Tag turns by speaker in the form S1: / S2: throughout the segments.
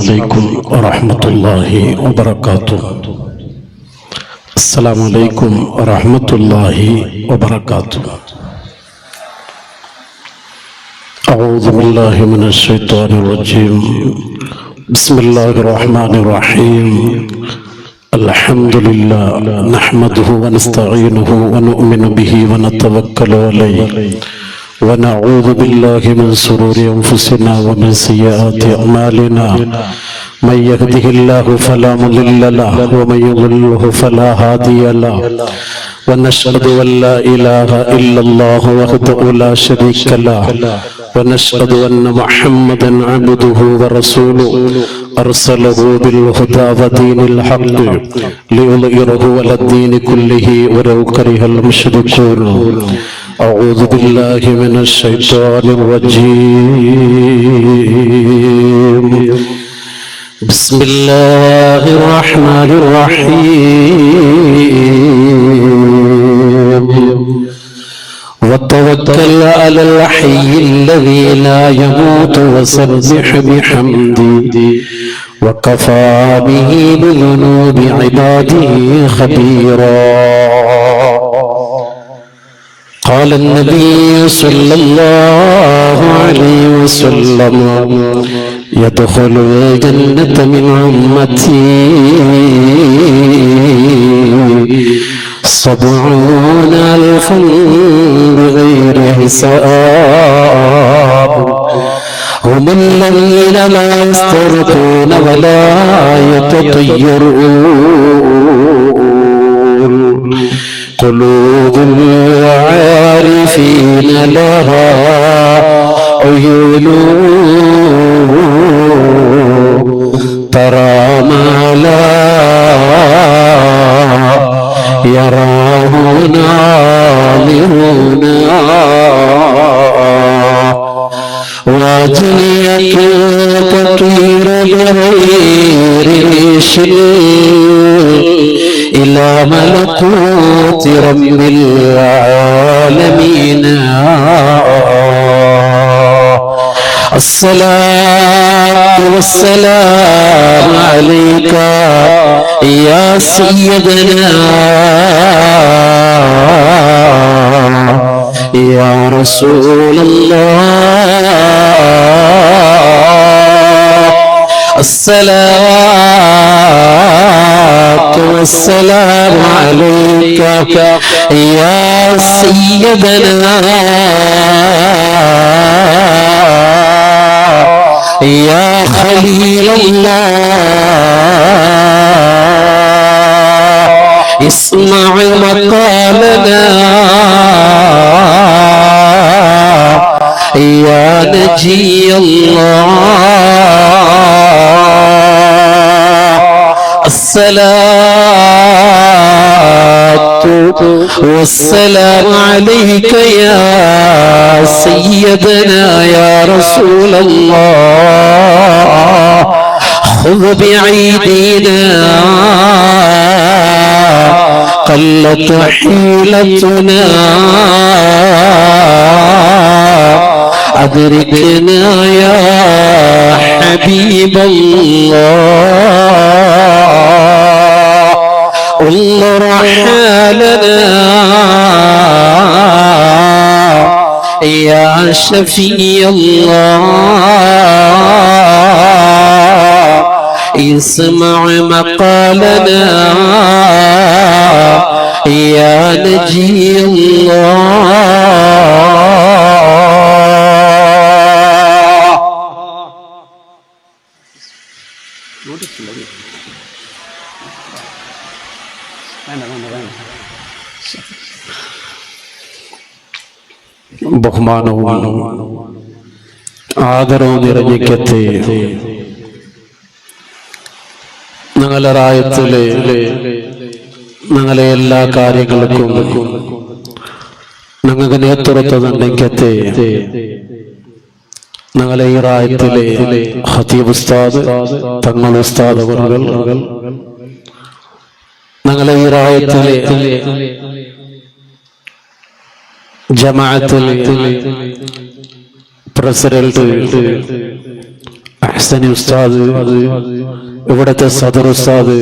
S1: عليكم ورحمة الله وبركاته. السلام عليكم ورحمة الله وبركاته. أعوذ بالله من الشيطان الرجيم. بسم الله الرحمن الرحيم. الحمد لله نحمده ونستعينه ونؤمن به ونتوكل عليه ونعوذ بالله من شرور أنفسنا ومن سيئات أعمالنا. من يهده الله فلا مضل له ومن يضلله فلا هادي له. ونشهد أن لا إله إلا الله وحده لا شريك له ونشهد أن محمدا عبده ورسوله أرسله بالهدى ودين الحق ليظهره على الدين كله ولو كره المشركون. أعوذ بالله من الشيطان الرجيم. بسم الله الرحمن الرحيم. وتوكل على الحي الذي لا يموت وسبح بحمده وكفى به بذنوب عباده خبيرا. قال النبي صلى الله عليه وسلم يدخل الجنة من أمتي 70,000 بغير حساب. هم الذين لا يسترقون ولا يتطيرون. قلوب العارفين لها عيون ترى ما لا يراه ناظرون. واجنية تطير بغير ريش إلى ملكوت رب العالمين. الصلاة والسلام عليك يا سيدنا يا رسول الله. الصلاة والسلام عليك يا سيدنا يا خليل الله. اسمع مقالنا يا نجي الله. الصلاة والسلام عليك يا سيدنا يا رسول الله. خذ بأيدينا قلت حيلتنا أدركنا يا حبيب الله. انظر حالنا يا شفيع الله. اسمع مقالنا يا نجي الله. ബഹുമാനവും ആദരവും നിറഞ്ഞിക്കത്തെ ഞങ്ങളെ റായത്തിലെ ഞങ്ങളെ എല്ലാ കാര്യങ്ങൾക്കും ഞങ്ങൾക്ക് നേതൃത്വം നിന്നേക്കത്തെ ഞങ്ങളെ ഈ റായത്തിലെ ഖതീബ് ഉസ്താദ് തങ്ങൾ ഉസ്താദ് അവர்கள் ഞങ്ങളെ ഈ റായത്തിലെ ജമാഅത്തിലെ പ്രസിഡന്റ് അഹ്സനി ഉസ്താദ്, ഇവിടുത്തെ സദർ ഉസ്താദ്,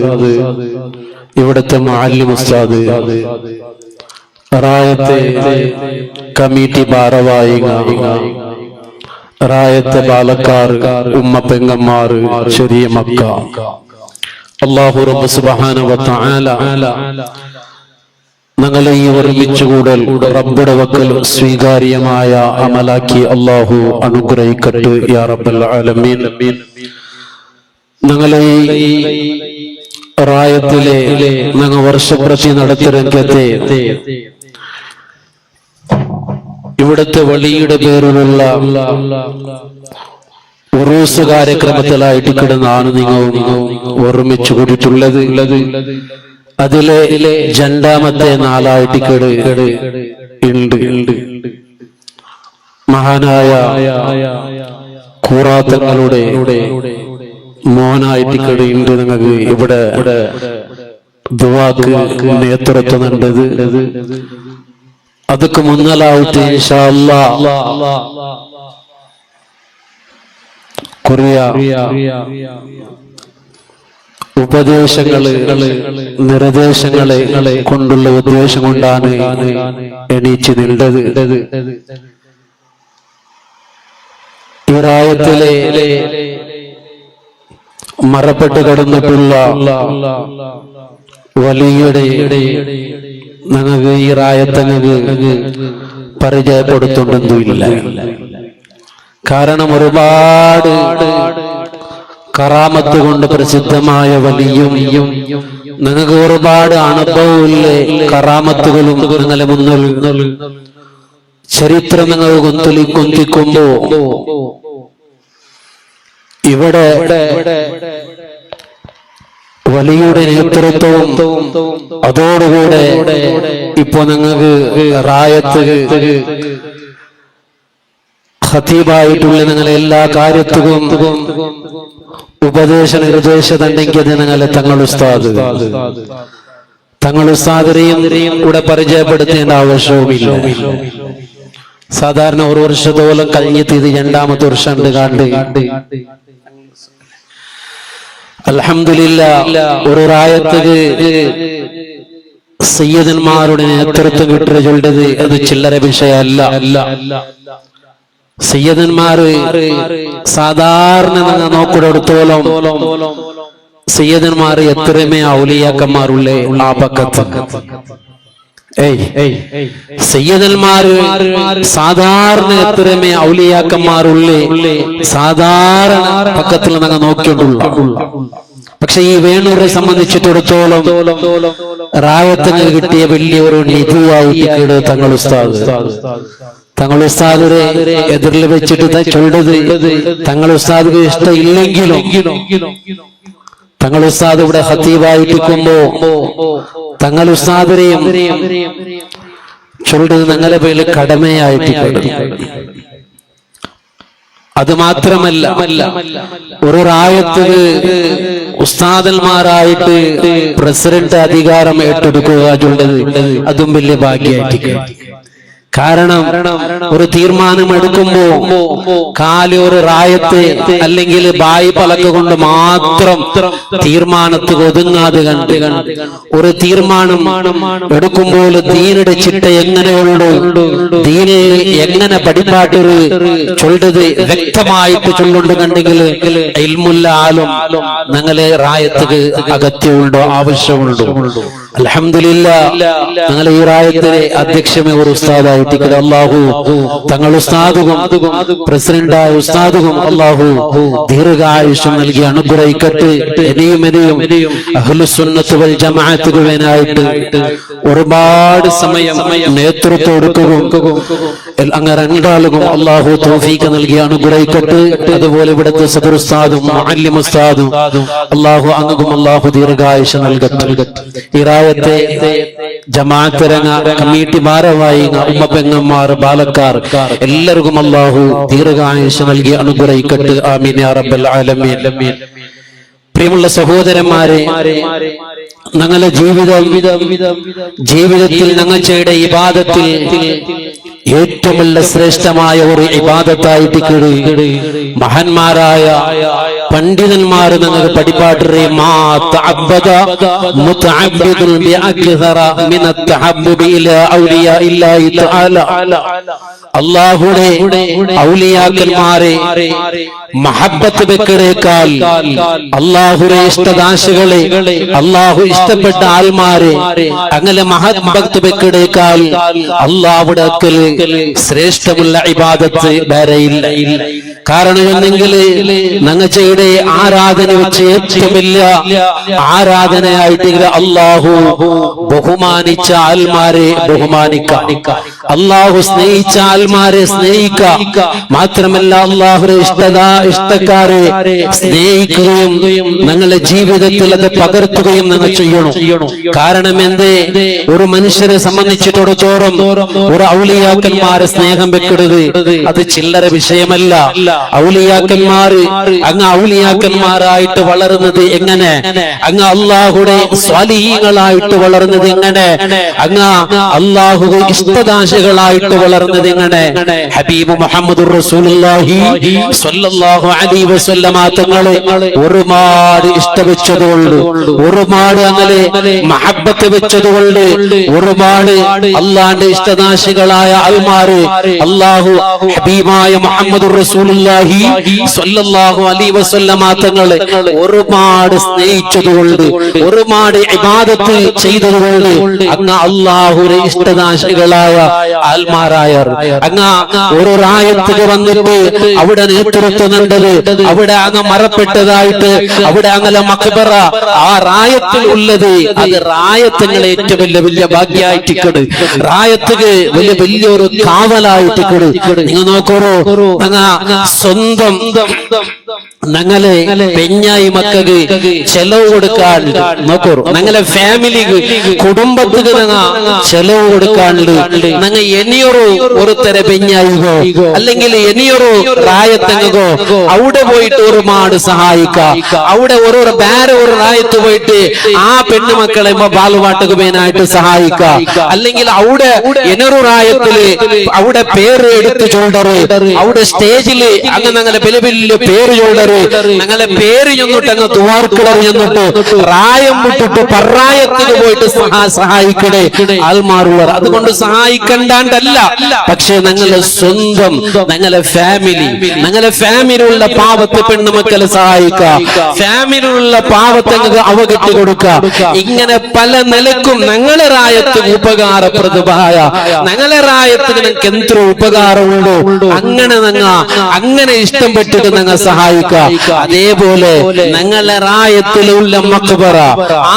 S1: ഇവിടുത്തെ മുഅല്ലിം ഉസ്താദ്, റായത്തെ കമ്മിറ്റി ഭാരവാഹികൾ, റായത്തെ പാലക്കാർ, ഉമ്മ പെങ്ങന്മാർ, ചെറിയ മക്ക, അല്ലാഹു റബ്ബ് സുബ്ഹാനഹു വ തആല ഞങ്ങളെ ഈ ഒരുമിച്ചുകൂടൽ റബ്ബുടെ വക്കൽ സ്വീകാര്യമായ അമലാക്കി അല്ലാഹു അനുഗ്രഹിക്കട്ടെ യാ റബ്ബൽ ആലമീൻ. ഞങ്ങളെ ഈ റായത്തിലെ ഞങ്ങൾ വർഷപ്രതി നടത്തിയ രംഗത്തെ ഇവിടുത്തെ വലിയുടെ പേരിലുള്ള ഉറൂസ് കാര്യക്രമത്തിലായിട്ട് കിടന്നാണ് നിങ്ങൾ ഓർമ്മിച്ചു കൂടിയിട്ടുള്ളത്. അതിലെ രണ്ടാമത്തെ നാലായിട്ട് ഉണ്ട്. മഹാനായ ഖുറാത്തങ്ങളുടെ മോനായിട്ട് ഉണ്ട്. നിങ്ങൾക്ക് ഇവിടെ ദുആക്ക് നേതൃത്വം കണ്ടത്. അതൊക്കെ മുന്നലായിട്ട് ഇൻഷാ അല്ലാഹ് ഉപദേശങ്ങള് നിർദ്ദേശങ്ങളെ കൊണ്ടുള്ള ഉദ്ദേശം കൊണ്ടാണ് എണീച്ചു നിന്നത്. ഈ റായത്തിലെ മറപ്പെട്ട് കിടന്നിട്ടുള്ള വലിയുടെ ഞങ്ങൾക്ക് ഈ റായത്തങ്ങൾക്ക് പരിചയപ്പെടുത്തുന്നൊന്നുമില്ല. കാരണം ഒരുപാട് കറാമത്ത് കൊണ്ട് പ്രസിദ്ധമായ വലിയും നിങ്ങൾക്ക് ഒരുപാട് അനുഭവമില്ലേ കറാമത്തുകളും നിങ്ങളെ മുന്നിൽ ചരിത്രം നിങ്ങൾ കൊന്തിക്കുമ്പോ ഇവിടെ വലിയുടെ നേതൃത്വവും അതോടുകൂടെ ഇപ്പൊ നിങ്ങൾക്ക് റായത്ത് ഖതീബായിട്ടുള്ള നിങ്ങളെ എല്ലാ കാര്യത്തിലും ഉപദേശ നിർദ്ദേശമുണ്ടെങ്കിൽ അത് നിങ്ങളെ തങ്ങൾ ഉസ്താദിനെയും കൂടെ പരിചയപ്പെടുത്തേണ്ട ആവശ്യവുമില്ല. സാധാരണ ഒരു വർഷത്തോളം കഴിഞ്ഞിട്ട് ഇത് രണ്ടാമത്തെ വർഷം കണ്ട് അൽഹംദുലില്ലാഹ് ഒരു റായത്തിന് സയ്യിദന്മാരുടെ നേതൃത്വം കിട്ടുന്നത് അത് ചില്ലറ വിഷയമല്ല. സയ്യിദന്മാര് സാധാരണ നോക്കിടത്തോളം സയ്യിദന്മാര് എത്രമേ ഔലിയാക്കന്മാരുള്ളേ ആ പക്കത്ത്. സയ്യിദന്മാര് സാധാരണ എത്രമേ ഔലിയാക്കന്മാരുള്ളേ സാധാരണ പക്കത്തിൽ നിങ്ങൾ നോക്കിയിട്ടുള്ള. പക്ഷെ ഈ വേണൂരെ സംബന്ധിച്ചിടത്തോളം റായത്തിന് കിട്ടിയ വലിയൊരു നിധിയായിട്ട് തങ്ങൾ ഉസ്താദിനെ എതിരിൽ വെച്ചിട്ട് ചൊല്ലത് തങ്ങൾ ഉസ്താദിന് ഇഷ്ടമില്ലെങ്കിലും തങ്ങൾ ഉസ്താദ് ഇവിടെ ഖതീബായിരിക്കുമ്പോ തങ്ങൾ ഉസ്താദിനെയും ചൊല്ലത് ഞങ്ങളെ പേരിൽ കടമയായിട്ട്. അത് മാത്രമല്ല ഒരു റായത്തിന് ഉസ്താദന്മാരായിട്ട് പ്രസിഡന്റ് അധികാരം ഏറ്റെടുക്കുക ചൊല്ലത് അതും വലിയ ഭാഗ്യമായിട്ട്. കാരണം ഒരു തീരുമാനം എടുക്കുമ്പോ കാല് ഒരു റായത്തെ അല്ലെങ്കിൽ ബായി പലക കൊണ്ട് മാത്രം തീരുമാനത്തിൽ ഒതുങ്ങാതെ കണ്ട് ഒരു തീരുമാനം എടുക്കുമ്പോൾ ദീനിന്റെ ചിട്ട എങ്ങനെയുള്ളൂ, ദീനെ എങ്ങനെ പഠിപ്പാട്ടൊരു ചൊല്ലത് വ്യക്തമായിട്ട് ചൊല്ലുണ്ട് കണ്ടെങ്കിൽ ഇൽമുല്ല ആലും ഞങ്ങളെ റായത്തിന് അഗത്യമുണ്ടോ ആവശ്യമുണ്ടോ. അൽഹംദുലില്ലാഹ് ഞങ്ങളെ ഈ റായത്തിലെ അധ്യക്ഷമേ ഒരു ഉസ്താദായി അല്ലാഹു തങ്ങൾ ഉസ്താദും പ്രസിഡന്റായ ഉസ്താദും അല്ലാഹു ദീർഘായുഷ്യം നൽകി അനുഗ്രഹിക്കട്ടെ. ഇനിയും അഹ്ലുസുന്നത്ത് വൽ ജമാഅത്തുകൾക്കായിട്ട് ഒരുപാട് സമയം നേതൃത്വം കൊടുക്കുകയും അങ്ങനെ രണ്ടാളും അല്ലാഹു തൗഫീഖ് നൽകി അനുഗ്രഹിക്കട്ടെ. അതുപോലെ ഇവിടുത്തെ സദർ ഉസ്താദും മുഅല്ലിം ഉസ്താദും അല്ലാഹു അങ്ങും അല്ലാഹു ദീർഘായുഷ്യം നൽകട്ടെ. ഈ റായത്തെ ജമാഅത്ത് രംഗ കമ്മിറ്റി ഭാരവാഹികൾ ഉമ്മ പെങ്ങന്മാർ പാലക്കാർ എല്ലാവർക്കും അല്ലാഹു ദീർഘായുഷ്യം നൽകി അനുഗ്രഹിക്കട്ടെ. ആമീൻ യാ റബ്ബൽ ആലമീൻ. പ്രിയമുള്ള സഹോദരന്മാരെ, ഞങ്ങളുടെ ജീവിതത്തിൽ ഞങ്ങൾ ചെയ്ത ഇബാദത്തിൽ ഏറ്റവും ശ്രേഷ്ഠമായ ഒരു ഇബാദത്തായിട്ട് മഹാന്മാരായ പണ്ഡിതന്മാർ നിങ്ങൾക്ക് പഠിപ്പാട്ടേ മാ തഅബ്ബദ മുതഅബ്ബിദുൻ ബിഅക്സറ മിന തഹബ്ബുബി ഇലാ ഔലിയാ ഇല്ലാഹി തആല. അല്ലാഹുവിന്റെ ഔലിയാക്കന്മാരെ മഹബ്ബത്ത് വെക്കണേക്കാൾ അല്ലാഹുവിന്റെ ഇഷ്ടദാശകളെ അല്ലാഹു ഇഷ്ടപ്പെട്ട ആൾമാരെ അങ്ങനെ മഹബ്ബത്ത് വെക്കണേക്കാൾ അല്ലാഹുവിന്റെ അക്കൽ ശ്രേഷ്ഠമുള്ള ഇബാദത്ത് വേറെയില്ല. കാരണം എന്നെങ്കിൽ ഞങ്ങളുടെ ആരാധന വെച്ച് ഏറ്റവും വലിയ ആരാധനയായിട്ട് അല്ലാഹു ബഹുമാനിച്ച ആൽമാരെ ബഹുമാനിക്കാം, അല്ലാഹു സ്നേഹിച്ച ആൽമാരെ സ്നേഹിക്കാം. മാത്രമല്ല അല്ലാഹുവിന്റെ ഇഷ്ടക്കാരെ സ്നേഹിക്കുകയും ഞങ്ങളുടെ ജീവിതത്തിൽ അത് പകർത്തുകയും നിങ്ങൾ ചെയ്യണം. കാരണം എന്തേ, ഒരു മനുഷ്യരെ സംബന്ധിച്ചിടത്തോളം ഒരു ഔലിയാക്കന്മാരെ സ്നേഹം വെക്കരുത്, അത് ചില്ലറ വിഷയമല്ല. ഔലിയാക്കന്മാര് അങ്ങ് ഔലിയാക്കന്മാരായിട്ട് വളർന്നത് എങ്ങനെ, അങ്ങ് അല്ലാഹുവിന്റെ സ്വാലിഹീങ്ങളായിട്ട് വളർന്നത് എങ്ങനെ, അങ്ങ് അല്ലാഹു ഇഷ്ടദാശകളായിട്ട് വളർന്നത് എങ്ങനെ. ഹബീബ് മുഹമ്മദുർ റസൂലുള്ളാഹി സ്വല്ലല്ലാഹു അലൈഹി വസല്ലമ തങ്ങളെ ഒരുപാട് ഇഷ്ടവെച്ചതുകൊണ്ട്, ഒരുപാട് അങ്ങനെ മഹബ്ബത്ത് വെച്ചതുകൊണ്ട്, ഒരുപാട് അല്ലാഹുവിന്റെ ഇഷ്ടദാശികളായ ആൾമാര് അല്ലാഹു ഹബീബായ മുഹമ്മദുർ റസൂലുള്ളാഹി സ്വല്ലല്ലാഹു അലൈഹി വസല്ലമ തങ്ങളെ ഒരുപാട് സ്നേഹിച്ചതുകൊണ്ട്, ഒരുപാട് ഇബാദത്ത് ചെയ്തതുകൊണ്ട് അങ്ങ് അല്ലാഹുവിന്റെ ഇഷ്ടദാശികളായ ആൽമാരായ അങ്ങ് ഒരു റായത്തിൽ വന്നിട്ട് അവിടെ നേതൃത്വം കണ്ടത്, അവിടെ അങ്ങ് മറപ്പെട്ടതായിട്ട് അവിടെ അങ്ങനെ മഖബറ ആ റായത്തിൽ ഉള്ളത്, അത് റായത്തുകളെ ഏറ്റവും വലിയ ഭാഗ്യായിട്ടിക്കട്, റായത്തുക വലിയൊരു കാവലായിട്ടിക്കട്. നിങ്ങൾ നോക്കൂ, സ്വന്തം ഞങ്ങളെ പെഞ്ഞായി മക്കൾക്ക് ചെലവ് കൊടുക്കാൻ നോക്കൂ, ഞങ്ങളെ ഫാമിലിക്ക് കുടുംബത്തിന് ചെലവ് കൊടുക്കാനുണ്ട്. ഞങ്ങൾ ഇനിയൊരു തര പെഞ്ഞായികോ അല്ലെങ്കിൽ ഇനിയൊരു റായത്തെങ്ങോ അവിടെ പോയിട്ട് ഒരുപാട് സഹായിക്കാം. അവിടെ വേറെ ഒരു റായത്ത് പോയിട്ട് ആ പെണ്ണുമക്കളെ ബാലുപാട്ടക്ക് പേനായിട്ട് സഹായിക്കാം. അല്ലെങ്കിൽ അവിടെ ഇനൊരു റായത്തില് അവിടെ പേര് എടുത്ത് ചോണ്ടറ്, അവിടെ സ്റ്റേജില് അങ്ങനെ വലിയ വലിയ പേര് ചോണ്ടറ്, ഞങ്ങളെ പേര് ചെന്നിട്ട് അങ്ങ് തുവാർക്കിളർ ചെന്നിട്ട് റായം വിട്ടിട്ട് പറായത്തിന് പോയിട്ട് സഹായിക്കണേ ആൾമാറുള്ളവർ. അതുകൊണ്ട് സഹായിക്കണ്ടാണ്ടല്ല, പക്ഷെ ഞങ്ങളെ സ്വന്തം ഞങ്ങളെ ഫാമിലിയുള്ള പാവത്തെ പെണ്ണുമക്കളെ സഹായിക്കാം, ഫാമിലിയുള്ള പാവത്തെ അവഗട്ടി കൊടുക്കാം. ഇങ്ങനെ പല നിലക്കും ഞങ്ങളെ റായത്തിന് ഉപകാരപ്രദമായ, ഞങ്ങളെ റായത്തിന് ഞങ്ങൾക്ക് എത്ര ഉപകാരമുണ്ടോ അങ്ങനെ ഇഷ്ടം പെട്ടിട്ട് ഞങ്ങൾ സഹായിക്കാം. അതേപോലെ ഞങ്ങളെ റായത്തിലുള്ള മഖബറ,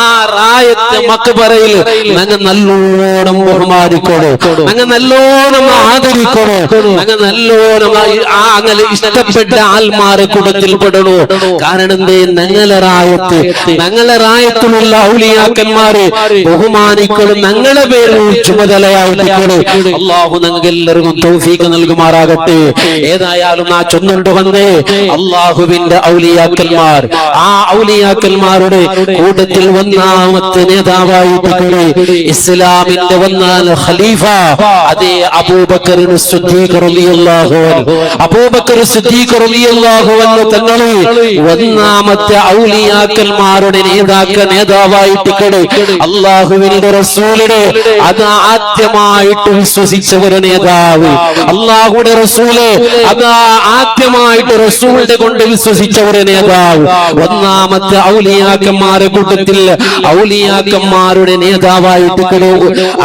S1: ആ റായത്ത് മഖബറയിൽ ഞങ്ങൾ നല്ലോണം ബഹുമാനിക്കണോ, ഞങ്ങൾ നല്ലോണം ആദരിക്കണോ, ഞങ്ങൾ നല്ലോണം അങ്ങനെ ഇഷ്ടപ്പെട്ട ആൽമാരെ കൂട്ടത്തിൽ പെടണോ. കാരണം എന്തേ, ഞങ്ങളെ റായത്തിലുള്ള ഔലിയാക്കന്മാരെ ബഹുമാനിക്കണം, ഞങ്ങളെ പേരിൽ ചുമതലയായിട്ടിക്കണോ. അല്ലാഹു ഞങ്ങൾക്ക് എല്ലാവർക്കും തൗഫീഖ് നൽകുമാറാകട്ടെ. ഏതായാലും ആ ചൊന്നുണ്ട് വന്നേ അല്ലാഹുവിന്റെ ഔലിയാക്കന്മാർ, ആ ഔലിയാക്കന്മാരുടെ കൂട്ടത്തിൽ ഒന്നാമത്തെ നേതാവായിട്ട് ഇസ്ലാമിന്റെ ഒന്നാം ഖലീഫ അതേ അബൂബക്കർ സിദ്ദീഖ് റളിയല്ലാഹു അൻഹു. അബൂബക്കർ സിദ്ദീഖ് റളിയല്ലാഹു അൻഹു തങ്ങളെ ഒന്നാമത്തെ ഔലിയാക്കന്മാരുടെ നേതാവായിട്ട് അല്ലാഹുവിന്റെ റസൂലിനെ അത് ആദ്യമായിട്ട് വിശ്വസിച്ച ഒരു നേതാവ്, അല്ലാഹുവിന്റെ റസൂലെ അത് ആദ്യമായിട്ട് റസൂലിനെ കൊണ്ട് വിശ്വസിച്ച ഒരു നേതാവ്, ഒന്നാമത്തെ ഔലിയാക്കന്മാരുടെ കൂട്ടത്തിൽ ഔലിയാക്കന്മാരുടെ നേതാവായിട്ട്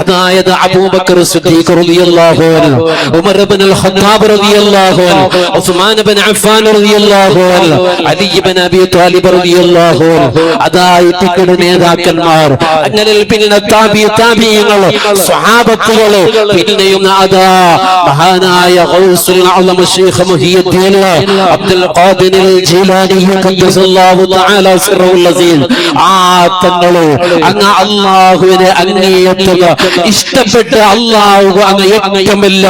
S1: അതായത് അബൂബക്കർ സിദ്ദീഖ് റളിയല്ലാഹു അൻഹു, ഉമർ ഇബ്നുൽ ഖത്താബ് റളിയല്ലാഹു അൻഹു, ഉസ്മാൻ ഇബ്നു അഫ്ഫാൻ റളിയല്ലാഹു അൻഹു, അലി ഇബ്നു അബി ത്വാലിബ് റളിയല്ലാഹു അൻഹു, അതായിട്ട് നേതാക്കന്മാർ. അങ്ങനെ പിന്നെ താബിഈങ്ങൾ, സ്വഹാബത്തുകൾ, പിന്നെയും അതാ മഹാനായ ഗൗസുൽ അഅ്ലം ശൈഖ് മുഹിയുദ്ദീൻ അബ്ദുൽ ഖാദിർ ജീലാനി ഖദ്ദസല്ലാഹു തആല സിർറുൽ അസീസ്, ആ തങ്ങളെ അങ്ങ് അല്ലാഹുവിനെ അങ്ങേയറ്റം ഇഷ്ടപ്പെട്ട അല്ലാഹു അങ്ങേയറ്റമല്ല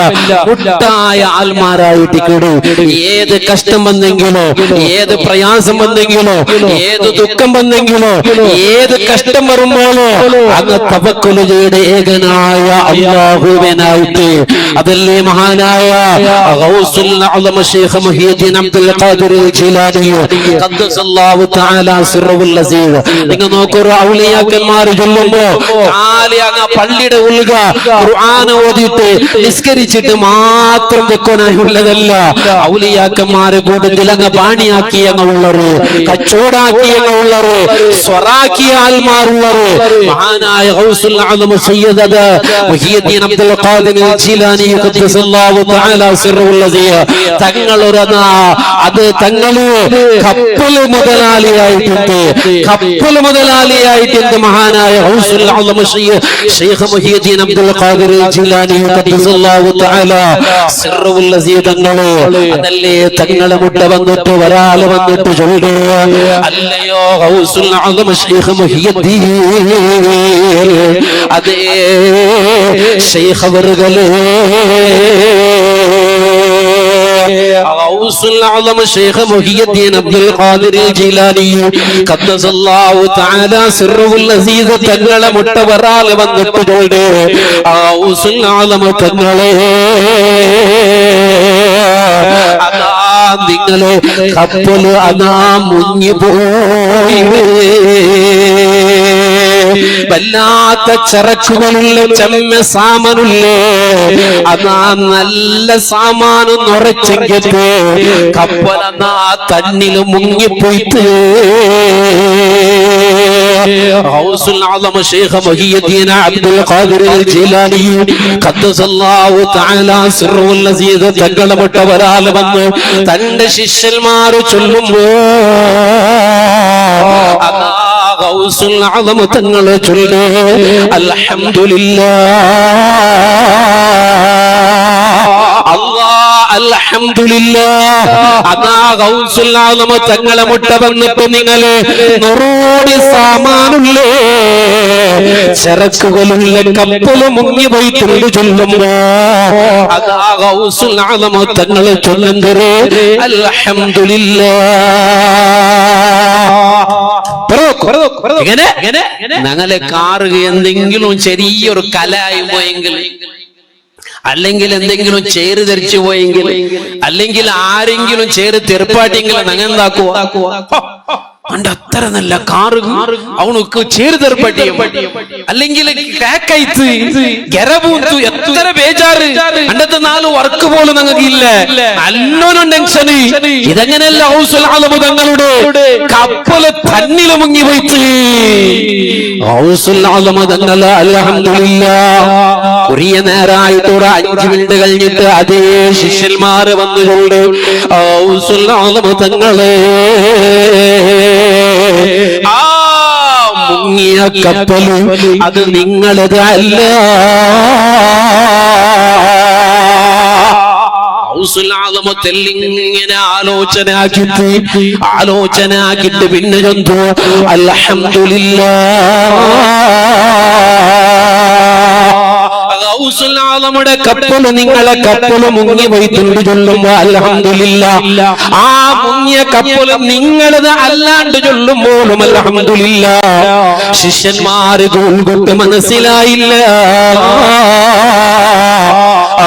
S1: മുട്ടായ ആൽമാരായിട്ട് കിടു. ഏത് കഷ്ടം വന്നെങ്കിലോ, ഏത് പ്രയാസം വന്നെങ്കിലോ, ഏത് ദുഃഖം വന്നെങ്കിലോ, ഏത് കഷ്ടം വരുമ്പോഴോ അങ്ങ് തവക്കുൽ ചെയ്ത ഏകനായ അല്ലാഹുവിനായിട്ട് ആയിട്ട് അതല്ലേ മഹാനായ ഗൗസുൽ അഅ്ലം ശൈഖ് മുഹിയുദ്ദീൻ അബ്ദുൽ ഖാദിർ ജിലാനി ഖദ്ദസല്ലാഹു തആല സിർറുൽ അസീസ്. നിങ്ങൾ നോക്കൂ, ഔലിയാക്കന്മാർ ചൊല്ലുമ്പോ കാലിയാങ്ങ പള്ളിയുടെ ഉൾഗ ഖുർആൻ ഓതിയിട്ട് നിസ്കരിച്ചിട്ട് മാത്രം വെക്കാനുള്ളതല്ല. ഔലിയാക്കന്മാരെ കൂട്ടത്തിൽ അങ്ങ് പാണിയാക്കി അങ്ങ് ഉള്ളവര്, കച്ചവടാക്കി അങ്ങ് ഉള്ളവര്, സ്വറാക്കിയ ആൽമാറുള്ളവര് മഹാനായ ഗൗസുൽ അഅ്ലം സയ്യിദ് മുഹിയുദ്ദീൻ അബ്ദുൽ ഖാദിർ ജിലാനി ഖദ്ദസല്ലാഹു തആല സിർറുൽ അസീസ് അത് തങ്ങള് കപ്പൽ മുതലാളിയായിട്ടുണ്ട്. കപ്പൽ മുതലാളിയായിട്ടുണ്ട് മഹാനായ ഗൗസുൽ അഅ്ലം ശൈഖ് മുഹിയുദ്ദീൻ അബ്ദുൽ ഖാദിർ ജിലാനി ഖദ്ദസല്ലാഹു തആല സിർറുൽ അസീസ് തങ്ങള്. അതല്ലേ തങ്ങളെ മുട്ട വന്നിട്ട് ഒരാള് വന്നിട്ട് ചൊല്ലുക, അല്ലയോ ഗൗസുൽ അഅ്ലം ശൈഖ് മുഹിയുദ്ദീൻ, അതേ ശൈഖ് വർഗലേ ഗൗസുൽ അഅ്ലം ശൈഖ് മുഹിയുദ്ദീൻ അബ്ദുൽ ഖാദിർ ജിലാനി ഖദ്ദസല്ലാഹു തആല സിർറുൽ അസീസ് തങ്ങളെ മുട്ട ഒരാള് വന്നിട്ട് ചൊല്ലുക, ഗൗസുൽ അഅ്ലം തങ്ങളെ അതാ നിങ്ങളെ കപ്പല് അതാ മുങ്ങിപ്പോയി, വല്ലാത്ത ചരക്കുകളുള്ള ചെമ്മ സാമാനുള്ളേ, അതാ നല്ല സാമാനം നിറച്ചെങ്കിട്ട് കപ്പലതാ തന്നിൽ മുങ്ങിപ്പോയിട്ട് ഗൗസുൽ അഅ്ലം ശൈഖ് മുഹിയുദ്ദീൻ അബ്ദുൽ ഖാദിർ ജിലാനി ഖദ്ദസല്ലാഹു തആല സിർറുൽ അസീസ് തങ്ങളെ മുട്ട ഒരാൾ വന്ന് തന്റെ ശിഷ്യന്മാർ ചൊല്ലുമ്പോ അതാ ഗൗസുൽ അഅ്ലം തങ്ങൾ ചൊല്ലുന്നു, അൽഹംദുലില്ലാഹ് അല്ലാഹ് അൽഹംദുലില്ലാഹ്. അതാ ഗൗസുൽ അഅ്ലം തങ്ങളെ മുട്ട വന്നിട്ട് നിങ്ങള് നൂറോടി സാമാനുള്ളേ ചരക്കുകളുള്ള കപ്പല് മുങ്ങി പോയിട്ടുണ്ട് ചൊല്ലുമ്പോ അതാ ഗൗസുൽ അഅ്ലം തങ്ങൾ ചൊല്ലുന്നത് അൽഹംദുലില്ലാഹ്. ഞങ്ങളെ കാറുക എന്തെങ്കിലും ചെറിയൊരു കലായി പോയെങ്കിൽ, അല്ലെങ്കിൽ എന്തെങ്കിലും ചേര് ധരിച്ചു പോയെങ്കിൽ, അല്ലെങ്കിൽ ആരെങ്കിലും ചേര് തെറുപ്പാട്ടിയെങ്കിൽ ഞങ്ങൾ എന്താക്കുവോ, അണ്ട് അത്ര നല്ല കാറ് അവനക്ക് ചേര് തെറുപ്പാട്ടിയും, അല്ലെങ്കിൽ എത്ര ബേജാറ് അണ്ടത്തെ 4 വർക്ക് പോലും ഞങ്ങൾക്ക് ഇല്ല, നല്ലോണം ടെൻഷന്. ഇതെങ്ങനെയല്ല ഗൗസുൽ അഅ്ലം തങ്ങളുടെ കപ്പല് തന്നില് മുങ്ങി പോയിട്ട് ഗൗസുൽ അഅ്ലം തങ്ങൾ അൽഹംദുലില്ലാഹ് കുറിയ നേരായിട്ടൂടെ 5 മിനിറ്റ് കഴിഞ്ഞിട്ട് അതേ ശിഷ്യന്മാര് വന്നുകൊണ്ട് ഗൗസുൽ അഅ്ലം തങ്ങളെ ആ മുങ്ങിയ കപ്പല് അത് നിങ്ങളത് അല്ല, ഗൗസുൽ അഅ്ലം ഇങ്ങനെ ആലോചനാക്കിട്ട് പിന്നെ ചൊല്ലുന്നു അൽഹംദുലില്ലാഹ്. ഗൗസുൽ അഅ്ലമുടെ കപ്പല് നിങ്ങളെ കപ്പല് മുങ്ങി പോയിട്ടുണ്ട് ചൊല്ലുമ്പോ അൽഹംദുലില്ലാഹ്. ആ മുങ്ങിയ കപ്പല് നിങ്ങളത് അല്ലാണ്ട് ചൊല്ലുമ്പോഴും അൽഹംദുലില്ലാഹ്. ശിഷ്യന്മാര് കൊണ്ട് മനസ്സിലായില്ല.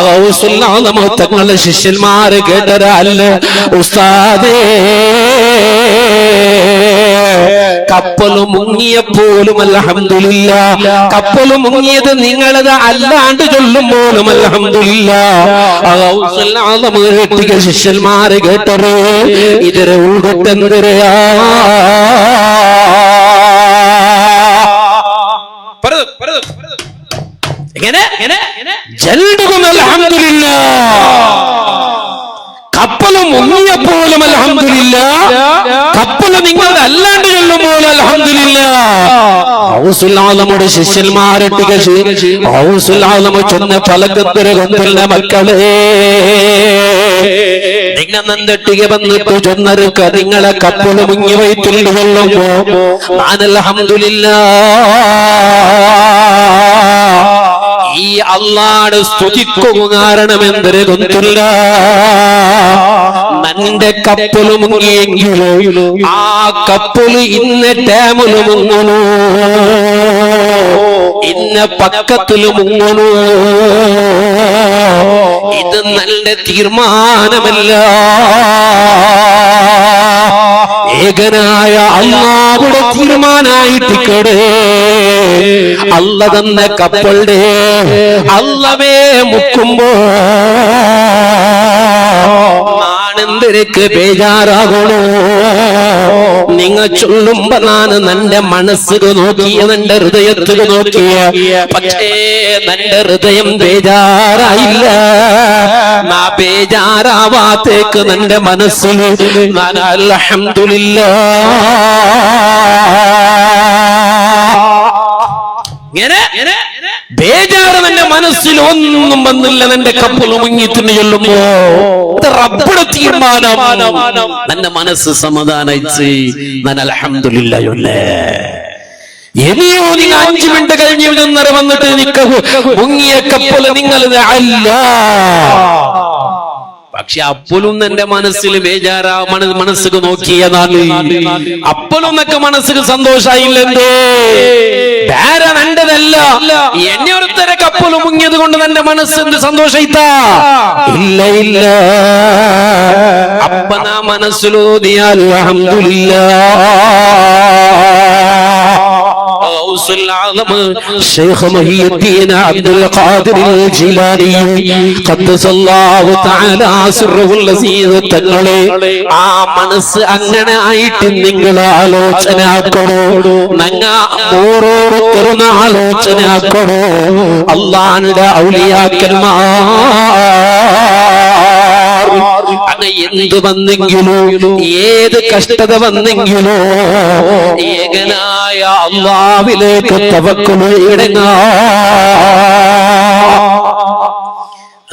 S1: ഗൗസുൽ അഅ്ലം തങ്ങളെ ശിഷ്യന്മാര് കേട്ടരല്ല, ഉസ്താദേ കപ്പല് മുങ്ങിയപ്പോലും അൽഹംദുലില്ലാഹ്, കപ്പല് മുങ്ങിയത് നിങ്ങളത് അല്ലാണ്ട് ചൊല്ലുമ്പോഴും അൽഹംദുലില്ലാഹ്. ഗൗസുൽ അഅ്ലം കേട്ടിക ശിഷ്യന്മാര് കേട്ടത് ഇതിരെ ഉൾകൊട്ടെന്തരയാ കപ്പല് മുങ്ങിയപ്പോഴും അൽഹംദുലില്ലാഹ്, കപ്പല് നിങ്ങളുടെ അല്ലാണ്ട് ചൊല്ലുമ്പോഴും അൽഹംദുലില്ലാഹ്. ഗൗസുൽ അഅ്ലമുടെ ശിഷ്യന്മാരെട്ടിക ഗൗസുൽ അഅ്ലം ചെന്ന ഫലകത്തിര കൊണ്ടുള്ള മക്കളെ നിങ്ങെട്ടിക വന്നിട്ട് ചൊന്നറുക്ക നിങ്ങളെ കപ്പല് മുങ്ങി വയറ്റിൽ കൊള്ളുമ്പോ അൽഹംദുലില്ലാഹ് ഈ അല്ലാഹുടെ സ്തുതിക്കുക കാരണം എന്തൊരു കൊണ്ടില്ല. നന്റെ കപ്പല് മുങ്ങിയെങ്കിലും ആ കപ്പല് ഇന്ന ടൈമില് മുങ്ങണു. ഇന്ന പക്കത്തിൽ മുങ്ങണോ, ഇത് നല്ല തീരുമാനമല്ല. ഏകനായ അല്ലാഹുവിന്റെ തീരുമാനായിട്ടിക്കടേ അല്ല തന്ന കപ്പളുടെ അല്ലവേ മുക്കുമ്പോ ആനന്ദരക്ക് ബേജാറാകണോ? നിങ്ങൾ ചൊല്ലുമ്പോ നാന് നന്റെ മനസ്സിന് നോക്കിയ നന്റെ ഹൃദയത്തിന് നോക്കിയ, പക്ഷേ നന്റെ ഹൃദയം ബേജാറായില്ല. നാ ബേജാറാവാത്തേക്ക് നന്റെ മനസ്സിൽ ഞാൻ അൽഹംദുലില്ലാ ബേജാറ് നിന്റെ മനസ്സിൽ ഒന്നും വന്നില്ല. നിന്റെ കപ്പൽ മുങ്ങിത്തിന് ചൊല്ലുമ്പോ റബ്ബുടെ തീരുമാനം, നിന്റെ മനസ്സ് സമാധാനിച്ച് ഞാൻ അൽഹംദുലില്ലാ ചൊല്ലേ. ഇനിയോ നിങ്ങൾ 5 മിനിറ്റ് കഴിഞ്ഞ് നിന്നറ വന്നിട്ട് നിക്ക മുങ്ങിയ കപ്പൽ നിങ്ങൾ അല്ല. പക്ഷെ അപ്പോഴും എന്റെ മനസ്സിൽ ബേജാറാ, മനസ്സിക്ക് നോക്കിയതാണ്. അപ്പോഴും എന്നൊക്കെ മനസ്സിക്ക് സന്തോഷായില്ലെന്തേ? വേറെ നല്ലതല്ല, എന്നെ ഒരുത്തരെ കപ്പലും മുങ്ങിയത് കൊണ്ട് എന്റെ മനസ്സ് എന്ത് സന്തോഷിത്താ? ഇല്ല ഇല്ല. അപ്പ നാ മനസ്സിലൂതിയാൽ അൽഹംദുലില്ലാ. ശൈഖ് മുഹിയുദ്ദീൻ അബ്ദുൽ ഖാദിർ ജീലാനി ഖദ്ദസല്ലാഹു തആല സിർറുൽ അസീസ് തങ്ങളെ ആ മനസ്സ് അങ്ങനെ ആയിട്ട് നിങ്ങൾ ആലോചന ആക്കണോ? നങ്ങ ഓരോരുത്തരും ആലോചന ആക്കണോ? അല്ലാഹുവിന്റെ ഔലിയാക്കന്മാർ അങ്ങ് എന്ത് വന്നെങ്കിലോ, ഏത് കഷ്ടത വന്നെങ്കിലോ ഏകനായ അല്ലാഹുവിലേക്ക് തവക്കുൽ ഇടങ്ങാ.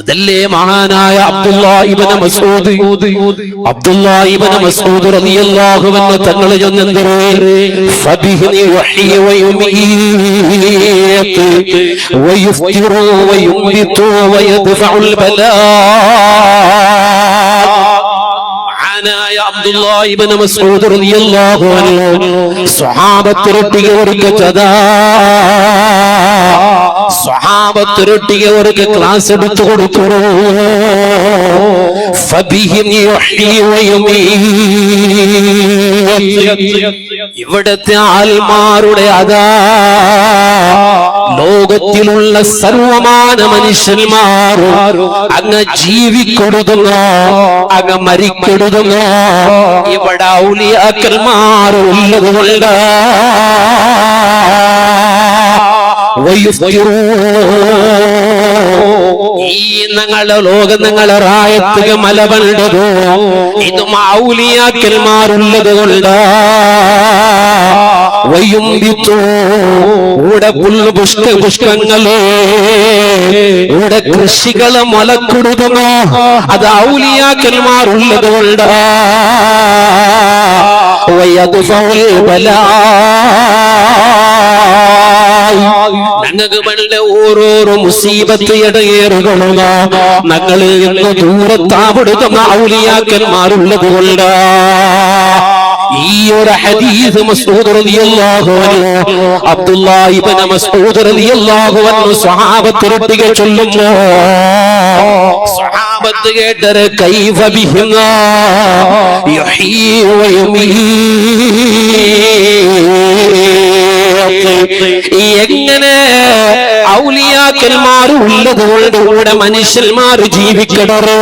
S1: അതല്ലേ മഹാനായ അബ്ദുല്ലാഹ് ഇബ്നു മസ്ഊദ് റളിയല്ലാഹു അൻഹു തങ്ങൾ ചൊന്നന്തരേ ഫബിഹി യുഹ്യി വയുമീത് വയുഫ്തിറു വയുംബിതു വയദ്ഫഉൽ ബലാ. അബ്ദുല്ലാഹ് ഇബ്നു മസ്ഊദ് റളിയല്ലാഹു അൻഹു സ്വഹാബത്തിനൊട്ടിಗೆ ഒരുക്കച്ചതാ, സ്വഹാബത്തിനൊട്ടിಗೆ ഒരുക്ക് ക്ലാസ് എടുത്തു കൊടുക്കുന്നു. ഫബിഹിം യുഹ്യി വയുമീത്. ഇവിടത്തെ ആൽമാരുടെ അതാ ലോകത്തിലുള്ള സർവമാന മനുഷ്യന്മാർ അങ്ങ് ജീവിക്കൊടുതുന്നോ, അങ്ങ് മരിക്കൊടുതുന്നോ. ഇവിടെ ഔലിയാക്കന്മാർ ഉള്ളത് കൊണ്ട് ഈ ഞങ്ങളുടെ ലോകം ഞങ്ങളെ റായത്തുക മലബണ്ടതോ ഇതും ഔലിയാക്കന്മാരുള്ളത് കൊണ്ട് വയുംബിത്തു ഇവിടെ പുഷ്പങ്ങളെ ഇവിടെ കൃഷികളെ മുളക്കൊടുകുമോ അത് ഔലിയാക്കന്മാരുള്ളത് കൊണ്ട് ഞങ്ങൾക്ക് വളരെ ഓരോരോ മുസീബത്ത് ഇടയേറുകളോ ഞങ്ങള് എന്ന് ദൂരത്താവിടുന്ന ഔലിയാക്കന്മാരുള്ളത് കൊണ്ട് ഈ ഒരു ഹദീസ് മസ്ഊദ് റളിയല്ലാഹു അൻഹു അബ്ദുല്ലാഹ് ഇബ്നു മസ്ഊദ് റളിയല്ലാഹു അൻഹു സ്വഹാബത്തിനൊട്ടിಗೆ ചൊല്ലുന്നു. സ്വഹാബത്ത് കേട്ടരെ കൈഫ ബിഹിമാ യുഹ്യി വയുമീത്. എങ്ങനെ ഔലിയാക്കന്മാരുള്ളത് കൊണ്ട് കൂടെ മനുഷ്യന്മാർ ജീവിക്കണറ്,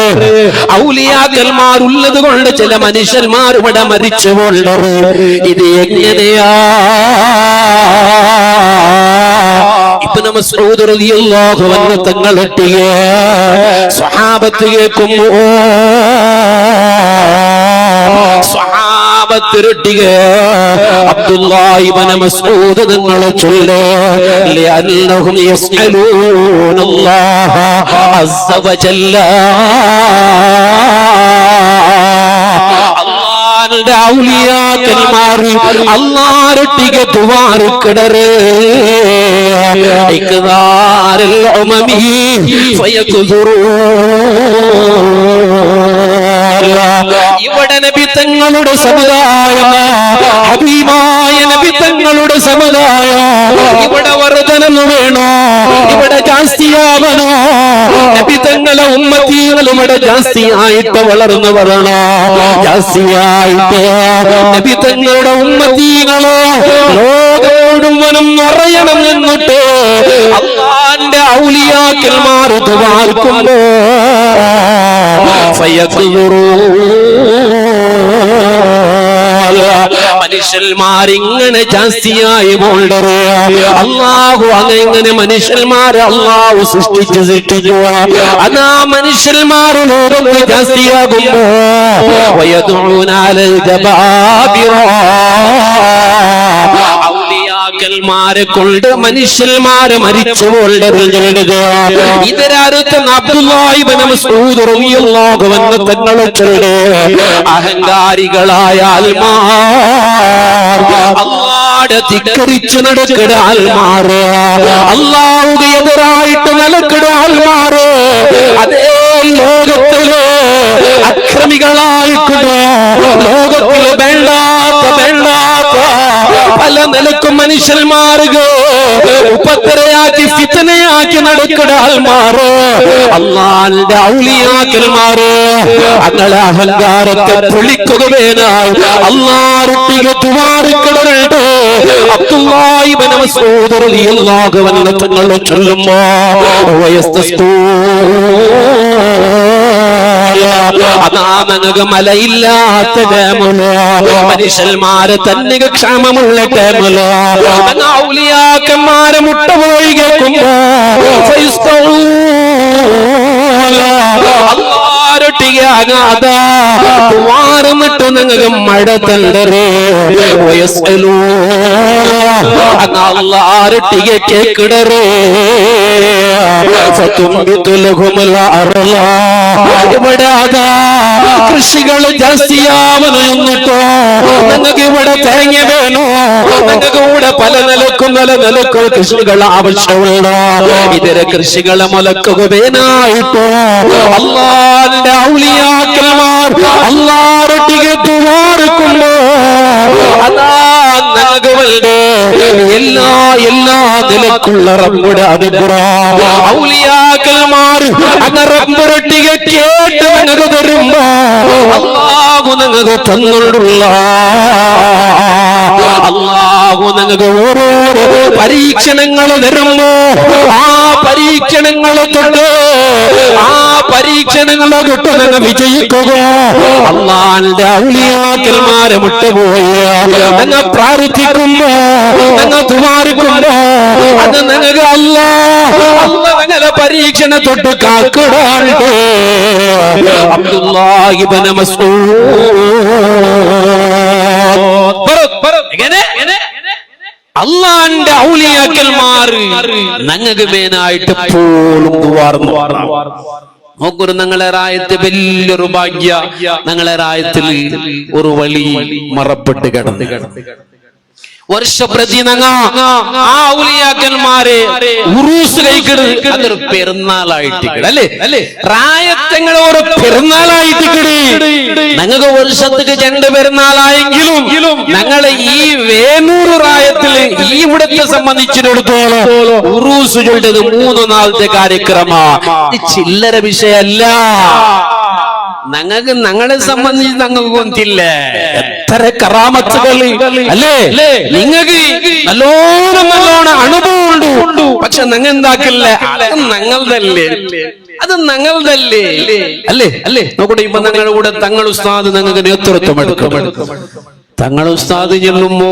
S1: ഔലിയാക്കന്മാരുള്ളത് കൊണ്ട് ചില മനുഷ്യന്മാർ ഇവിടെ മരിച്ചുകൊണ്ട് ഇത് എങ്ങനെയാ? ഇബ്നു മസ്ഊദ് റളിയല്ലാഹു അൻഹു തങ്ങളൊട്ടിയെ സ്വഹാബത്ത് കേൾക്കുമ്പോ സ്വഹാബത്തിരൊട്ടിയെ അബ്ദുല്ലാഹ് ഇബ്നു മസ്ഊദ് തങ്ങളെ ചൊല്ല് ലഅന്നഹും യസ്അലൂനല്ലാഹ അസ്സ വജല്ല. ഔലിയാക്കന്മാര് അല്ലാഹുവിന്റെ ദുആർക്കിടറ് ഇക്ദാറുൽ ഉമമി ഫയകുദുറൂ. ഇവിടെ നബി തങ്ങളുടെ സമുദായം ഹബീബായ നബി തങ്ങളുടെ സമുദായം ഇവിടെ വർധനം വേണോ, ഇവിടെ ജാസ്തിയാവണോ? നബി തങ്ങളെ ഉമ്മത്തികൾ ഇവിടെ ജാസ്തിയായിട്ട് വളർന്നു വരണോ? ജാസ്തിയായിട്ട് നബി തങ്ങളുടെ ഉമ്മത്തികളോ ലോകം മുഴുവനും നിറയണം എന്നിട്ട് അല്ലാഹുവിന്റെ ഔലിയാക്കന്മാർ ദുആർക്കുമ്പോ മനുഷ്യന്മാരിങ്ങനെ ജാസ്തിയായി പോണ്ടറ്. അല്ലാഹു അങ്ങനെ മനുഷ്യന്മാരെ അല്ലാഹു സൃഷ്ടിച്ചു അതാ മനുഷ്യന്മാർ ലോകത്ത് ജാസ്തിയാകുമ്പോ ഔലിയാക്കന്മാരെ കൊണ്ട് മനുഷ്യന്മാരെ മരിച്ചു പോണ്ടത്. ഇതരടുത്ത് അബ്ദുല്ലാഹി ഇബ്നു മസ്ഊദ് റളിയല്ലാഹു അൻഹു തങ്ങളെ ചൊല്ലെ അഹങ്കാരികളായ അല്ലാഹുവിനെ ധിക്കരിച്ചു നടക്കുന്ന ആൾമാർ, അല്ലാഹുവിന് എതിരായിട്ട് നടക്കുന്ന ആൾമാർ അതേ ലോകത്തിലെ അക്രമികളായിട്ടുണ്ട്. ലോകത്തിൽ വേണ്ടാത്ത പല നിലക്കും മനുഷ്യന്മാർക്ക് ഉപദ്രവയാക്കി ഫിത്നയാക്കി നടക്കുന്ന ആൾമാര് അല്ലാഹുവിന്റെ ഔലിയാക്കന്മാര് അങ്ങനെ അഹങ്കാരത്തെ പൊളിക്കുകയാണ്. അല്ലാഹുവിന്റെ ദുആറുകളുണ്ട്. അബ്ദുല്ലാഹി ഇബ്നു മസ്ഊദ് റളിയല്ലാഹു അൻഹു തങ്ങൾ ചൊല്ലുമ്പോ അതാമനക മലയില്ലാത്ത ടൈമിലോ മനുഷ്യന്മാരെ തന്നെ ക്ഷാമമുള്ള ടൈമിലോ ഔലിയാക്കന്മാരെ മുട്ട പോയി കേൾക്കുമ്പോ അള്ളാരൊട്ടിട്ട് നിങ്ങൾക്ക് മഴ തണ്ടരേ അള്ളാരൊട്ടിಗೆ കേക്കിടരേ ഇവിടെ അതാ കൃഷികൾ ജാസ്തിയാവുന്നു എന്നിട്ടോ നിങ്ങൾക്ക് ഇവിടെ തേങ്ങ വേണോ? നിങ്ങൾക്ക് ഇവിടെ പല നിലക്കും കൃഷികൾ ആവശ്യമുള്ള ഇതര കൃഷികളെ മുലക്കുകയായിട്ടോ അല്ലാഹുവിന്റെ ഔലിയാക്കന്മാർ അല്ലാഹുവിനെ ദുആർക്കുമ്പോ അതാ നഗവൽടെ എല്ലാ നിലക്കുള്ള റബ്ബുടെ അനുഗ്രഹം ഔലിയാക്കന്മാർ അങ്ങനെ റബ്ബുരൊട്ടിಗೆ കേട്ട് നിങ്ങൾക്ക് തരുമ്പോ അല്ലാഹു നിങ്ങൾക്ക് തന്നുള്ള അല്ലാഹു നിങ്ങൾക്ക് ഓരോരോ പരീക്ഷണങ്ങൾ തരുമ്പോ ആ പരീക്ഷണങ്ങളെ തൊട്ട് നിങ്ങൾ വിജയിക്കുക. അല്ലാഹുവിന്റെ ഔലിയാക്കന്മാരെ വിട്ടുപോയി നിങ്ങൾ പ്രാർത്ഥിക്കുമ്പോ നിങ്ങൾ ദുആർക്കുമ്പോ അത് നിങ്ങൾക്ക് അല്ലാഹു നിങ്ങളെ പരീക്ഷണ തൊട്ട് കാക്കിടാണ്ട്. അബ്ദുല്ലാഹി ഇബ്നു മസ്ഊദ് അല്ലാഹുവിന്റെ ഔലിയാക്കന്മാർ ഞങ്ങൾക്ക് മേനായിട്ട് പോലും നോക്കൊരു ഞങ്ങളെ റായത്ത് വലിയൊരു ഭാഗ്യ. ഞങ്ങളെ റായത്തിൽ ഒരു വലി മറപ്പെട്ട് കിടന്നു വർഷപ്രതി ഔലിയാക്കന്മാരെ ഉറൂസ് കഴിക്കരുത്. അതൊരു പെരുന്നാളായിട്ട് അല്ലേ റായത്തങ്ങൾ ഒരു പെരുന്നാളായിട്ട് ഞങ്ങൾക്ക് വർഷത്തേക്ക് 2 പെരുന്നാളായെങ്കിലും ഞങ്ങളെ ഈ വേനൂറ് റായത്തിൽ ഈ ഇവിടത്തെ സംബന്ധിച്ചിടത്തോളം ഉറൂസ് ചൊല്ലത് 3 നാളത്തെ കാര്യക്രമമാണ്. ചില്ലറ വിഷയമല്ല. ഞങ്ങളെ സംബന്ധിച്ച് ഞങ്ങൾക്ക് കൊന്നില്ല എത്ര കറാമത്തുകൾ അല്ലേ? നിങ്ങൾക്ക് നല്ലോണം അനുഭവം ഉണ്ട്. പക്ഷെ ഞങ്ങൾ എന്താക്കില്ല. അത് ഞങ്ങളതല്ലേ അല്ലേ നോക്കട്ടെ. ഇപ്പൊ ഞങ്ങളുടെ കൂടെ തങ്ങൾ ഉസ്താദ് ഞങ്ങൾക്ക് നേതൃത്വം എടുക്കും. തങ്ങൾ ഉസ്താദ് ചെല്ലുമ്പോ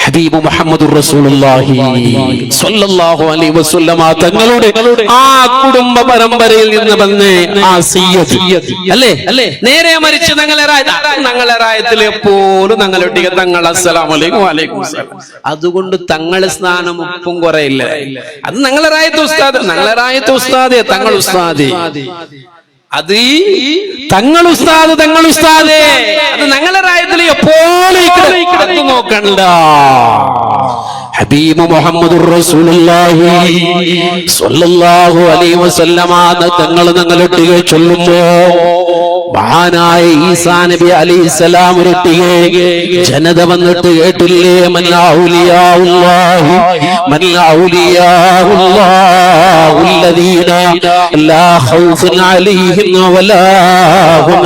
S1: ഹബീബ് മുഹമ്മദുർ റസൂലുള്ളാഹി സ്വല്ലല്ലാഹു അലൈഹി വസല്ലമ തങ്ങളുടെ ആ കുടുംബ പരമ്പരയിൽ നിന്ന് വന്ന് ആ സയ്യിദ് അല്ലേ നേരെ മരിച്ച് ഞങ്ങളെ റായത്തിൽ എപ്പോഴും ഞങ്ങളൊട്ടിಗೆ തങ്ങൾ അസ്സലാമു അലൈക്കും വഅലൈക്കും സലാം. അതുകൊണ്ട് തങ്ങളെ സ്ഥാനം ഒപ്പം കുറയില്ല. അത് ഞങ്ങളെ റായത്ത് ഉസ്താദ് തങ്ങൾ ഉസ്താദ് അത് തങ്ങൾ ഉസ്താദ് അത് ഞങ്ങളെ റായത്തിൽ എപ്പോഴും നോക്കണ്ട. ഹബീബ് മുഹമ്മദുർ റസൂലുള്ളാഹി സ്വല്ലല്ലാഹു അലൈഹി വസല്ലമ തങ്ങൾ ഞങ്ങളൊട്ടിಗೆ ചൊല്ലുമ്പോ മഹാനായ ഈസാ നബി അലൈഹിസ്സലാം ഒട്ടിಗೆ ജനത വന്നിട്ട് കേട്ടില്ലേ മൻ ഔലിയാഉല്ലാഹി മൻ ഔലിയാഉല്ലാഹു അല്ലദീന ലാ ഖൗഫുൻ അലൈഹിം വലാ ഹും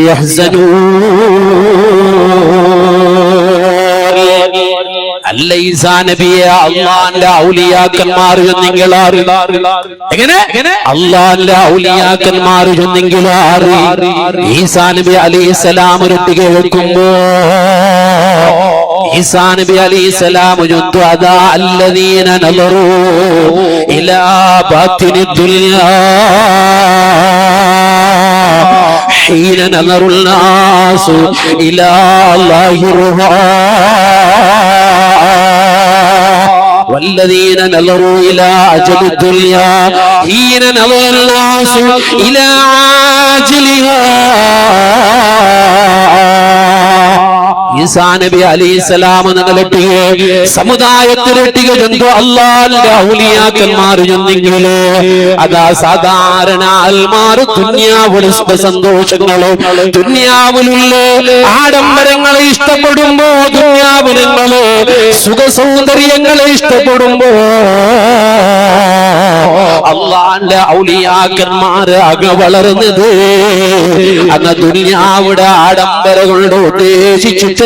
S1: യഹ്സനൂൻ. അല്ല ഈസാ നബിയെ അല്ലാഹുവിന്റെ ഔലിയാക്കന്മാർ നിങ്ങൾ എങ്ങനെ അല്ലാഹുവിന്റെ ഔലിയാക്കന്മാർ നിങ്ങൾ ഈസാ നബി അലൈഹിസ്സലാം ഒട്ടിಗೆ വെക്കുമ്പോ ഈസാ നബി അലൈഹിസ്സലാം ചൊല്ലുന്നു അദാ അല്ലദീന നദറു ഇലാ ബാത്തിനി ദുനിയാ ഹീന നദറുൽ നാസു ഇലാ ലാഹിറുഹാ والذين نظروا إلى أجل الدنيا حين نظر الناس إلى عاجلها. ഈസാ നബി അലൈഹിസ്സലാം ഞങ്ങളൊട്ടിಗೆ സമുദായത്തിലൊട്ടിಗೆ ചെന്നു അല്ലാഹുവിന്റെ ഔലിയാക്കന്മാർ ചെന്നെങ്കില് അതാ സാധാരണ ആൽമാർ ദുനിയാവിലെ സുഖ സന്തോഷങ്ങളും ദുനിയാവിലുള്ള ആഡംബരങ്ങളെ ഇഷ്ടപ്പെടുമ്പോ ദുനിയാവിലെ സുഖ സൗന്ദര്യങ്ങളെ ഇഷ്ടപ്പെടുമ്പോ അല്ലാഹുവിന്റെ ഔലിയാക്കന്മാര് അക വളർന്നത് അന്ന് ദുനിയാവിടെ ആഡംബരങ്ങളുടെ ഉദ്ദേശിച്ചിട്ടില്ല.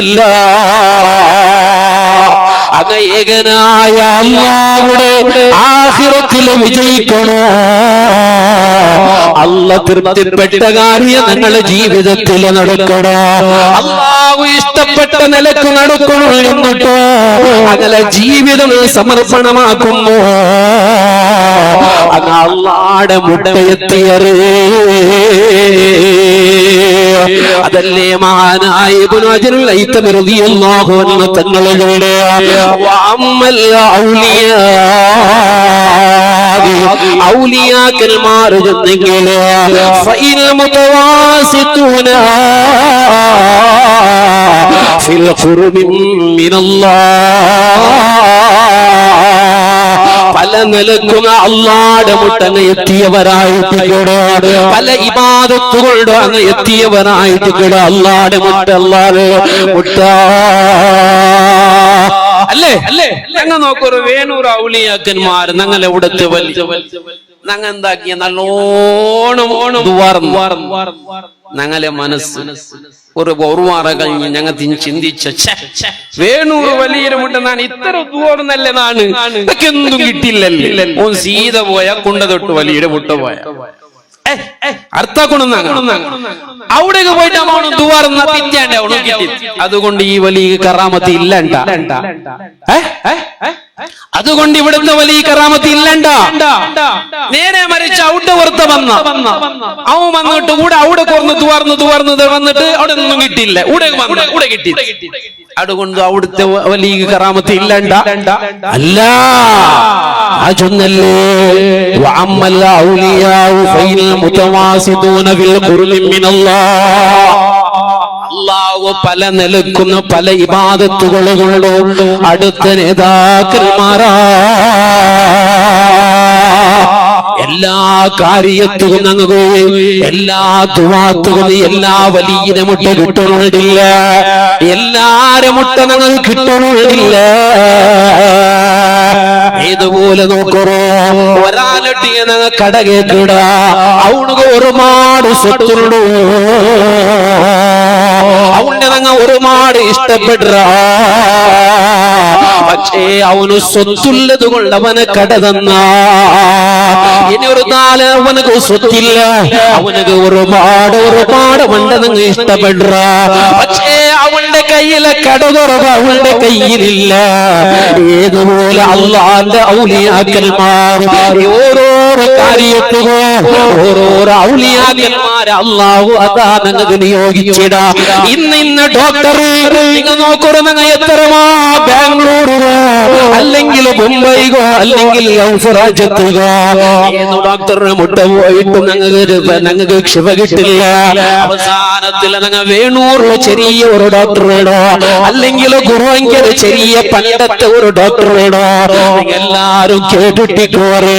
S1: അങ്ങ് ഏകനായ അല്ലാഹുവിന്റെ ആഖിറത്തിൽ വിജയിക്കണോ, അല്ലാഹ് തൃപ്തിപ്പെട്ട കാര്യം ഞങ്ങളുടെ ജീവിതത്തിൽ നടക്കണോ, അല്ലാഹു ഇഷ്ടപ്പെട്ട നിലക്ക് നടക്കണോ എന്നിട്ടോ അങ്ങനെ ജീവിതം സമർപ്പണമാക്കുന്നു. അങ്ങ് അല്ലാഹുവിന്റെ മുട്ടയെത്തിയറേ അതല്ലേ മഹാനായ ഇബ്നു ഹജറുൽ ഹൈതമി റളിയല്ലാഹു അൻഹു തങ്ങളുടെ വഅമ്മൽ ഔലിയാ ഔലിയാക്കന്മാർ ചെന്നെങ്കിൽ ഫഇൽ മുതവാസിതൂന ഫിൽ ഖുർബി മിനല്ലാഹ് പല നിലക്കുന്ന അല്ലാഹുവിന്റെ മുട്ടങ്ങ് എത്തിയവരായിട്ട് പല ഇബാദത്തുകളുടെ അങ്ങ് എത്തിയവരായിട്ട് അല്ലാഹുവിന്റെ മുട്ട അല്ലാഹുവിന്റെ മുട്ട അല്ലേ അല്ലേ. ഞങ്ങൾ നോക്കൊരു വേണൂർ ഔലിയാക്കന്മാർ ഞങ്ങളെ ഇവിടുത്തെ വലിയ ഞങ്ങൾ എന്താക്കിയ നല്ലോണം ഞങ്ങളെ മനസ്സ് ഒരു വാറ കഴിഞ്ഞ് ഞങ്ങൾ ചിന്തിച്ച വേണൂർ വലിയൊരു മുട്ട ഞാൻ ഇത്ര ദൂർന്നല്ലേ നാണ് എന്തും കിട്ടില്ലല്ലേ ഓൻ സീത പോയ കുണ്ട തൊട്ട് വലിയൊരു മുട്ട പോയ അർത്ഥാക്കണം അവിടേക്ക് പോയിട്ട് അവನು ദുവാർന്ന തിറ്റാണ്ട് അവನು കിട്ടി. അതുകൊണ്ട് ഈ വലിയ കറാമത്ത് ഇല്ലണ്ട, അതുകൊണ്ട് ഇവിടുത്തെ വലിയ കറാമത്ത് ഇല്ലണ്ട. നേരെ മറിച്ച് ഔട്ട് വർത്ത വന്ന അവൻ വന്നിട്ട് കൂടെ അവിടെ കുറന്ന് തുവാർന്ന് വന്നിട്ട് അവിടെ ഒന്നും കിട്ടിയില്ല, ഇവിടെ കിട്ടി. അതുകൊണ്ട് അവിടുത്തെ വലിയ കറാമത്ത് ഇല്ലണ്ട അല്ല. അജുന്നല്ലേ വഅമ്മൽ ഔലിയാഉ ഫൈൽ മുതവാസിദൂന ഫിൽ ഖുർബി മിനല്ലാഹ്. അല്ലാഹു പല നിലക്കുന്ന പല ഇബാദത്തുകളുണ്ടോ അടുത്ത നേതാക്കന്മാരാ. എല്ലാ കാര്യത്തും ഞങ്ങൾക്ക് എല്ലാ ദുആത്തുകളും എല്ലാ വലിയ മുട്ട കിട്ടണില്ല, എല്ലാരെ മുട്ട ഞങ്ങൾ കിട്ടണില്ല. ഇതുപോലെ നോക്കറോ ഒരാളെട്ടിയ ഞങ്ങൾ കടകേക്കിട അവനുക്ക് ഒരുപാട് സ്വത്തുണ്ടോ, അവന്റെ ഞങ്ങൾ ഒരുപാട് ഇഷ്ടപ്പെട്ട പക്ഷേ അവന് സ്വത്തുള്ളത് കൊണ്ട് അവനെ കട തന്ന ഇനി ഒരു നാല് അവനക്ക് സ്വത്തില്ല, അവനക്ക് ഒരുപാട് വണ്ട നിങ്ങൾ ഇഷ്ടപ്പെട്ട പക്ഷേ അവന്റെ കയ്യിലെ കട തുറവ് അവന്റെ കയ്യിലില്ല. ഏതുപോലെ അല്ലാഹുവിന്റെ ഔലിയാക്കന്മാർ ഓരോരോ കാര്യത്തുകോ ഓരോരോ ഔലിയാക്കന്മാരെ അല്ലാഹു അതാ നിങ്ങൾക്ക് നിയോഗിച്ചിട. ഇന്ന് ഡോക്ടർ നിങ്ങൾ നോക്കൂ, നിങ്ങൾ എത്രമാ ബാംഗ്ലൂരിലോ അല്ലെങ്കിൽ മുംബൈകോ അല്ലെങ്കിൽ ഔഫറാജത്തുകോ ഏത് ഡോക്ടറിന് മുട്ട പോയിട്ട് ഞങ്ങൾക്ക് ക്ഷമ കിട്ടില്ല. അവസാനത്തിൽ ഞങ്ങൾ വേണൂറിലെ ചെറിയ ഒരു ഡോക്ടർ വേണോ, അല്ലെങ്കിൽ ഗുരുവെങ്കിൽ ചെറിയ പണ്ടത്തെ ഒരു ഡോക്ടർ വേണോ? എല്ലാരും കേട്ടിട്ടിക്കോറ്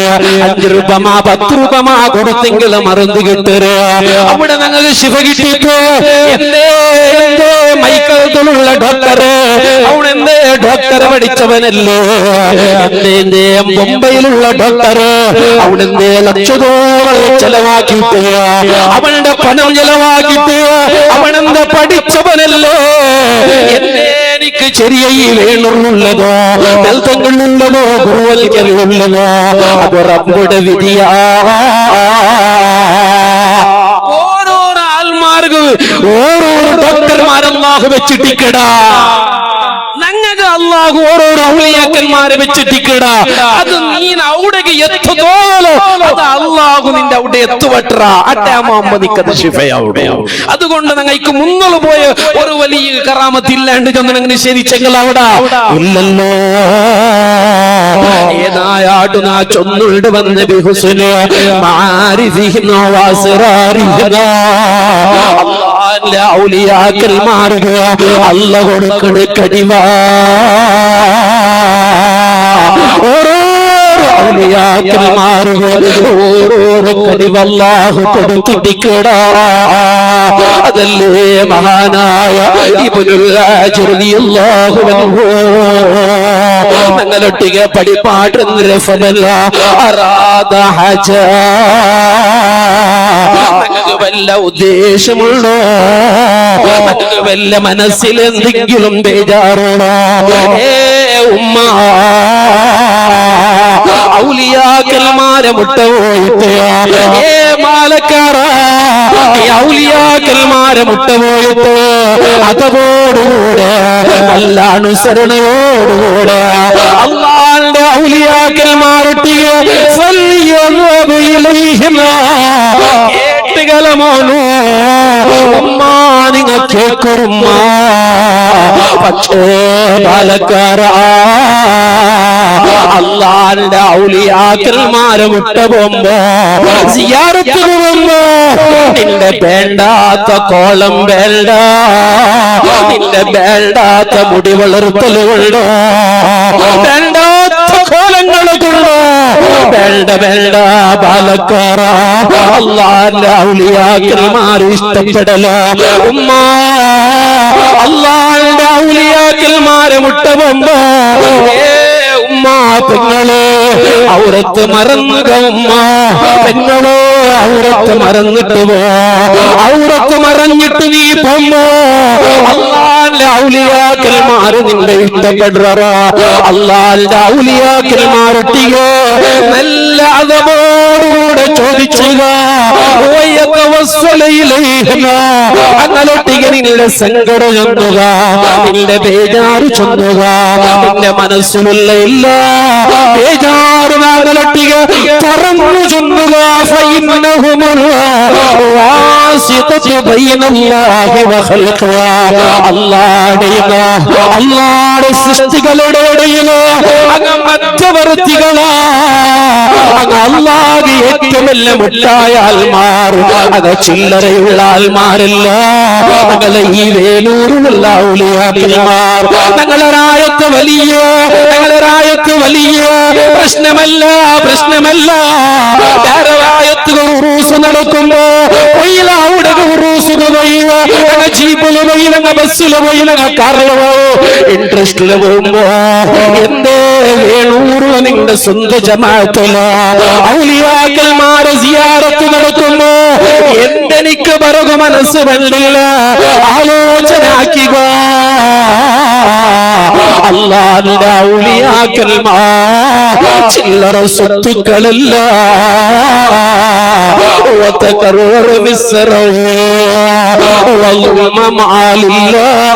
S1: 5 രൂപ 10 രൂപ കൊടുത്തെങ്കിലും മരുന്ന് കിട്ടര്. അവിടെ ഞങ്ങൾക്ക് ശിവ കിട്ടിക്കോ. എന്തേ മൈക്കലുള്ള ഡോക്ടറ്, അവിടെ എന്തേ ഡോക്ടർ പഠിച്ചവനല്ലേ? എന്തേ മുംബൈയിലുള്ള ഡോക്ടറ്, അവിടെ എന്തേ ലക്ഷത്തോളം ചെലവാക്കിയിട്ട് അവന്റെ പണം ചെലവാക്കിയിട്ട് അവനെന്താ പഠിച്ചവനല്ലോ? എന്തേ എനിക്ക് ചെറിയ ഈ വേണുള്ളതോ ബൽത്തങ്ങളുള്ളതോ ഗുരുവൽക്കലുള്ളതോ? അത് റബ്ബുടെ വിധിയാ. ഓരോരോ ആൾമാർക്ക് ഓരോരോ ഡോക്ടർമാരല്ലാഹു വെച്ചിട്ടിക്കടാ. ഞങ്ങൾക്ക് അല്ലാഹു ഓരോരോ ഔലിയാക്കന്മാരെ വെച്ചിട്ടിക്കടാ. അത് നീ അവിടേക്ക് എത്തുതോലോ അത് അല്ലാഹു നിന്റെ അവിടെ എത്തുവട്ട അട്ടാമാകുമ്പോ നിക്കത് ശിഫയാവുകയോ. അതുകൊണ്ട് ഞങ്ങൾക്ക് മുന്നോട്ട് പോയ ഒരു വലിയ കറാമത്തില്ലാണ്ട് ചെന്ന് ഞങ്ങൾ നിഷേധിച്ചെങ്കിൽ അവിടെ ഇല്ലല്ലോ. ഏതായാട്ടു നാ ചൊന്നുണ്ട് വന്ന് ബിഹുസ്നി മാരിഫിഹിനോ വസ്റാരിഹിനോ. അല്ലാഹുവിന്റെ ഔലിയാക്കന്മാർക്ക് അല്ലാഹു കൊടുക്കുന്ന കനിവാ. ഓരോ ഔലിയാക്കന്മാർക്ക് ഓരോ കനിവല്ലാഹു കൊടുത്തിട്ടിക്കടാ. അതല്ലേ മഹാനായ ഇബ്നുൽ ഹാജർ റളിയല്ലാഹു അൻഹു ഞങ്ങളൊട്ടിಗೆ പഠിപ്പാടുന്ന ഫലല്ല അറാദ ഹജ. ഞങ്ങൾക്ക് വല്ല ഉദ്ദേശമുള്ളോ? ഞങ്ങൾക്ക് വല്ല മനസ്സിൽ എന്തെങ്കിലും ബേജാറുണ്ടോ? ഉമ്മ ഔലിയാക്കന്മാരെ മുട്ടപോയിട്ട് മാലക്കാരാ ഔലിയാക്കന്മാരെ മുട്ടപോയിട്ട് അതോടുകൂടെ നല്ല അനുസരണയോടുകൂടെ അല്ലാഹുവിന്റെ ഔലിയാക്കന്മാരൊട്ടിಗೆ കേട്ടുകലമോനു ഉമ്മ നിങ്ങൾ കേൾക്കുമ്മ. പക്ഷേ പാലക്കാരാ അല്ലാഹുവിന്റെ ഔലിയാക്കന്മാരെ മുട്ട പോകുമ്പോ സിയാറത്ത് പോകുമ്പോ നിന്റെ വേണ്ടാത്ത കോളം വേണ്ട, നിന്റെ വേണ്ടാത്ത മുടി വളർത്തലുകൊണ്ടോ വേണ്ടാത്ത കോലങ്ങളുകൊണ്ടോ വേണ്ട വേണ്ട പാലക്കാര. അല്ലാഹുവിന്റെ ഔലിയാക്കന്മാരെ ഇഷ്ടപ്പെടല ഉമ്മ. അല്ലാഹുവിന്റെ ഔലിയാക്കന്മാരെ മുട്ട പോകുമ്പോ ഉമ്മ പെങ്ങളെ ഔറത്ത് മറന്നുക. ഉമ്മ പെങ്ങളെ ഔറത്ത് മറന്നിട്ട് പോ. ഔറത്ത് മറഞ്ഞിട്ട് നീ പോമ്പോ അല്ലാഹുവിന്റെ ഔലിയാക്കന്മാര് നിന്റെ ഇഷ്ടപ്പെടുറ. അല്ലാഹുവിന്റെ ഔലിയാക്കന്മാരൊട്ടിയോ നല്ല അതവോടുകൂടെ ചോദിച്ചുക. അങ്ങനൊട്ടിಗೆ നിന്റെ സങ്കടം ചൊന്നുക, നിന്റെ ബേജാറ് ചൊന്നുക, നിന്റെ മനസ്സിലുള്ള ഇല്ല ബേജാറ് നാഗലൊട്ടിಗೆ പറഞ്ഞു ചൊന്നുക. അല്ലാഹുവിന്റെ സൃഷ്ടികളുടെ ഇടയിലോ അങ്ങ് മധ്യവർത്തികളാ. അങ്ങ് അല്ലാഹു ഏറ്റവും വലിയ മുട്ടായ ആൽമാർ, അത് ചില്ലറയുള്ള ആൽമാരല്ല. ഞങ്ങളെ ഈ വേലൂരിലുള്ള ഔലിയാക്കന്മാർ ഞങ്ങളൊരായത്ത് വലിയ പ്രശ്നമല്ല പ്രശ്നമല്ല. ധാരാവായത്തുകൾ ഉറൂസ് നടക്കുമ്പോ അവിടെ ഉറൂസുകൾ പോയി ജീപ്പില് പോയി ബസ്സില് പോയി കാറില് പോയോ ഇൻട്രസ്റ്റില് പോകുമ്പോ എന്തേ വേണൂറ് നിങ്ങളുടെ സ്വന്തം ജമാഅത്തില ഔലിയാക്കന്മാരെ സിയാറത്ത് നടത്തുമ്പോ എന്തെനിക്ക് പറകു മനസ്സ് വേണ്ടില്ല. ആലോചന ആക്കുക. അല്ലാഹുവിന്റെ ഔലിയാക്കന്മാർ ചില്ലറ സ്വത്തുക്കളല്ല. وتكرر بالسر والظلم مع الله.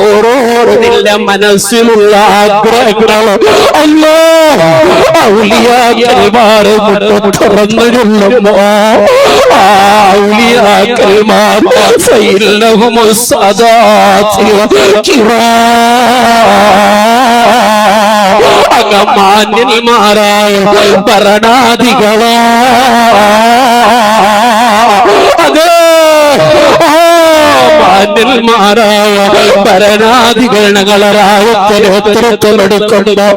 S1: ഓരോന്നിന്റെ മനസ്സിലുള്ള ആഗ്രഹങ്ങൾ അല്ലാഹ് ഔലിയാക്കന്മാർ തുറന്നു ചൊല്ലുമ്പോ ഔലിയാക്കന്മാർ ഫൈലഹും സദാത്തി മാന്യന്മാരായ ഭരണാധികളാ. അതെ മാന്യന്മാരായ ഭരണാധികൾ ഞങ്ങളെ നേതൃത്വമെടുക്കുമ്പോ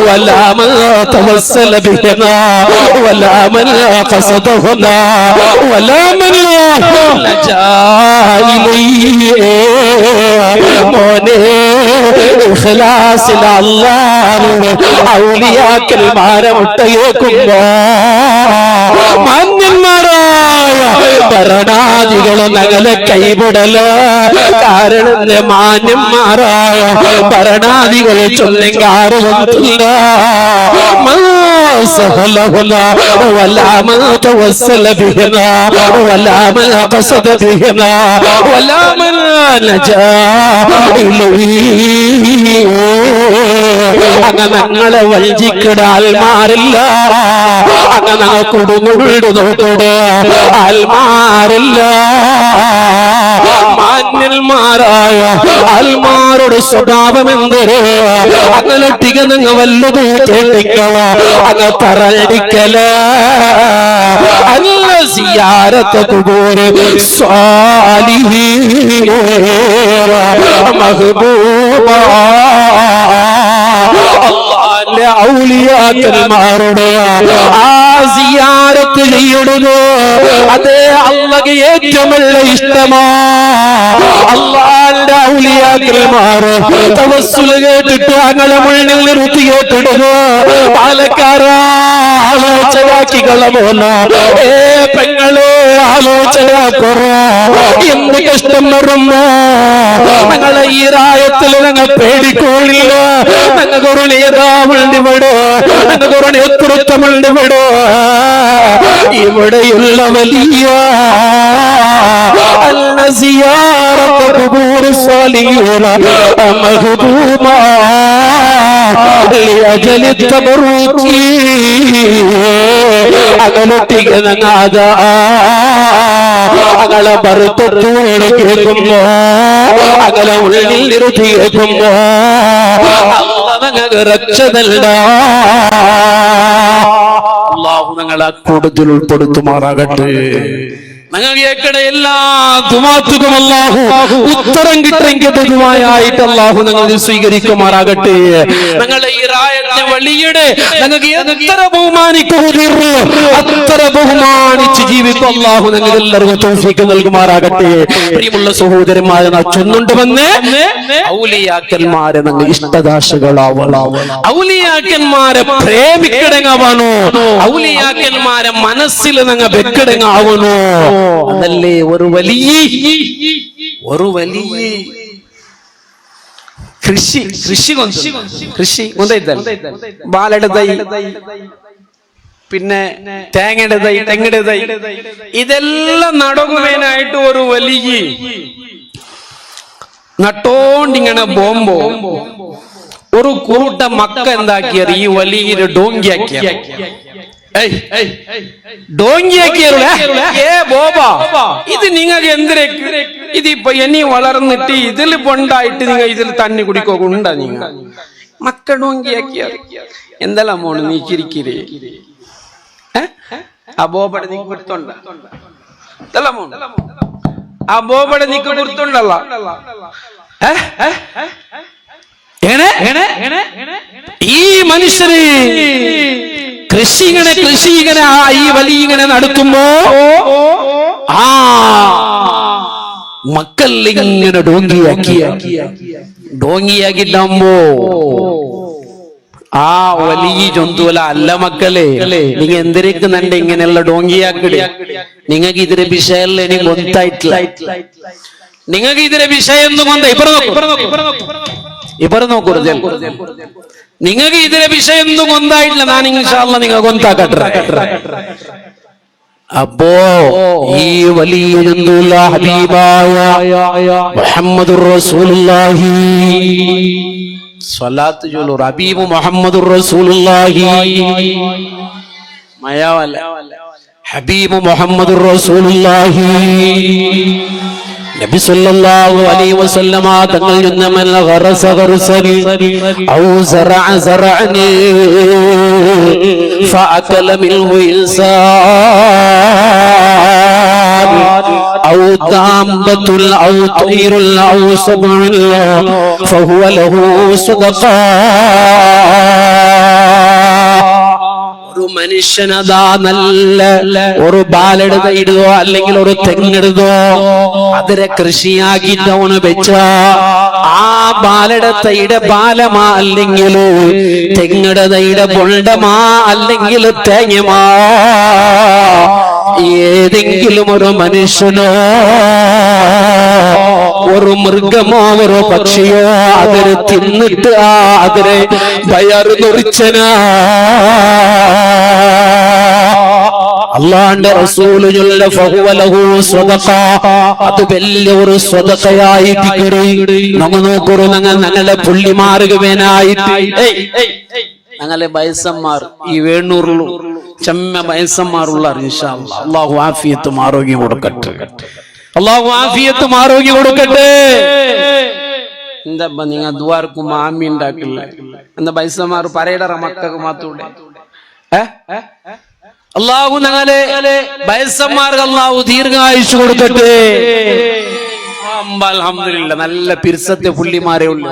S1: ولا من توسل بنا ولا من قصدنا ولا من لجا إليه മോനെ ഇഖ്ലാസിൽ അല്ലാഹുവേ ഔലിയാക്കന്മാരെ മുട്ടയേക്കുമ്പോ മാന്യന്മാരായ ഭരണാധികളെ നഗലെ കൈവിടല് കാരണം മാന്യന്മാരായ ഭരണാധികളെ ചൊല്ലിങ്കാറുമില്ല ولا من توسل بنا ولا من قصد بنا ولا من لجا إليه അങ്ങനെ ഞങ്ങളെ വഞ്ചിക്കട ആൽമാരില്ല അങ്ങനെ കൊടുങ്ങുള്ളു നോക്കട ആൽമാരില്ല മാന്യന്മാരായ ആൽമാരുടെ സ്വഭാവം എന്തോ അങ്ങനെ തികഞ്ഞ വല്ലത് കേട്ടിക്കള അങ്ങ് പറയടിക്കല അല്ല സിയാരത്ത് കുബൂര് സ്വാലിഹീൻ മഹ്ബൂബ അല്ലാഹുവിന്റെ ഔലിയാക്കന്മാരുടെ ആ സിയാറത്ത് ചെയ്യുന്നത് അതേ അല്ലാഹുവിന് ഏറ്റവും ഇഷ്ടമാ അല്ലാഹുവിന്റെ ഔലിയാക്കന്മാർ തവസ്സുൽ കേട്ടിട്ട് അങ്ങനെ മുന്നിൽ നിർത്തി കേട്ടിടുന്നു പാലക്കാരാ ആലോചനാക്കികളെ പോലെ പെങ്ങളെ ആലോചനാക്കുറ എന്ത് കഷ്ടം വരുമ്പോ ഞങ്ങളെ ഈ റായത്തിൽ ഞങ്ങൾ പേടിക്കോളില്ല ഞങ്ങൾക്കൊരു നേതാവുണ്ട് ഇവിടെ ഞങ്ങൾക്കൊരു നേതൃത്വമുണ്ട് ഇവിടെ ഇവിടെയുള്ള വലിയ അകലെ ഭർത്തത്തോട് കേൾക്കുമ്പോ അകലെ ഉള്ളിൽ നിർത്തി കേൾക്കുമ്പോ രക്ഷതല്ല അല്ലാഹു ഞങ്ങളെ കൂടുതൽ ഉൾപ്പെടുത്തുമാറാകട്ടെ ഞങ്ങൾ കേൾക്കണ എല്ലാ ദുആത്തുക്കും അല്ലാഹു ഉത്തരം കിട്ടെങ്കിൽ ദുആയായിട്ട് അല്ലാഹു ഞങ്ങൾ സ്വീകരിക്കുമാറാകട്ടെ ഞങ്ങളെ ഈ റായത്തെ വളിയുടെ ഞങ്ങൾക്ക് എത്ര ബഹുമാനിക്കുമോ അത്ര ബഹുമാനിച്ച് ജീവിക്കും അല്ലാഹു ഞങ്ങൾ എല്ലാവർക്കും തൗഫീഖ് നൽകുമാറാകട്ടെ പ്രിയമുള്ള സഹോദരന്മാരെ നാം ചൊല്ലുന്നുണ്ടെന്ന് ഔലിയാക്കന്മാരെ ഞങ്ങൾ ഇഷ്ടദാശകളാവണം ഔലിയാക്കന്മാരെ പ്രേമിക്കടങ്ങാവണോ ഔലിയാക്കന്മാരെ മനസ്സിൽ ഞങ്ങൾ വെക്കടങ്ങാവണോ അതല്ലേ ഒരു വലിയ കൃഷി ബാലയുടെ തൈ പിന്നെ തേങ്ങയുടെ തൈ തെങ്ങിന്റെ തൈ ഇതെല്ലാം നടക്കുവാനായിട്ട് ഒരു വലിയ നട്ടോണ്ടിങ്ങനെ പോകുമ്പോ ഒരു കൂട്ട മക്ക എന്താക്കിയത് ഈ വലിയ ഡോങ്കിയാക്കിയ ഇത് നിങ്ങൾക്ക് എന്തിനേക്ക് ഇതിപ്പോ ഇനി വളർന്നിട്ട് ഇതിൽ പൊണ്ടായിട്ട് നിങ്ങൾ ഇതിൽ തന്നി കുടിക്കോണ്ടാ നിങ്ങൾ മക്ക ഡോങ്കിയാക്കിയ എന്തെല്ലാം മോണ് നീ ചിരിക്കിരേ അബോബടെ നീ കൊടുത്തോണ്ട അബോബടെ നീക്ക് കൊടുത്തോണ്ടല്ല ഈ മനുഷ്യന് കൃഷി ഇങ്ങനെ ഈ വലിയ ഇങ്ങനെ നടത്തുമ്പോ ആ മക്കൾ ഇങ്ങനെ ഡോങ്ങിയാക്കിട്ടാകുമ്പോ ആ വലിയ ജന്തുവല അല്ല മക്കളെ നിങ്ങ എന്തിരിക്കുന്നുണ്ട് ഇങ്ങനെയുള്ള ഡോങ്കിയാക്കിട് നിങ്ങൾക്ക് ഇതിന്റെ വിഷയല്ല ഇനി ഗൊത്തായിട്ടില്ല നിങ്ങൾക്ക് ഇതിന്റെ വിഷയം കൊണ്ട് ഇപ്പറ നോക്കരുത് നിങ്ങൾക്ക് ഇതിലെ വിഷയം ഒന്നും കൊണ്ടായിട്ടില്ല ഞാൻ ഇൻഷാ അല്ലാഹ് നിങ്ങൾ കൊണ്ടാക്കട്ടെ അപ്പോ ഈ വലിയ ഹബീബായ മുഹമ്മദുർ റസൂലുള്ളാഹി സ്വലാത്ത് ചൊല്ലു ഹബീബ് മുഹമ്മദുർ റസൂലുള്ളാഹി മയാവല്ല ഹബീബ് മുഹമ്മദുർ റസൂലുള്ളാഹി നബി സല്ലല്ലാഹു അലൈഹി വസല്ലമ തങ്ങൾ യുന്നമൽ ഗറസ ഗറസനി ഔ സറഅ സറഅനി ഫഅകല മിൻഹു ഇൻസാൻ ഔ ദാംബത്തുൽ ഔ തൈറുൽ ഔ സബഉൽ ഫഹുവ ലഹു സദഖ. ഒരു മനുഷ്യനതാ നല്ല ഒരു ബാലെടുത്ത് ഇടുകയോ അല്ലെങ്കിൽ ഒരു തെങ്ങെടുതോ അതിനെ കൃഷിയാക്കിട്ട് അവന് വെച്ച ആ ബാലെടുത്തയുടെ ബാലമാ അല്ലെങ്കിൽ തെങ്ങെടുതയുടെ പൊണ്ടമാ അല്ലെങ്കിൽ തേങ്ങമാ ഏതെങ്കിലും ഒരു മനുഷ്യനോ ഒരു മൃഗമോ ഒരു പക്ഷിയോ അതിനെ തിന്നിട്ട് അതിനെ വയറ് നുറിച്ചനാ അല്ലാഹുവിന്റെ റസൂല് ചൊല്ല ഫഹുവ ലഹു സ്വദഖ. അത് വലിയൊരു സ്വദഖയായിട്ട് നമ്മ നോക്കൂ. ഞങ്ങളെ പുള്ളിമാർക്ക് വേനായിട്ട് ഞങ്ങളെ വയസ്സന്മാർ ഈ വേണൂറിലും ചെമ്മ വയസ്സന്മാരുള്ള ഇൻഷാ അല്ലാഹ് അല്ലാഹു ആഫിയത്തും ആരോഗ്യം കൊടുക്കട്ടെ. അല്ലാഹു ആഫിയത്തും ആരോഗ്യം കൊടുക്കട്ടെ. എന്താ നിങ്ങൾ ദ്വാർക്കും ആമി ഉണ്ടാക്കില്ല എന്താ വയസ്സന്മാർ പറയടറ മക്കൾക്ക് മാത്രൂടെ. അല്ലാഹു ഞങ്ങളെ വയസ്സന്മാർക്ക് അല്ലാഹു ദീർഘായുസ് കൊടുക്കട്ടെ. അൽഹംദുലില്ലാഹ് നല്ല പിർസത്തെ പുള്ളിമാരെ ഉള്ളു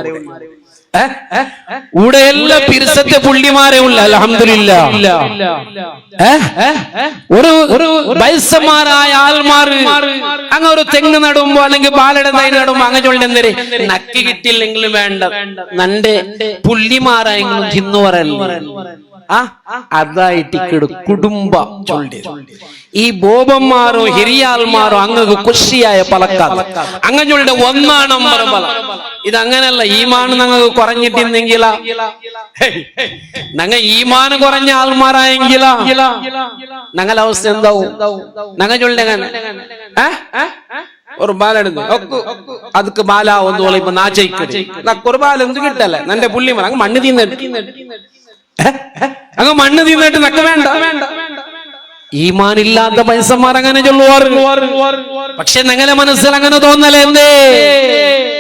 S1: ഇവിടെ എല്ലാ പിർസത്തെ പുള്ളിമാരെ ഉള്ള അൽഹംദുലില്ലാഹ്. ഒരു വയസ്സന്മാരായ ആൾമാര് അങ്ങ് ഒരു തെങ്ങ് നടുമ്പോ അല്ലെങ്കിൽ പാലട തൈ നടുമ്പോ അങ്ങ് ചൊല്ലുന്നേരെ നക്കി കിട്ടിയില്ലെങ്കിലും വേണ്ട നന്റെ പുള്ളിമാരായെങ്കിലും തിന്നു പറയല്ലോ അതായിട്ട് കുടുംബ ചൊല്ലി. ഈ ബോബന്മാരോ ഹിരിയാൽമാരോ അങ്ങ് കുഷിയായ പലക്കാതെ അങ്ങുടെ ഒന്നാം നമ്പർ ബല. ഇതങ്ങനല്ല. ഈമാൻ ഞങ്ങൾക്ക് കുറഞ്ഞിട്ടിരുന്നെങ്കില ഞങ്ങൾ ഈമാന് കുറഞ്ഞ ആൾമാരായെങ്കില ഞങ്ങളുടെ അവസ്ഥ എന്താവും? ഞങ്ങൾ ചൊല്ലിങ്ങനെ ഒരു ബാലെടുത്ത് ಅದಕ್ಕೆ ಬಾಲ ಒಂದು ಇಪ್ಪ ನಾಚೆ ಇಕ್ಕಡೆ ನಕ್ಕೊರು ಬಾಲ ಎಂದು കിട്ടല്ലേ നന്റെ പുള്ളിമാർ അങ്ങ് മണ്ണ് തിന്നിട്ട് അങ്ങ് മണ്ണ് തിന്നിട്ട് നക്ക വേണ്ട. ഈമാനില്ലാത്ത പൈസമാർ അങ്ങനെ ചൊല്ലുവാറ്. പക്ഷെ ഞങ്ങളെ മനസ്സിൽ അങ്ങനെ തോന്നലേ എന്തേ?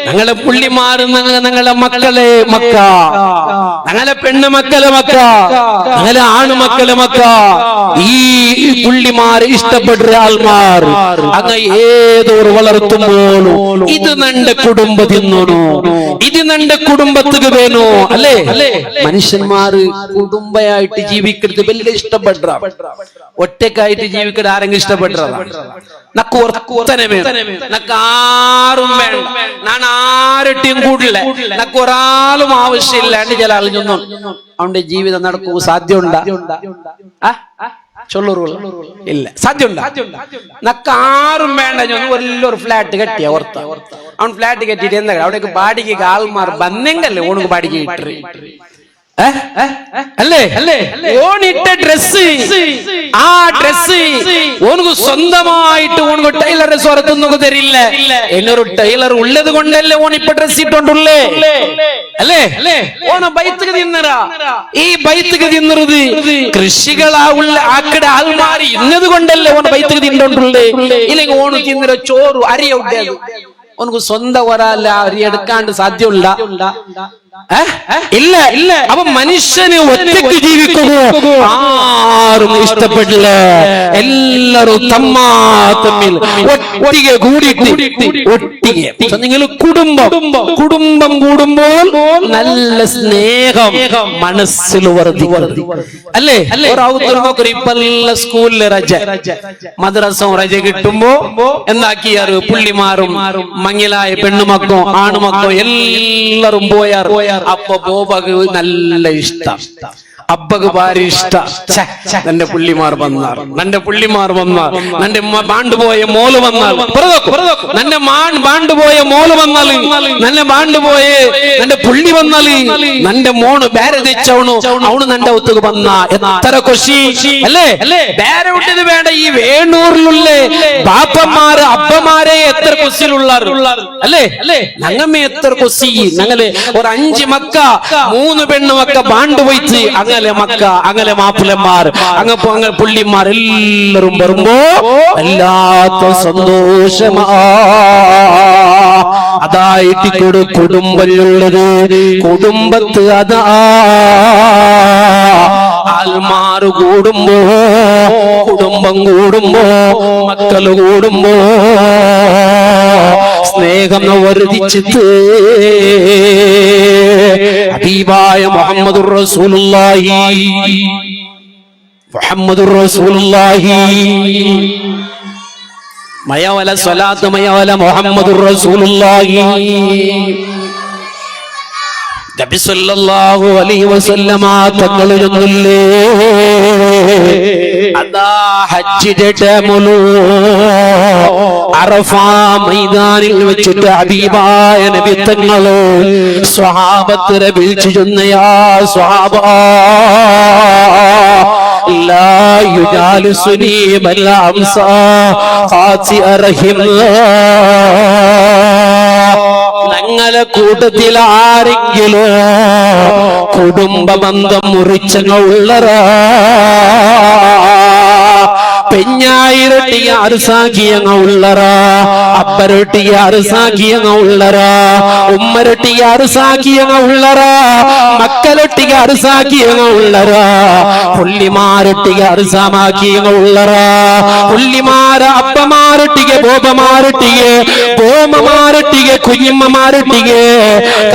S1: ഞങ്ങളെ പുള്ളിമാര് ഞങ്ങളെ മക്കളെ മക്ക, ഞങ്ങളെ പെണ്ണ് മക്കളെ മക്ക, ഞങ്ങളെ ആണ് മക്കളെ മക്ക. ഈ പുള്ളിമാരെ ഇഷ്ടപ്പെട്ട ആൾമാർ അങ്ങ് ഏതോർ വളർത്തുമ്പോഴും ഇത് നന്റെ കുടുംബ തിന്നണോ, ഇത് നന്റെ കുടുംബത്തിന് വേണോ അല്ലേ? മനുഷ്യന്മാര് കുടുംബയായിട്ട് ജീവിക്കരുത് വലിയ ഇഷ്ടപ്പെട്ട ഒറ്റക്കായിട്ട് ജീവിക്കാൻ ആരെങ്കിലും ഇഷ്ടപ്പെട്ടതാണ്? നക്ക് ഒർത്തനെ വേണം, നക്ക് ആരും വേണം, ഞാൻ ആരട്ടിയും കൂടില്ല, നക്ക് ഒരാളും ആവശ്യമില്ലാണ്ട് ചില ആളുകൾ അവന്റെ ജീവിതം നടക്കൂ സാധ്യമുണ്ടാ? ചൊല്ലൂറുകൾ ഇല്ല, സാധ്യമുണ്ടാ? നക്ക് ആരും വേണ്ട. വലിയൊരു ഫ്ലാറ്റ് കെട്ടിയ ഓർത്ത അവൻ ഫ്ലാറ്റ് കെട്ടിട്ട് എന്താ അവിടേക്ക് ബാടിക്ക് ആൾമാർ ബന്നെങ്കല്ലേ ഓണക്ക് ബാടിക്ക് കിട്ടി അല്ലേ? ഓണിട്ട ഡ്രസ്, ആ ഡ്രസ് ഓനക്ക് സ്വന്തമായിട്ട് ഓനക്ക് ടൈലറെ സ്വരത്തൊന്നും തരില്ല. എന്നൊരു ടൈലർ ഉള്ളത് കൊണ്ടല്ലേ ഓണിപ്പ ഡ്രസ് ഇട്ടോണ്ടുള്ളേ അല്ലേ? ഓന ബൈത്തുക്ക് തിന്നറാ. ഈ ബൈത്തുക്ക് തിന്നറുത് കൃഷികളാ ഉള്ള ആക്കടെ ആൾമാരി ഇന്നത് കൊണ്ടല്ലേ ഓന ബൈത്തുക്ക് തിന്നോണ്ടുള്ളേ. ഇല്ലെങ്കിൽ ഓണ് തിന്നറ ചോറ് അരിയ ഉണ്ടത് ഓനക്ക് സ്വന്തം ഒരാളെ അരി എടുക്കാണ്ട് സാധ്യമുള്ള ഇല്ല. അപ്പൊ മനുഷ്യന് ഒറ്റയ്ക്ക് ജീവിക്കുന്നു ആരും ഇഷ്ടപ്പെട്ടില്ല. എല്ലാരും തമ്മാ തമ്മിൽ ഒട്ടിಗೆ കൂടിയിട്ട് ഒട്ടിಗೆ നിങ്ങൾ കുടുംബം കൂടുമ്പോൾ നല്ല സ്നേഹം മനസ്സിൽ വർദ്ധിക്കും അല്ലേ? ഒരു ഇപ്പല്ല സ്കൂളിലെ രജ മദ്രസവും രജ കിട്ടുമ്പോ എന്താക്കിയാറ് പുള്ളിമാരും മങ്ങിലായ പെണ്ണുമക്കോ ആണുമക്കോ എല്ലാരും പോയാറ്. അപ്പൊ ബോബക്ക് നല്ല ഇഷ്ടം, അബ്ബക്ക് ഭാര്യ ഇഷ്ട. നന്റെ പുള്ളിമാർ വന്നാർ, നന്റെ പുള്ളിമാർ വന്നാൽ, നന്റെ ബാണ്ടുപോയ മോള് വന്നാൽ, നന്റെ ബാണ്ടുപോയ മോള് വന്നാൽ, നന്നെ ബാണ്ടുപോയ നന്റെ പുള്ളി വന്നാൽ, നന്റെ മോണ് ബേരെ തെച്ചവണു അവണ് നന്റെ ഒത്തുക വന്ന എത്ര കൊശി അല്ലേ? ബേരെ വിട്ടത് വേണ്ട. ഈ വേണൂറിലുള്ള ബാപ്പന്മാര് അപ്പമാരെ എത്ര കൊസ്സിലുള്ള അല്ലേ? ഞങ്ങമ്മ എത്ര കൊസി. ഞങ്ങള് ഒരു 5 മക്ക 3 പെണ്ണു മക്ക ബാണ്ട് പോയിട്ട് അങ്ങനെ അങ്ങനെ മക്ക, അങ്ങനെ മാപ്പിളന്മാർ, അങ്ങനെ പുള്ളിമാർ എല്ലാവരും വരുമ്പോ വല്ലാത്ത സന്തോഷമാ. അതായിട്ട് കുടുംബത്തിലുള്ളത്, കുടുംബത്ത് അതാ ആൽമാറ് കൂടുമ്പോ, കുടുംബം കൂടുമ്പോ, മക്കള് കൂടുമ്പോ സ്നേഹം വർദ്ധിച്ചിട്ട് ഹബീബായ മുഹമ്മദുർ റസൂലുള്ളാഹി, മുഹമ്മദുർ റസൂലുള്ളാഹി മയവല സ്വലാത്ത് മയവല മുഹമ്മദുർ റസൂലുള്ളാഹി. നബി സല്ലല്ലാഹു അലൈഹി വസല്ലമ തങ്ങൾ ചൊല്ലില്ലേ, അതാ ഹജ്ജിന്റെ ടൈമിലു അറഫ മൈതാനിൽ വെച്ചിട്ട് ഹബീബായ നബി തങ്ങൾ സ്വഹാബത്തിനെ വിളിച്ചു ചൊന്നയാ സ്വഹാബ ലാ യുജാലിസുനി ബൽ അംസാ ഖാസി അർഹിം. ഞങ്ങളെ കൂട്ടത്തിൽ ആരെങ്കിലും കുടുംബ ബന്ധം മുറിച്ചങ്ങ ഉള്ളറാ, പെഞ്ഞായിരട്ടിയ അറുസാക്കിയങ്ങ ഉള്ളറാ, അപ്പരട്ടിയ അറുസാക്കിയങ്ങ ഉള്ളറാ, ഉമ്മരട്ടിയ അറുസാക്കിയങ്ങ ഉള്ളറാ, മക്കളൊട്ടിക അറുസാക്കിയങ്ങ ഉള്ളറാ, പുള്ളിമാരൊട്ടിക അറുസാമാക്കിയങ്ങ ഉള്ളറാ, പുള്ളിമാര അപ്പമാരൊട്ടിക ബോബമാരൊട്ടിക ബോമമാരൊട്ടിക കുഞ്ഞമ്മമാരൊട്ടിക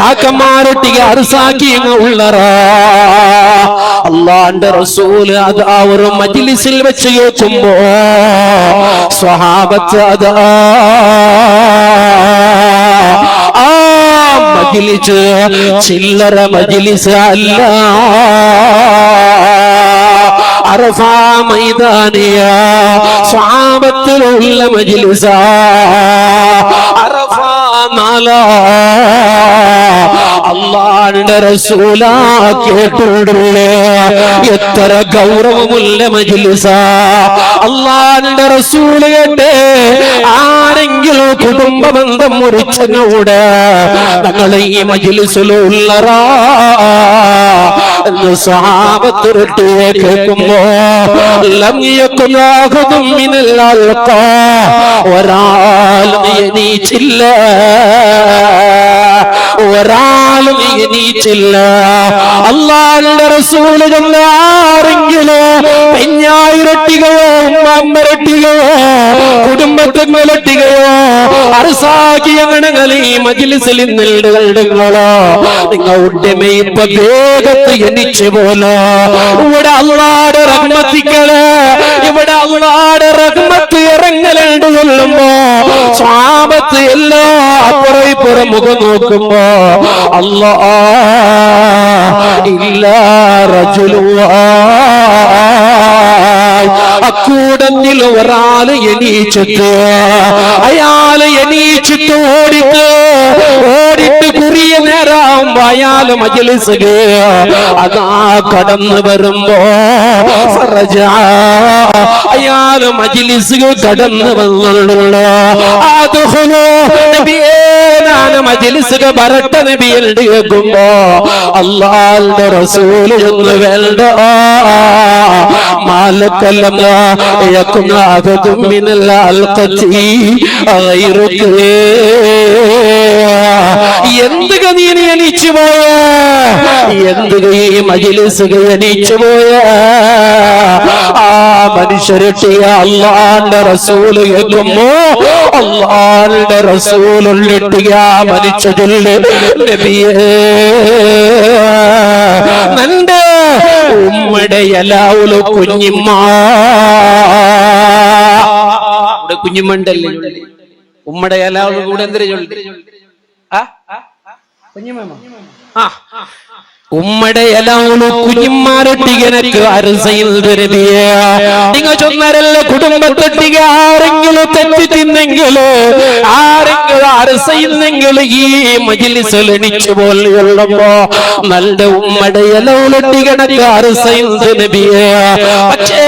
S1: കാക്കമാരൊട്ടിക അറുസാക്കിയങ്ങ ഉള്ളറാ. അല്ലാഹുവിന്റെ റസൂൽ അത് ആ ഒരു മജ്ലിസിൽ വെച്ച് കേൾക്കുമ്പോ സ്വഹാബത്ത് അതാ ആ മജ്ലിസ് ചില്ലറ മജ്ലിസ് അല്ല, അറഫ മൈതാനിയ സ്വഹാബത്തിലുള്ള മജ്ലിസ, അറഫ നാല അല്ലാഹുവിന്റെ റസൂലാ കേട്ടില്ലേ, എത്ര ഗൗരവമുള്ള മജ്ലിസ. അല്ലാഹുവിന്റെ റസൂൽ കേട്ടേ ആരെങ്കിലും കുടുംബ ബന്ധം മുറിച്ചങ്ങൂടെ ഞങ്ങൾ ഈ മജ്ലിസിലുള്ളറാ എന്ന് സ്വഹാബത്തിരട്ടിയെ കേൾക്കുമ്പോ ലം യകുൻ ആഖദും മിനൽ അൽഖാ, ഒരാളും എണീച്ചില്ല, ഒരാളും എണീച്ചില്ല. അല്ലാഹുവിന്റെ റസൂൽ ആരെങ്കിലും പെഞ്ഞായിരട്ടികയോ ഉമ്മരട്ടികയോ കുടുംബത്തിലൊട്ടികയോ അറുസാക്കിയങ്ങൾ ഈ മജ്ലിസിൽ നിങ്ങളുടെങ്ങളോ നിങ്ങളുടെ ഇപ്പൊ വേഗത്ത് എണിച്ചു പോലെ ഇവിടെ അല്ലാഹുവിന്റെ റഹ്മത്തിക്കള്, ഇവിടെ അല്ലാഹുവിന്റെ റഹ്മത്ത് ഇറങ്ങലുണ്ട് ചൊല്ലുമ്പോ സ്വഹാബത്ത് എല്ലാ അപ്പുറം ഇപ്പുറം മുഖം നോക്കുമ്പോ അല്ലാഹ് ഇല്ലാ റജുലുവാ, അക്കൂടത്തിൽ ഒരാള് എണീച്ചിട്ട് അയാള് എണീച്ചിട്ട് ഓടിട്ട് കുറിയ നേരാകുമ്പോ അയാള് മജ്ലിസ് അതാ കടന്നു വരുമ്പോ അയാള് മജ്ലിസ് കടന്നു വന്നുള്ളൂ. മജ്ലിസ് വരട്ട നബിയിൽ കേൾക്കുമ്പോ അല്ലാഹുവിന്റെ റസൂൽ എന്ന് വേണ്ട മാലക്കല്ലം യകുൻ അഹദും മിനൽ അൽഖതി ഗൈറുക. എന്തുക നീ എണീച്ചു പോയ, എന്തുക ഈ മജ്ലിസ് എണീച്ചു പോയ ആ മനുഷ്യരട്ടിയ അല്ലാഹുവിന്റെ റസൂൽ കേൾക്കുമ്പോ അല്ലാഹുവിന്റെ റസൂലിട്ടിയ മനുഷ്യരില് നബിയേ നന്റെ ഉമ്മയുടെ എല്ലാവരും കുഞ്ഞിമ്മ, കുഞ്ഞിമ്മണ്ടല്ലേ ഉമ്മയുടെ എല്ലാവരും കൂടെ എന്തിനു ചൊല്ലി ഉമ്മയുടെ എല്ലാവരും കുഞ്ഞിമാരൊട്ടികനക്ക് അരസയിൽ നിങ്ങൾ ചൊന്നരല്ല കുടുംബത്തൊട്ടിക ആരെങ്കിലും തെറ്റി തിന്നെങ്കിലോ ആരെങ്കിലും അരസയിന്നെങ്കിലും ഈ മജ്ലിസിൽ എണീച്ചു പോലെയുള്ളപ്പോ നല്ല ഉമ്മയുടെ എല്ലാവരൊട്ടികനക്ക് അരസയിൽ നബിയെ. പക്ഷേ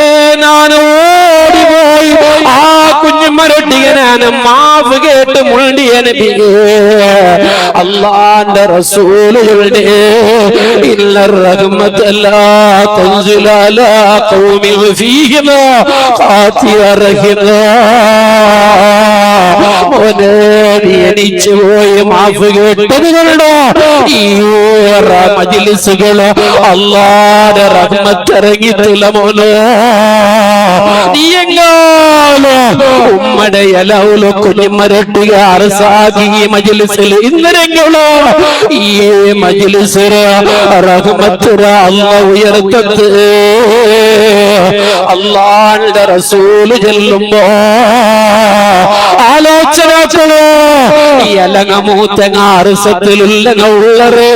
S1: ഞാൻ ഓടിപ്പോയി ആ കുഞ്ഞിമാരൊട്ടികനാണ് മാഫ് കേട്ട് മുണ്ടിയ നബിയേ, അല്ലാഹുവിന്റെ റസൂലുകളുടെ ഇന്ന റഹ്മത ലാ തൻസില അലാ ഖൗമിൻ ഫീഹിമാ ഖാതിയ റഹിമ. മോനെ നീ എണീച്ചു പോയി മാഫ് കേട്ടത് കണ്ടോ? ഈ മജ്ലിസുകള് അല്ലാഹുവിന്റെ റഹ്മത്ത് ഇറങ്ങിയിട്ടില്ല മോനെ. നീ എങ്ങാലോ ഉമ്മടെ ഇലവുലോ കുഞ്ഞിമരട്ടുക അറസാക്കി ഈ മജ്ലിസിൽ ഇന്നരെങ്കിലോ ഈ മജ്ലിസില് റഹ്മത്തുര അല്ലാഹു ഉയർത്തത്ത്. അല്ലാഹുവിന്റെ റസൂല് ചെല്ലുമ്പോ ആലോചനകളോ ഈ അലങ്ങമൂത്തങ്ങാറുസത്തിലുള്ള ഉള്ളറേ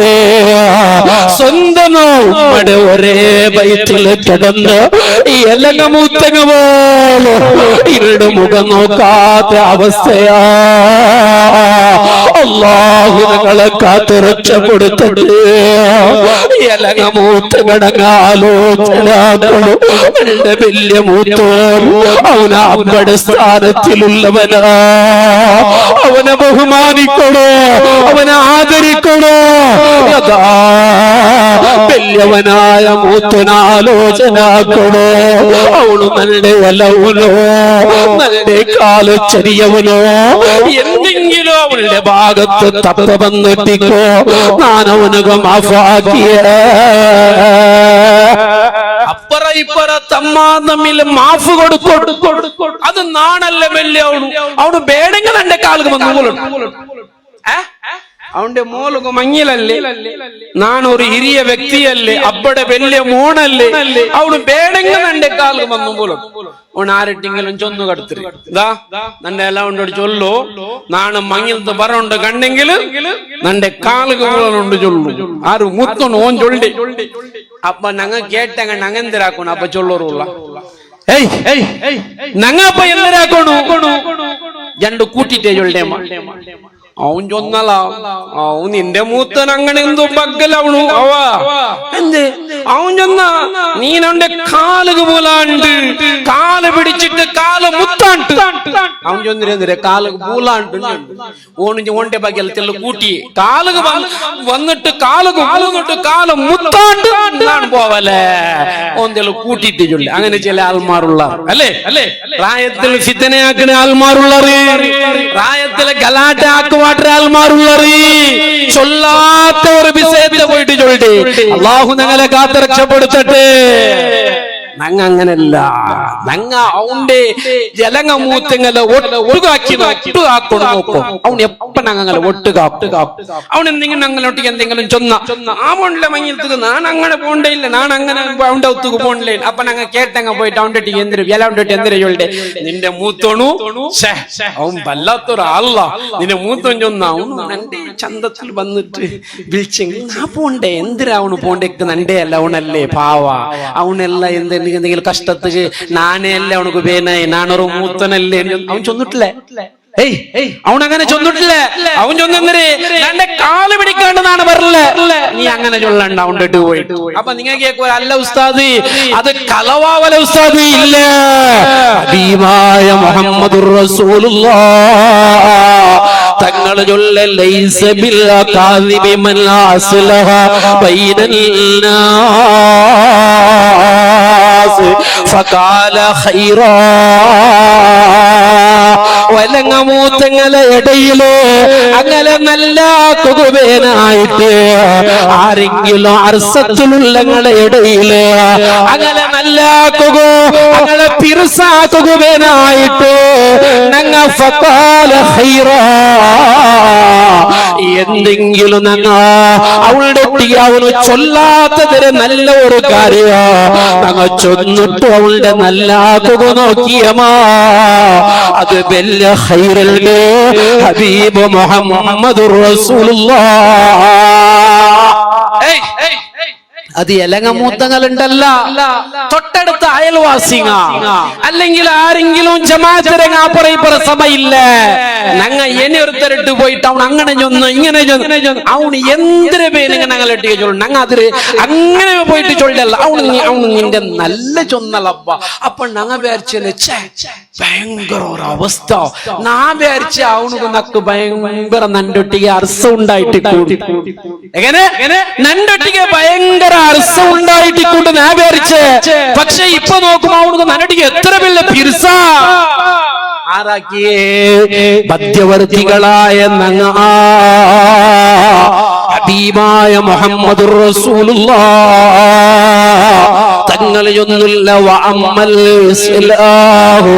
S1: സ്വന്തമോ ഉമ്മടെ ഒരേ ബൈത്തിൽ കിടന്ന് ഈ അലങ്ങമൂത്തങ്ങ പോലെ ഇരുട് മുഖം നോക്കാത്ത അവസ്ഥയാ. അല്ലാഹു ഞങ്ങളെ കാത്ത് രക്ഷപ്പെടുത്തട്ടെ. ഈ അലങ്ങമൂത്ത കടങ്ങാലോചനാക്കളും എന്റെ വലിയ മൂത്തോൻ അവന് അമ്പടെ സ്ഥാനത്തിലുള്ളവനാ. അവനെ ബഹുമാനിക്കണോ, അവനെ ആദരിക്കണോ. യഥാ വലിയവനായ മൂത്തനാലോചനാക്കണോ. അവള് നല്ല വലവനോ നല്ല കാലച്ചെറിയവനോ എന്തെങ്കിലും അവളുടെ ഭാഗത്ത് തപ്പ വന്നെത്തിക്കോ. ഞാൻ അവനകം മാഫാക്കിയ അപ്പറ ഇപ്പറ തമ്മാ തമ്മിൽ മാഫ് കൊടുക്കും. അത് നാണല്ല വലിയ അവന് ಬೇಡಂಗ എന്റെ കാലുക വന്നു. അവന്റെ മോളുക മങ്ങിലല്ലേ, നാനൊരു ಹಿರಿಯ വ്യക്തിയല്ലേ, അബ്ബടെ വലിയ മോണല്ലേ, അവന് ಬೇಡಂಗ എന്റെ കാലുക വന്നു പോലും. അവൻ ആരെട്ടെങ്കിലും ചൊന്നു കടത്തിരി ഇതാ നന്റെ എല്ലാം ഉണ്ടോ ചൊല്ലു. നാണ് മങ്ങിലത്ത് പറഞ്ഞുണ്ട് കണ്ടെങ്കിൽ നന്റെ കാലുക പോലുണ്ട് ചൊല്ലു. ആര് മുത്തോണ്ട് ഓൻ ചൊല്ലി. അപ്പൊ ഞങ്ങ കേട്ടങ്ങ ഞങ്ങ എന്തിരാക്കണു. അപ്പൊ ചൊല്ലൂറുള്ള ഞങ്ങപ്പ എന്തിരാക്കണു. രണ്ട് കൂട്ടിട്ടേ ചൊല്ലേ. അവൻ ചൊന്നല അവൻ നിന്റെ മൂത്തൻ അങ്ങനെ എന്തോ ബഗ്ഗലവണു. എന്ത് അവൻ ചൊന്ന നീനവന്റെ കാലുക പോലാണ്ട് കാല് പിടിച്ചിട്ട് കാല് മുത്താണ്ട്. അവൻ ചൊന്നിരെ കാലുക പൂലാണ്ട് ഓണിന്റെ ബഗ്ഗൽ തെല്ല കൂട്ടി കാലുക വന്നിട്ട് കാലുക പൂന്നിട്ട് കാല് മുത്താണ്ട് പോവല്ലേ ഓന്തെല്ല കൂട്ടിട്ട് ചൊല്ലി. അങ്ങനെ ചില ആൾമാരുള്ള അല്ലേ പ്രായത്തിൽ ഫിത്തനയാക്കുന്ന ആൾമാരുള്ളത്, പ്രായത്തിലെ ഗലാട്ട ആക്കുവാട്ട ആൾമാരുള്ളത്. ചൊല്ലാത്ത ഒരു വിഷയത്തെ പോയിട്ട് ചൊല്ലി. അല്ലാഹു ഞങ്ങളെ കാത്ത് രക്ഷപ്പെടുത്തട്ടെ. ഞങ്ങ അങ്ങനല്ല. ഞങ്ങ അവന്റെ ജലങ്ങ മൂത്തങ്ങളെ ഒട്ടുകാക്കണം നോക്കും. അവൻ എപ്പ ഞങ്ങളെ ഒട്ടുകാക്കും. അവൻ എന്തെങ്കിലും ഞങ്ങളൊട്ടിക്ക് എന്തെങ്കിലും ചൊന്ന അവന്റെ മങ്ങിലത്തേക്ക് ഞാൻ അങ്ങനെ പോണ്ടേയില്ല, ഞാൻ അങ്ങനെ അവന്റെ ഒത്തുക്ക് പോണ്ടേ. അപ്പൊ ഞങ്ങൾ കേട്ടങ്ങ പോയിട്ട് അവന്റെ ഒട്ടിക്ക് എന്തിനു വില അവന്റെ എന്തിനു ചൊല്ലേ. നിന്റെ മൂത്തോണു അവൻ വല്ലാത്തൊരാള. നിന്റെ മൂത്തോൻ ചൊന്ന അവൻ നന്റെ ചന്തത്തിൽ വന്നിട്ട് വിളിച്ചെങ്കിൽ ഞാൻ പോണ്ടേ. എന്തിനാ അവന് പോണ്ടേക്ക് നന്റെ അല്ല അവനല്ലേ പാവ. അവനെല്ലാം എന്തെങ്കിലും കഷ്ടത്തില് നാനേ അല്ലേ അവനക്ക് വേനായി. നാണൊരു മൂത്തനല്ലേ അവൻ ചൊന്നിട്ടില്ലേ. അവൻ അങ്ങനെ ചൊന്നിട്ടില്ലേ. അവൻ ചൊന്നേ എന്റെ കാല് പിടിക്കേണ്ടതാണ് പറഞ്ഞില്ലേ. നീ അങ്ങനെ ചൊല്ലണ്ട അവൻ്റെ ഇട്ട് പോയിട്ട്. അപ്പൊ നിങ്ങൾ കേൾക്കുക അല്ല ഉസ്താദ് അത് കലവാവല ഉസ്താദ് ഇല്ല. ഹബീബായ മുഹമ്മദുർ റസൂലുള്ളാഹ് തങ്ങൾ ചൊല്ല ലൈസ ബിൽ കാദിബി മൻ അസ്ലഹ ബൈനൽ നാസ് ഫഖാല ഖൈറാ. വലങ്ങമൂത്തങ്ങളെ ഇടയില് അങ്ങനെ നല്ല കുകുബേനായിട്ട് ആരെങ്കിലും അർസത്തിലുള്ളങ്ങളെ ഇടയില് അങ്ങനെ നല്ല കുകു അങ്ങനെ പിറുസാ കുകുബേനായിട്ട് ഞങ്ങ ഫഖാല ഖൈറാ എന്തെങ്കിലും ഞങ്ങ അവളുടെ അവന് ചൊല്ലാത്തതിന് നല്ല ഒരു കാര്യ ഞങ്ങ ചൊന്നിട്ട് അവളുടെ നല്ല കുകു നോക്കിയമാ അത് വലിയ ഖൈറല്ലേ. ഹബീബ് മുഹമ്മദുർ റസൂലുള്ളാഹ് അത് എലങ്ങമൂത്തങ്ങളുണ്ടല്ല, തൊട്ടടുത്ത അയൽവാസിങ്ങ അല്ലെങ്കിൽ ആരെങ്കിലും ജമാഅത്തിരങ്ങ അപ്പുറ സഭയില്ല, ഞങ്ങ എന്നെ ഒരുത്തരിട്ട് പോയിട്ട് അവൻ അങ്ങനെ ചൊന്ന് ഇങ്ങനെ അവന് എന്തിനു പേര് ഞങ്ങൾ ഇട്ടിയ ചൊല്ലു, ഞങ്ങ അതിര് അങ്ങനെ പോയിട്ട് ചൊല്ലല്ല, അവന് നിന്റെ നല്ല ചൊന്നലപ്പ. അപ്പൊ ഞങ്ങ വിചാരിച്ചല്ലേ ഭയങ്കര ഒരു അവസ്ഥ, നാ വിചാരിച്ച അവനക്ക് നക്ക് ഭയങ്കര നണ്ടൊട്ടിಗೆ അർസ ഉണ്ടായിട്ട് കൂടി, എങ്ങനെ നണ്ടൊട്ടിಗೆ ഭയങ്കര അർസ ഉണ്ടായിട്ട് കൊണ്ട് ഞാൻ വിചാരിച്ചേ. പക്ഷെ ഇപ്പൊ നോക്കുമ്പോ അവനക്ക് നണ്ടൊട്ടിಗೆ എത്ര വലിയ പിർസ ആരാക്കിയേ മധ്യവർത്തികളായ ഞങ്ങ ഹബീബായ മുഹമ്മദുർ റസൂലുള്ളാഹ് തങ്ങളൊന്നുമില്ല. വഅമ്മൽ ഇസ്ലാഹു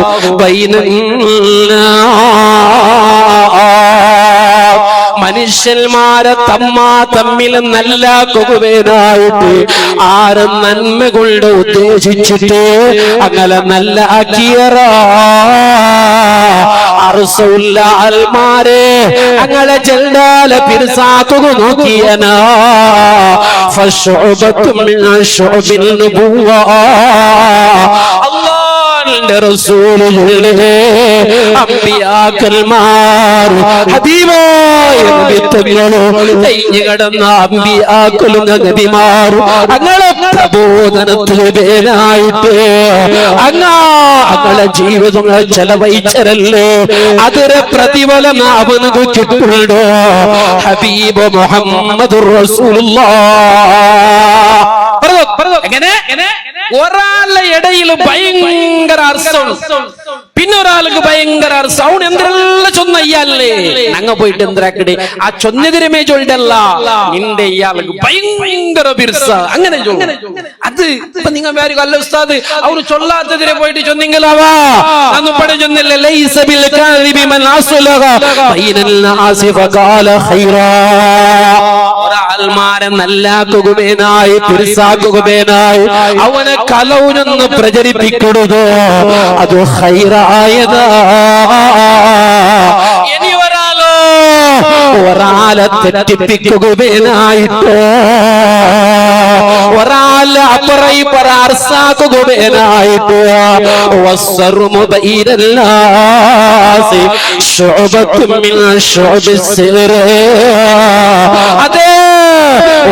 S1: മനുഷ്യന്മാരെ തമ്മിൽ നല്ലാക്കുവാനായിട്ട് ആരും നന്മ കൊണ്ട് ഉദ്ദേശിച്ചിട്ട് അങ്ങനെ നല്ല ആക്കിയറാ അർസൗല്ല അൽമാരെ അങ്ങനെ ജൽദാല പിർസാക്കുക നോക്കിയനാ ഫശുബത്തും മിൻ ശുബിൽ നുബുവ. അല്ലാഹുവിന്റെ റസൂലുള്ളാഹി അംബിയാക്കൽമാർ ഹബീബായ നബിത്തങ്ങളോ കഴിഞ്ഞു കടന്ന അംബിയാക്കളും നബിമാരും അങ്ങനെ പ്രബോധനത്തിൽ പേരായിട്ട് അങ്ങനെ ജീവിതം ചെലവഴിച്ചരല്ലേ, അതിന് പ്രതിഫലം അവനക്ക് കിട്ടുന്നുണ്ടോ? ഹബീബ് മുഹമ്മദുർ റസൂലുള്ളാഹ് എങ്ങനെ ഒരാളുടെ ഇടയിൽ ഭയങ്കര അർസം, പിന്നെ ഒരാൾക്ക് ഭയങ്കര സൗണ്ട് എന്തെല്ലാം ചൊന്ന ഇയാളല്ലേ ഞങ്ങ പോയിട്ട് എന്തിനാക്കടെ ആ ചൊന്നതിരമേ ചൊല്ലല്ല നിന്റെ ഇയാൾക്ക് ഭയങ്കര ബിർസ അങ്ങനെ അത് ഇപ്പൊ നിങ്ങൾ വേറെ അല്ല ഉസ്താദ് അവര് ചൊല്ലാത്തതിരെ പോയിട്ട് ചൊന്നെങ്കിലാവാ അന്ന് പട ചൊന്നല്ലേ ലൈസ ബിൽ കാദിബി മൻ അസ്ലഹ ബൈനൽ നാസി ഫഖാല ഖൈറാ. ഒരാൾമാരെ നല്ലാക്കുകയായി പിർസാക്കുകയായി അവനെ കലൗനൊന്ന് പ്രചരിപ്പിക്കരുത്, അത് ഖൈറായതാ. ഇനി ഒരാളെ തെറ്റിപ്പിക്കുകയായിട്ട് ഒരാളെ അപ്പറയിപ്പറ അർസാക്കുകയായിട്ട് വസ്സറുമു ബൈനന്നാസി ശുഅബത്തും മിൻ ശുഅബിസ്സിർ. അതേ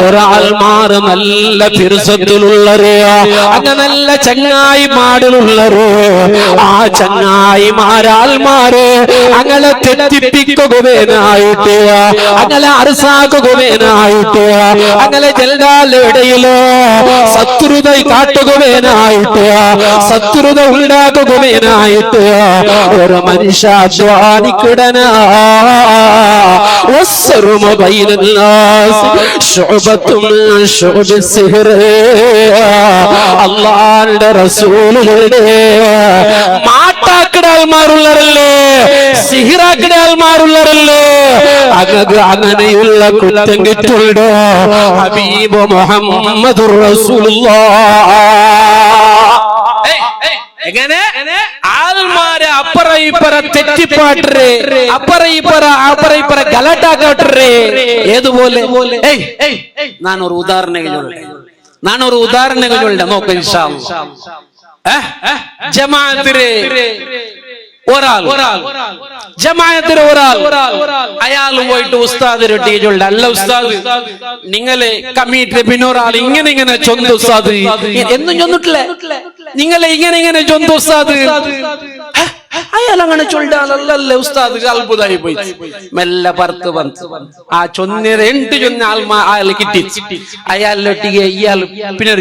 S1: ഒരാൾമാര് നല്ല പിർസത്തിലുള്ളവര് അങ്ങനെ നല്ല ചങ്ങായിമാരിലുള്ളവര് ആ ചങ്ങായിമാരാൽമാര് അങ്ങനെ തെറ്റിപ്പിക്കുകയായിട്ട് അങ്ങനെ അർസാക്കുകയായിട്ട് അങ്ങനെ ജൽദാലിടയിലോ ശത്രുത കാട്ടുകയായിട്ട് ശത്രുത ഉണ്ടാക്കുകയായിട്ട് ഒരു മനുഷ്യ അധ്വാനിക്കിടനാ. വസ്സറുമു ബൈനന്നാസ് ശുഅബത്തും മിൻ ശുഅബിസ്സിർ. അല്ലാഹുവിന്റെ റസൂലുള്ളാഹി മാട്ടാക്കിട ആൾമാരുള്ളവരല്ലേ, സിഹിറാക്കിട ആൾമാരുള്ളവരല്ലേ, അങ്ങനെയുള്ള കുറ്റം കിട്ടുണ്ടോ? ഹബീബ് മുഹമ്മദുർ റസൂലുള്ളാഹ് എങ്ങനെ ആൾമാരെ അപ്പറ ഇപ്പറ തെറ്റിപ്പാട്ടേ അപ്പറ ഗലാട്ടാക്കട്ടെ. ഏതുപോലെ നാനൊരു ഉദാഹരണങ്ങൾ നോക്ക ഇൻഷാ അല്ലാഹ്. ജമാഅത്തിലെ ജമാഅത്തിലെ ഒരാൾ അയാൾ പോയിട്ട് ഉസ്താദ് റെട്ടിയുണ്ട്, അല്ല ഉസ്താദ് നിങ്ങളെ കമ്മിറ്റി പിന്നെ ഒരാൾ ഇങ്ങനെ ചൊന്ത ഉസ്താദ് എന്നും ചൊന്നിട്ടില്ലേ, നിങ്ങളെ ഇങ്ങനെ ചൊന്ത ഉസ്താദ് അയാൾ അങ്ങനെ ചൊല്ലാനല്ലേ ഉസ്താദ് അത്ഭുതമായി പോയി. മെല്ലെ പറത്ത് ആ ചൊന്നേത് 8 ചൊന്ന അയാൾ കിട്ടി. അയാളൊട്ടിಗೆ ഇയാൾ പിന്നെ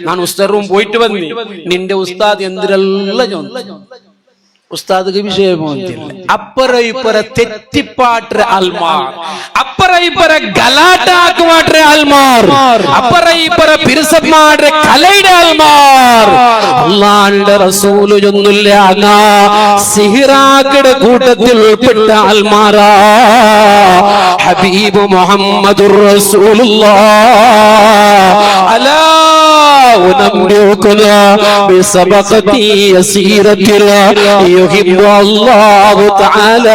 S1: ഞാൻ ഉസ്താദ് റൂം പോയിട്ട് വന്നി, നിന്റെ ഉസ്താദ് എന്തിനെല്ലാം ചൊന്നു ഉസ്താദ് വിഷയമൊന്നുമില്ല. അപ്പറ ഇപ്പറ തെറ്റിപ്പാട്ട ആൽമാർ, അപ്പറ ഇപ്പറ ഗലാട്ടാക്കുമാട്ട ആൽമാർ, അപ്പറ ഇപ്പറ പിരിസമാട കലയുടെ ആൽമാർ. അല്ലാഹുവിന്റെ റസൂല് ചൊന്നില്ല സിഹിറാക്കയുടെ കൂട്ടത്തിൽ ഉൾപ്പെട്ട ആൽമാറാ. ഹബീബ് മുഹമ്മദുർ റസൂലുള്ളാഹ് അലാ ഉനബ്ബിഉകുന ബിസബഖതി യസീറത്തിൽ യുഹിബ്ബു അല്ലാഹു തആല.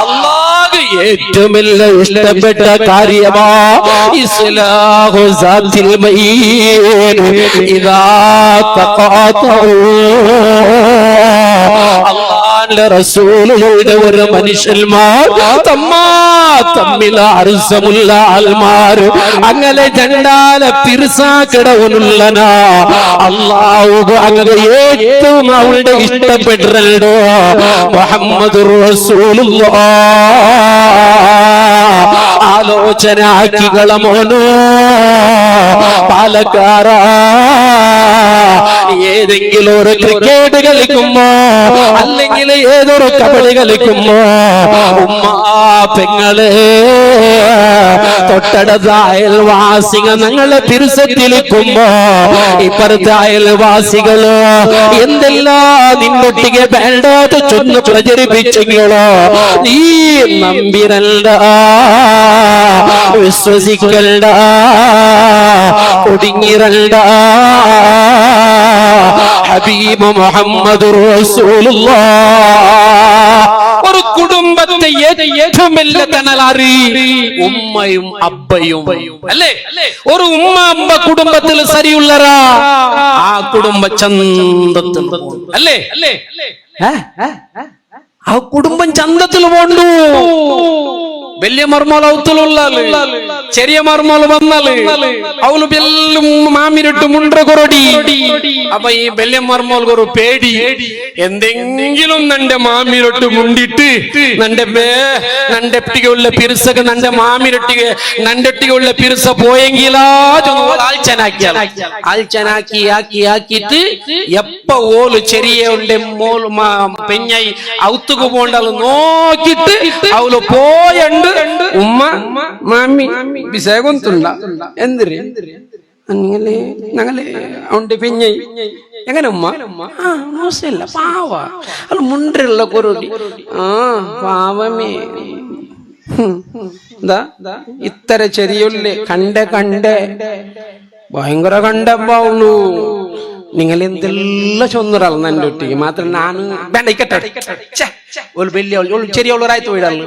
S1: അല്ലാഹു ഏറ്റവും ഇഷ്ടപ്പെട്ട കാര്യമാ ഇസ്ലാഹു സാത്തിൽ മയ്യൻ ഇദാ തഖാതഉ. അല്ലാഹുവിന്റെ റസൂലുകളുടെ ഒരു മനുഷ്യന്മാർ തമ്മിൽ അർസമുള്ള ആൽമാർ അങ്ങനെ ജണ്ടാല പിർസാക്കിടവനുള്ളന അല്ലാഹു അങ്ങനെ ഏറ്റവും അവളുടെ ഇഷ്ടപ്പെട്ടിട്ടുണ്ടോ മുഹമ്മദുർ റസൂലുള്ളാഹ്. ആലോചന ആക്കികള മോനോ പാലക്കാര ഏതെങ്കിലും ഒരു ക്രിക്കറ്റ് കളിക്കുമ്പോ അല്ലെങ്കിൽ ഏതൊരു കബഡി കളിക്കുമ്പോ ഉമ്മ പെങ്ങള് തൊട്ടടുത്ത അയൽവാസികൾ ഞങ്ങളെ തിരുസത്തിലിക്കുമ്പോ ഇപ്പുറത്തെ അയൽവാസികളോ എന്തെല്ലാം നിന്നൊട്ടിಗೆ വേണ്ടാത്ത ചൊന്ന് പ്രചരിപ്പിച്ചെങ്കിലോ നീ നമ്പിരണ്ട വിശ്വസിക്കണ്ട ഒടുങ്ങിരണ്ട. ഹബീബ് മുഹമ്മദുർ റസൂലുള്ളാഹ് ഒരു കുടുംബത്തെ ഏറ്റവും വലിയ തണലാറി ഉമ്മയും അബ്ബയും അല്ലേ. ഒരു ഉമ്മ അബ്ബ കുടുംബത്തിൽ സരിയുള്ളരാ ആ കുടുംബ ചന്തത്തിൽ അല്ലേ ആ കുടുംബം ചന്തത്തിൽ പോണ്ടു. വലിയ മർമോൾ ഔത്തുള്ളാല് ചെറിയ മർമോൾ വന്നാല് അവള് വെല്ലും മാമിരിട്ട് മുണ്ട കൊറടി. അപ്പൊ ഈ വലിയ മർമോൾ ഒരു പേടി എന്തെങ്കിലും നന്റെ മാമിരൊട്ട് മുണ്ടിട്ട് നന്റെ ഉള്ള പിരുസക്ക് നന്റെ മാമിരൊട്ടിಗೆ നന്റെ ഉള്ള പിരുസ പോയെങ്കിലാ ആൽച്ചനാക്കി ആക്കിയിട്ട് എപ്പ ഓല് ചെറിയ മോള് പെഞ്ഞായി ഔത്തുക്ക് പോണ്ടാല് നോക്കിട്ട് അവള് പോയണ്ട് ഉമ്മ മാമി വിശേകൊന്തുണ്ട എന്തിരി ഞങ്ങളെ ഉണ്ട് പിന്നെ എങ്ങനെ ഉമ്മ മോശമില്ല പാവ അത് മുണ്ടുള്ള കുരുടി പാവമേ ഇത്തര ചെറിയുള്ളേ കണ്ടേ ഭയങ്കര കണ്ടപ്പാവുള്ളൂ. നിങ്ങൾ എന്തെല്ലാം ചൊന്നൊരാൾ നന്റെ ഒട്ടിക്ക് മാത്രം ನಾನು ಬೇಡ ಇಕ್ಕಟ್ಟೆ ചെറിയവളായിട്ട് പോയിടല്ലോ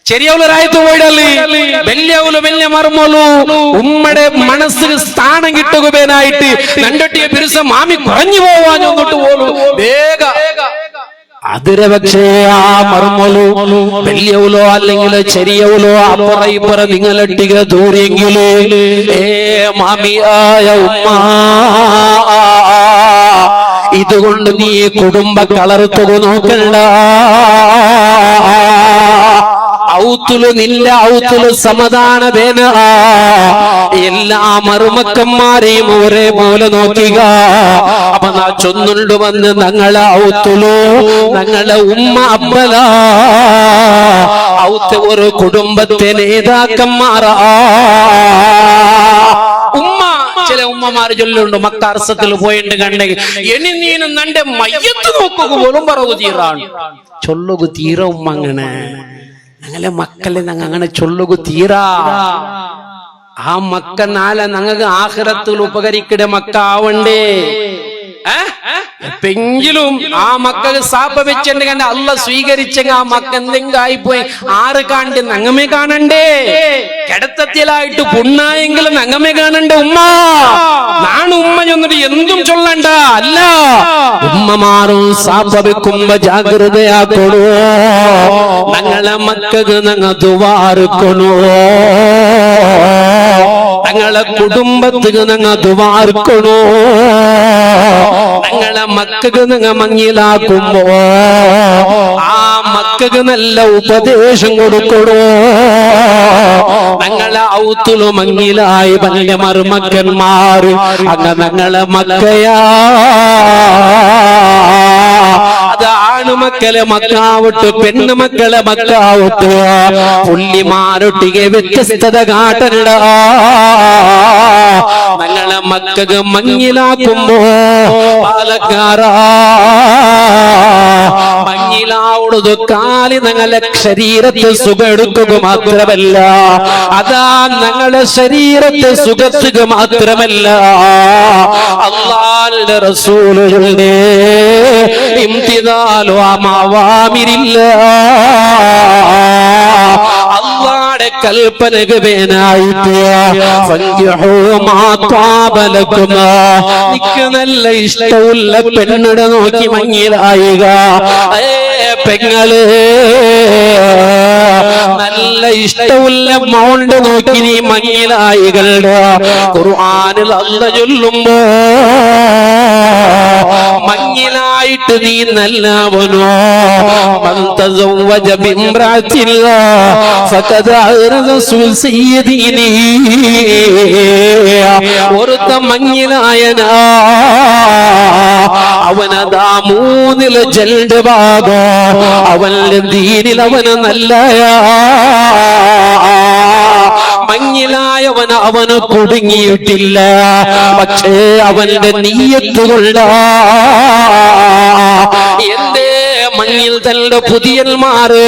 S1: ചെറിയവളായിട്ട് പോയിടല്ലേ വലിയവള് വലിയ മർമ്മോളു ഉമ്മയുടെ മനസ്സിന് സ്ഥാനം കിട്ടുകയായിട്ട് നണ്ടൊട്ടിയെ പിരിച്ച മാമി കുറഞ്ഞു പോവാഞ്ഞോട്ട് പോലും വേഗ അതിരെ പക്ഷേ ആ മർമ്മോളു വലിയവളോ അല്ലെങ്കിൽ ചെറിയവളോ അപ്പുറ ഇപ്പുറ നിങ്ങളൊട്ടിക ദൂരെങ്കിലേ മാമിയായ ഉമ്മ ഇതുകൊണ്ട് നീ കുടുംബ കളർത്തുക നോക്കണ്ട. ഔത്തുല് നിന്റെ ഔത്തുല് സമാധാന വേന എല്ലാ മരുമക്കന്മാരെയും ഒരേപോലെ നോക്കുക. അപ്പൊ നാ ചൊന്നുണ്ട് വന്ന് ഞങ്ങളെ ഔത്തുലു ഞങ്ങളെ ഉമ്മ അബ്ബല ഔത്ത് ഒരു കുടുംബത്തെ നേതാക്കന്മാരാ. ഉമ്മ ചില ഉമ്മമാര് ചൊല്ലുണ്ട് മക്കാർസത്തിൽ പോയിട്ട് കണ്ടെങ്കിൽ ഇനി നീനും നന്റെ മയ്യത്ത് നോക്കുക പോലും പറവു തീറാണ് ചൊല്ലുക തീര ഉമ്മ അങ്ങനെ ഞങ്ങളെ മക്കളെ ഞങ്ങ അങ്ങനെ ചൊല്ലുക തീരാ. ആ മക്ക നാളെ ഞങ്ങൾക്ക് ആഖിറത്തിൽ ഉപകരിക്കട മക്ക ആവണ്ടേ. എപ്പെങ്കിലും ആ മക്കൾക്ക് സാപ്പ വെച്ചിട്ടുണ്ടെങ്കിൽ അല്ല സ്വീകരിച്ചെങ്കിൽ ആ മക്ക എന്തെങ്കിലും ആയിപ്പോയി ആറ് കാണ്ട് നങ്ങമേ കാണണ്ടേ. കിടത്തത്തിലായിട്ട് പുണ്ണായെങ്കിലും നങ്ങമേ കാണണ്ടേ. ഉമ്മ നാണ് ഉമ്മ ചെന്നിട്ട് എന്തും ചൊല്ലണ്ട അല്ല ഉമ്മമാറും സാപ്പ വെക്കുമ്പോ ജാഗ്രതയാക്കണോ. ഞങ്ങളെ മക്കൾക്ക് ഞങ്ങ ദുവാർക്കണോ. ഞങ്ങളെ കുടുംബത്തിന് ഞങ്ങ ദുവാർക്കണോ. ഞങ്ങളെ മക്കൾക്ക് നിങ്ങൾ മങ്ങിലാക്കുമ്പോ ആ മക്കൾക്ക് നല്ല ഉപദേശം കൊടുക്കണോ. ഞങ്ങളെ ഔത്തുലു മങ്ങിലായി വലിയ മരുമക്കന്മാർ അങ്ങ് ഞങ്ങളെ മക്കയാ. അത് ആണുമക്കളെ മക്കാവട്ട് പെണ്ണുമക്കളെ മക്കാവട്ട് പുള്ളിമാരൊട്ടിಗೆ വ്യത്യസ്തത കാട്ടണ്ട. ഞങ്ങളെ മക്കൾക്ക് മങ്ങിലാക്കുമ്പോ പാലക്കാരാ മങ്ങിലാവുന്നത് കാലി ഞങ്ങളെ ശരീരത്തെ സുഖം എടുക്കുക മാത്രമല്ല അതാ ഞങ്ങളെ ശരീരത്തെ സുഖത്തുക മാത്രമല്ല അല്ലാഹുവിന്റെ റസൂലുകളുടെ ഇംതിദാലു അവാമിരില്ല അള്ളാടെ കൽപ്പനക്ക് പേനായിട്ട് നിക്ക് നല്ല ഇഷ്ടമുള്ള പെണ്ണിടെ നോക്കി മങ്ങിലായുക പെങ്ങള് നല്ല ഇഷ്ടമുള്ള മൗണ്ട് നോക്കി നീ മങ്ങിലായികളുടെ ഖുർആനിൽ അല്ലാഹ് ചൊല്ലുമ്പോ മങ്ങിലായിട്ട് നീ നല്ലവനോ ഒരുത്ത മങ്ങിലായനാ അവനതാ മൂന്നില് ജൽഡ് ഭാഗോ അവന്റെ ദീനിൽ അവന് നല്ല മങ്ങിലായവന് അവന് കുടുങ്ങിയിട്ടില്ല പക്ഷേ അവന്റെ നീയത്ത് കൊണ്ടാ എന്തേ മങ്ങിൽ തന്റെ പുതിയന്മാര്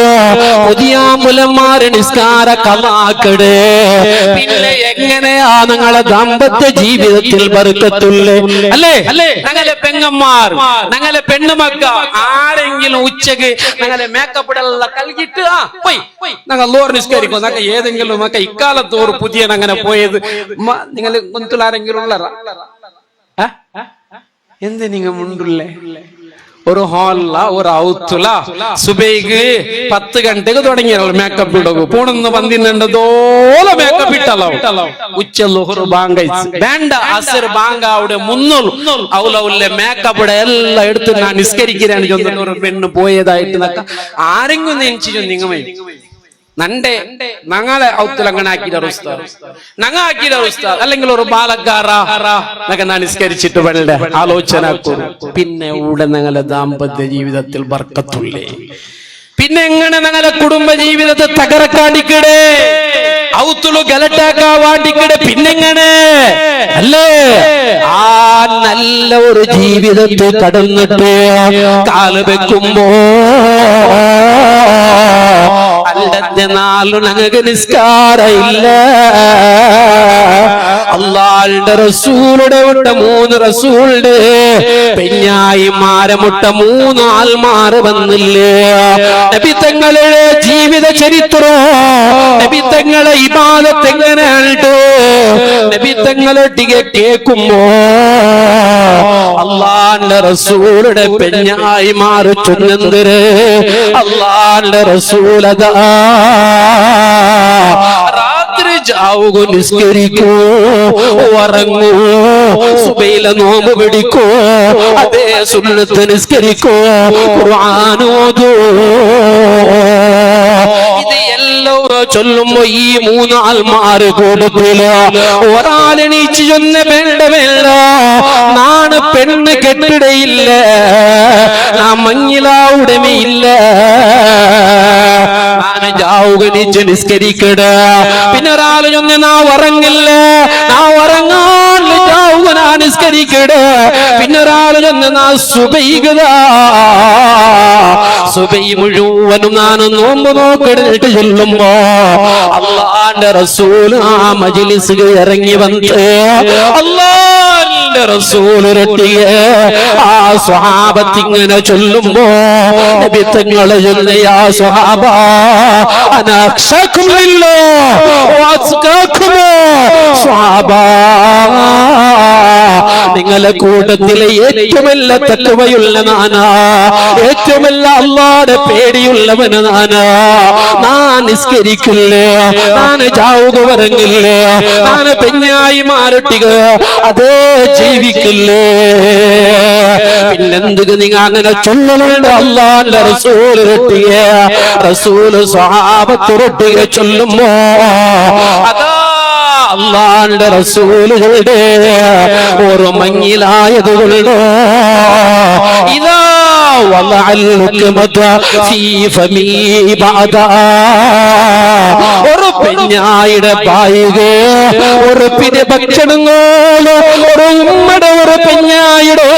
S1: പുതിയാമ്പുലന്മാര് നിസ്കാര കലാക്കട് പിന്നെ എങ്ങനെയാ നിങ്ങളെ ദാമ്പത്യ ജീവിതത്തിൽ ബർക്കത്തുള്ളേ അല്ലേ ഞങ്ങളെ പെങ്ങന്മാർ ഞങ്ങളെ പെണ്ണുമക്ക ആരെങ്കിലും ഉച്ചക്ക് ഞങ്ങളെ മേക്കപ്പ് ഇടലുള്ള കൽകിട്ട് പോയി ഞങ്ങൾ ലോർ നിസ്കരിക്കും ഞങ്ങൾ ഏതെങ്കിലും ഒക്കെ ഇക്കാലത്തോർ പുതിയ അങ്ങനെ പോയത് നിങ്ങൾ കൊന്തുലാരെങ്കിലും ഉള്ളറാ എന്ത് നിങ്ങൾ മുണ്ടുള്ളേ ഒരു ഹാളില ഒരു ഔത്തുല സുബൈക്ക് 10 ഗಂಟೆಗೆ തുടങ്ങിയാൽ മേക്കപ്പ് ഇടുക പോണെന്ന് 12 മേക്കപ്പ് ഇട്ടല്ലോ ഉച്ച ലുഹർ ബാങ്ക് വേണ്ട അസർ ബാങ്ക് അവിടെ മുന്നോൾ ഔലൗലെ മേക്കപ്പ് ഇട എല്ലാം എടുത്ത് ഞാൻ നിസ്കരിക്കുകയാണ് ചൊന്നിട്ട് ഒരു പെണ്ണ് പോയതായിട്ട് ആരെങ്കിലും നെഞ്ചിച്ചു നിങ്ങമേ നന്റെ ഞങ്ങളെ ഔത്തുൽ അങ്ങനെ ആക്കിയ ഉസ്താദ് അല്ലെങ്കിൽ ഒരു ബാലക്കാറൊക്കെ ഞാൻ നിസ്കരിച്ചിട്ട് വേണ്ട ആലോചന പിന്നെ ഇവിടെ ഞങ്ങളെ ദാമ്പത്യ ജീവിതത്തിൽ ബർക്കത്തുള്ളേ പിന്നെ എങ്ങനെ ഞങ്ങളെ കുടുംബ ജീവിതത്തെ തകർക്കാണ്ടിക്കടേ ഔത്തുളു ഗലട്ടാക്കാ വാണ്ടിക്കടേ പിന്നെങ്ങനെ അല്ലേ ആ നല്ല ഒരു ജീവിതത്തെ കടന്നിട്ട് കാല് വെക്കുമ്പോ അല്ലത്തെ നാലു ഞങ്ങൾക്ക് നിസ്കാരമില്ല അള്ളാഹുവിന്റെ റസൂലുടെ വിട്ട 3 റസൂലുടെ പെഞ്ഞായി മാരമുട്ട 3 ആൽമാര് വന്നില്ലേ നബി തങ്ങളുടെ ജീവിത ചരിത്രം നബി തങ്ങളെ ഇബാദത്ത് എങ്ങനെയുണ്ട് നബി തങ്ങളൊട്ടിಗೆ കേൾക്കുമ്പോ അള്ളാഹുവിന്റെ റസൂലുടെ പെഞ്ഞായി മാറ് ചൊല്ലുന്നവര് അള്ളാഹുവിന്റെ റസൂലതാ രാത്രി ജാവുകോ നിസ്കരിക്കോ ഉറങ്ങോ സുബൈല നോമ്പ് പിടിക്കോ അതേ സുന്നത്ത് നിസ്കരിക്കോ ഖുർആൻ ഓതോ ഇത് എല്ലാവരും ചൊല്ലുമ്പോ ഈ 3 ആൽമാര് കൂടത്തില്ല ഒരാളെണീച്ച് ചൊന്ന വേണ്ട നാണ് പെണ്ണ് കെട്ടിടയില്ല നാ മങ്ങിലാ ഉടമയില്ല നാന് ജാവുക നീച്ച് നിസ്കരിക്കട പിന്നെ ഒരാള് ചൊന്ന നാ ഉറങ്ങില്ല നാ ഉറങ്ങാൻ ജാവുക നാ നിസ്കരിക്കട പിന്നെ ഒരാള് ചൊന്ന നാ സുബൈകതാ സുബൈ മുഴുവനും നാന് നോമ്പ് നോക്കിട്ട് ചൊല്ലുമ്പോ അള്ളാന്റെ റസൂൽ ആ മജ്ലിസിൽ ഇറങ്ങി വന്ന് അള്ളാന്റെ റസൂലിനെ ആ സ്വഹാബത്ത് ഇങ്ങനെ ചൊല്ലുമ്പോ നബി തങ്ങളെ ചൊല്ലുന്ന യാ സ്വഹാബ അനാ അഖ്ശാകും ലില്ലാഹ് വഅസ്കാകും സ്വഹാബ നിങ്ങളെ കൂട്ടത്തിലെ ഏറ്റവും എല്ലാ തഖ്വയുള്ള നാനാ ഏറ്റവും എല്ലാ അല്ലാഹുവിന്റെ പേടിയുള്ളവന് നാനാ ഞാൻ നിസ്കരിക്കില്ലേ ഞാൻ ജാവുക വരങ്ങില്ലേ ഞാൻ പെഞ്ഞായി മാരട്ടിക അതേ ജീവിക്കില്ലേ പിന്നെന്ത് നിങ്ങൾ അങ്ങനെ ചൊല്ലുന്നുണ്ട് അല്ലാഹുവിന്റെ റസൂൽ റൊട്ടിയ റസൂൽ സ്വഹാബത്ത് റൊട്ടിയ ചൊല്ലുമ്പോ അതാ അള്ളാന്റെ റസൂലുകളുടെ ഒരു മങ്ങിലായതുകൊണ്ടോ ഇതാ ഒരു പെഞ്ഞായുടെ പായികെ ഒരു പിന്നെ ഭക്ഷണങ്ങളോ ഒരു ഉമ്മയുടെ ഒരു പെഞ്ഞായുടെ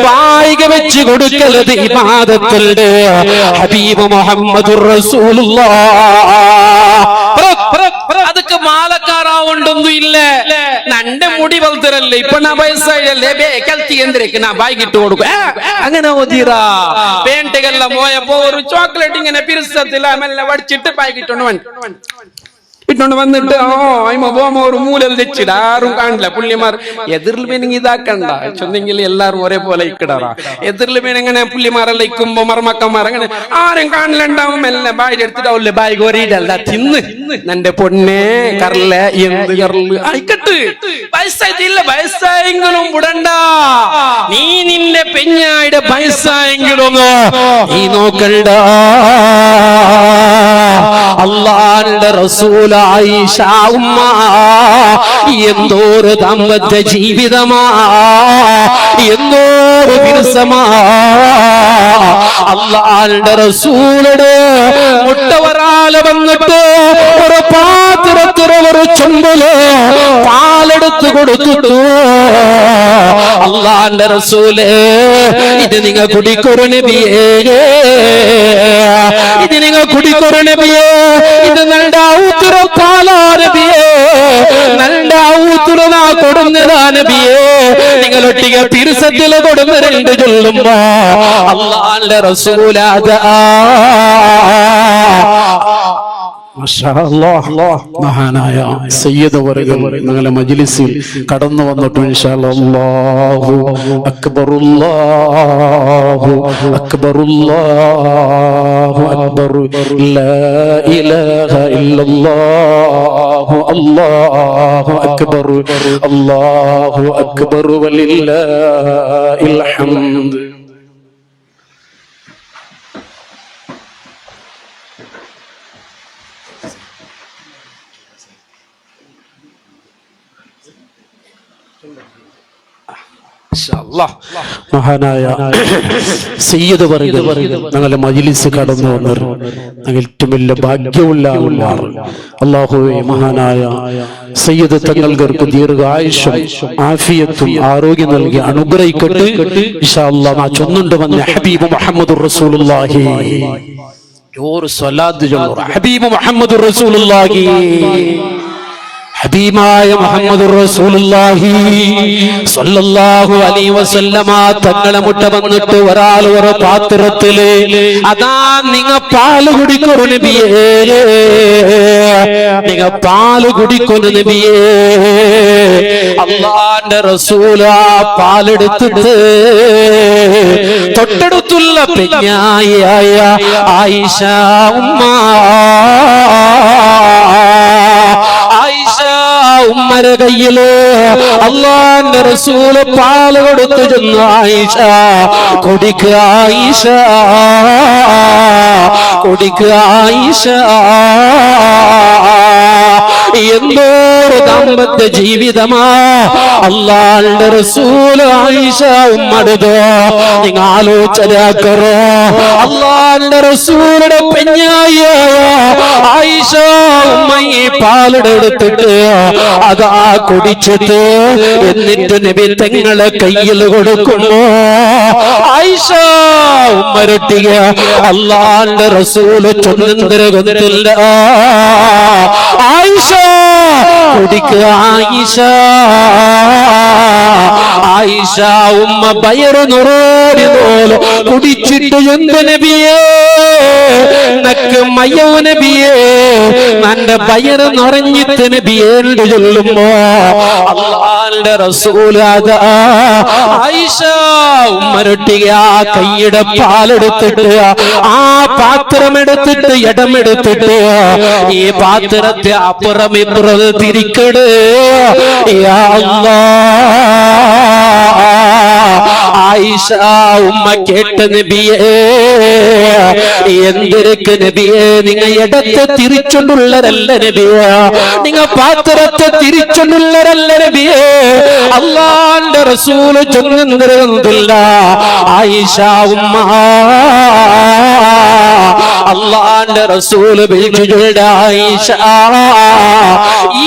S1: പായിക വെച്ച് കൊടുക്കലത് ഇബാദത്തുണ്ട് ഹബീബ് മുഹമ്മദുർ റസൂലുള്ളാഹ് ಅದಕ್ಕೆ ಮಾಲಕಾರ ಉಂಡೊಂದು ಇಲ್ಲ ನಂಡೆ ಮುಡಿ ಬಲ್ತಿರಲ್ಲ ಇಪ್ಪ ನಾ ವಯಸ್ಸಾಗಲ್ಲ ಬೇ ಕಲ್ತಿ ಅಂದ್ರೆ ನಾ ಬಾಯಿಗಿಟ್ಟು ಹುಡುಗ അങ്ങനെ ಓದಿರಾ ಪೇಂಟೆಗೆಲ್ಲ ಮೋಯ ಬೋರು ಚಾಕ್ಲೇಟ್ ಇಂಗನೆ ಪಿರಿಸತ್ತಿಲ್ಲ ಆಮೇಲೆ ಒಡ್ಚಿಟ್ಟು ಬಾಯಿಗಿಟ್ಟು ഇട്ടോണ്ട് വന്നിട്ട് ഒരു മൂലൽ തെച്ചിട ആരും കാണില്ല. പുള്ളിമാർ എതിരിൽ വേണമെങ്കിൽ ഇതാക്കണ്ട ചൊന്നെങ്കിൽ എല്ലാരും ഒരേപോലെ ഇക്കിടാറാ. എതിരിൽ വേണമെങ്ങനെ പുള്ളിമാരെല്ലാം ഇക്കുമ്പോ മർമക്കന്മാർ അങ്ങനെ ആരും കാണില്ലുണ്ടാവും. എല്ലാം ബായി എടുത്തിട്ടാവില്ലേ ബായി കോരിയിടല്ല തിന്ന് നിന്റെ പൊണ്ണെ കറല എന്ത് കറല് ആയിക്കട്ട്. വയസ്സായിട്ടില്ല, വയസ്സായെങ്കിലും വിടണ്ട. നീ നിന്റെ പെഞ്ഞായുടെ വയസ്സായെങ്കിലും നീ നോക്കണ്ട. അല്ലാഹുവിന്റെ റസൂൽ ആയിഷ ഉമ്മ എന്തോരു ദാമ്പത്യ ജീവിതമാ, എന്തോരു വിരസമാ. അല്ലാഹുവിന്റെ റസൂലുടെ മുട്ടവരാല വന്നിട്ട് ഒരു പാത്രത്തിൽ ഒരു ചെമ്പില് പാലെടുത്ത് കൊടുത്തിട്ടു. അല്ലാഹുവിന്റെ റസൂലേ, ഇത് നിങ്ങൾ കുടിക്കൊരു നബിയേ, ഇത് നിങ്ങൾ കുടിക്കൊരു നബിയേ, ഇത് നല്ല ഊത്തുറ പാലാ നബിയേ, നല്ല ഊത്തുറ കൊടുന്നതാ നബിയേ. നിങ്ങളൊട്ടിക തിരുസത്തില് കൊടുന്നവരുണ്ട് ചൊല്ലുമ്പോ അല്ലാഹുവിന്റെ റസൂലാദാ മഹാനായ സയ്യിദ് അവറുകൾ ഞങ്ങളുടെ മജ്ലിസിൽ കടന്നു വന്നിട്ട് ഇൻഷാ അല്ലാഹു അക്ബർ, അല്ലാഹു അക്ബർ, അല്ലാഹു അക്ബർ, ലാ ഇലാഹ ഇല്ലല്ലാഹു, അല്ലാഹു അക്ബർ, അല്ലാഹു അക്ബർ വലില്ലാഹിൽ ഹംദ്. മഹാനായ സയ്യിദ് അവറുകൾ ഞങ്ങളുടെ മജ്ലിസ് കടന്നു വന്നവർ ഞങ്ങൾ ഏറ്റവും വലിയ ഭാഗ്യമുള്ള ആളുകളാണ്. അല്ലാഹുവേ, മഹാനായ സയ്യിദ് തങ്ങൾക്ക് ദീർഘായുസ്സും ആഫിയത്തും ആരോഗ്യം നൽകി അനുഗ്രഹിക്കട്ടെ. ഇൻഷാ അല്ലാഹ് നാ ചൊന്നുണ്ട് വന്ന ഹബീബ് മുഹമ്മദുർ റസൂലുള്ളാഹി ഹബീബ് മുഹമ്മദുർ റസൂലുള്ളാഹി ഹബീബായ മുഹമ്മദുർ റസൂലുള്ളാഹി സ്വല്ലല്ലാഹു അലൈഹി വസല്ലമ തങ്ങളെ മുട്ട വന്നിട്ട് ഒരാൾ ഒരു പാത്രത്തില് അതാ നിങ്ങ പാല് കുടിക്കൊരു നബിയേ, നിങ്ങ പാല് കുടിക്കൊരു നബിയേ. അല്ലാഹുവിന്റെ റസൂൽ ആ പാലെടുത്തിട്ട് തൊട്ടടുത്തുള്ള പെഞ്ഞായ ആയിഷ ഉമ്മ ഉമ്മരെ കയ്യില് അല്ലാഹുവിന്റെ റസൂല് പാല് കൊടുത്തു ചെന്നു. ആയിഷ കുടിക്കുക, ആയിഷ കുടിക്കുക, ആയിഷ. എന്തോരു ദാമ്പത്യ ജീവിതമാ. അല്ലാഹുവിന്റെ റസൂല് ആയിഷ ഉമ്മടുതോ നിങ്ങൾ ആലോചനാക്കറോ. അല്ലാഹുവിന്റെ റസൂലുടെ പെഞ്ഞായ ആയിഷ ഉമ്മ ഈ പാലെടുത്തിട്ട് അതാ കുടിച്ചിട്ട് എന്നിട്ട് നബി തങ്ങളെ കയ്യിൽ കൊടുക്കുമ്പോ ആയിഷ ഉമ്മരൊട്ടിക അല്ലാഹുവിന്റെ റസൂല് ചൊല്ലുന്നില്ല. ആയിഷ കുടിക്കുക, ആയിഷ. ആയിഷ ഉമ്മ വയറ് നിറോടി പോലെ കുടിച്ചിട്ട് എന്ത് നബിയേ നക്ക് മയ്യോ നബിയേ നന്റെ വയറ് നിറഞ്ഞിട്ട് നബിയേ ചൊല്ലുമ്പോ അല്ലാഹുവിന്റെ റസൂല് അതാ ആയിഷ ഉമ്മരൊട്ടിക കൈയുടെ പാലെടുത്തിട്ട് ആ പാത്രം എടുത്തിട്ട് ഇടമെടുത്തിട്ട് ഈ പാത്രത്തെ അപ്പുറം ഇപ്പുറം തിരിക്കട്. യാ അല്ലാഹ്, ആയിഷ ഉമ്മ കേട്ട നബിയേ എന്തിരക്ക് നബിയേ നിങ്ങ ഇടത്തെ തിരിച്ചുകൊണ്ടുള്ളവരല്ല നബിയേ, നിങ്ങ പാത്രത്തെ തിരിച്ചുകൊണ്ടുള്ളവരല്ല നബിയേ. അല്ലാഹുവിന്റെ റസൂല് ചൊല്ലുന്നില്ല. ആയിഷ ഉമ്മ അല്ലാഹുവിന്റെ റസൂല് വിളിച്ചു, ആയിഷ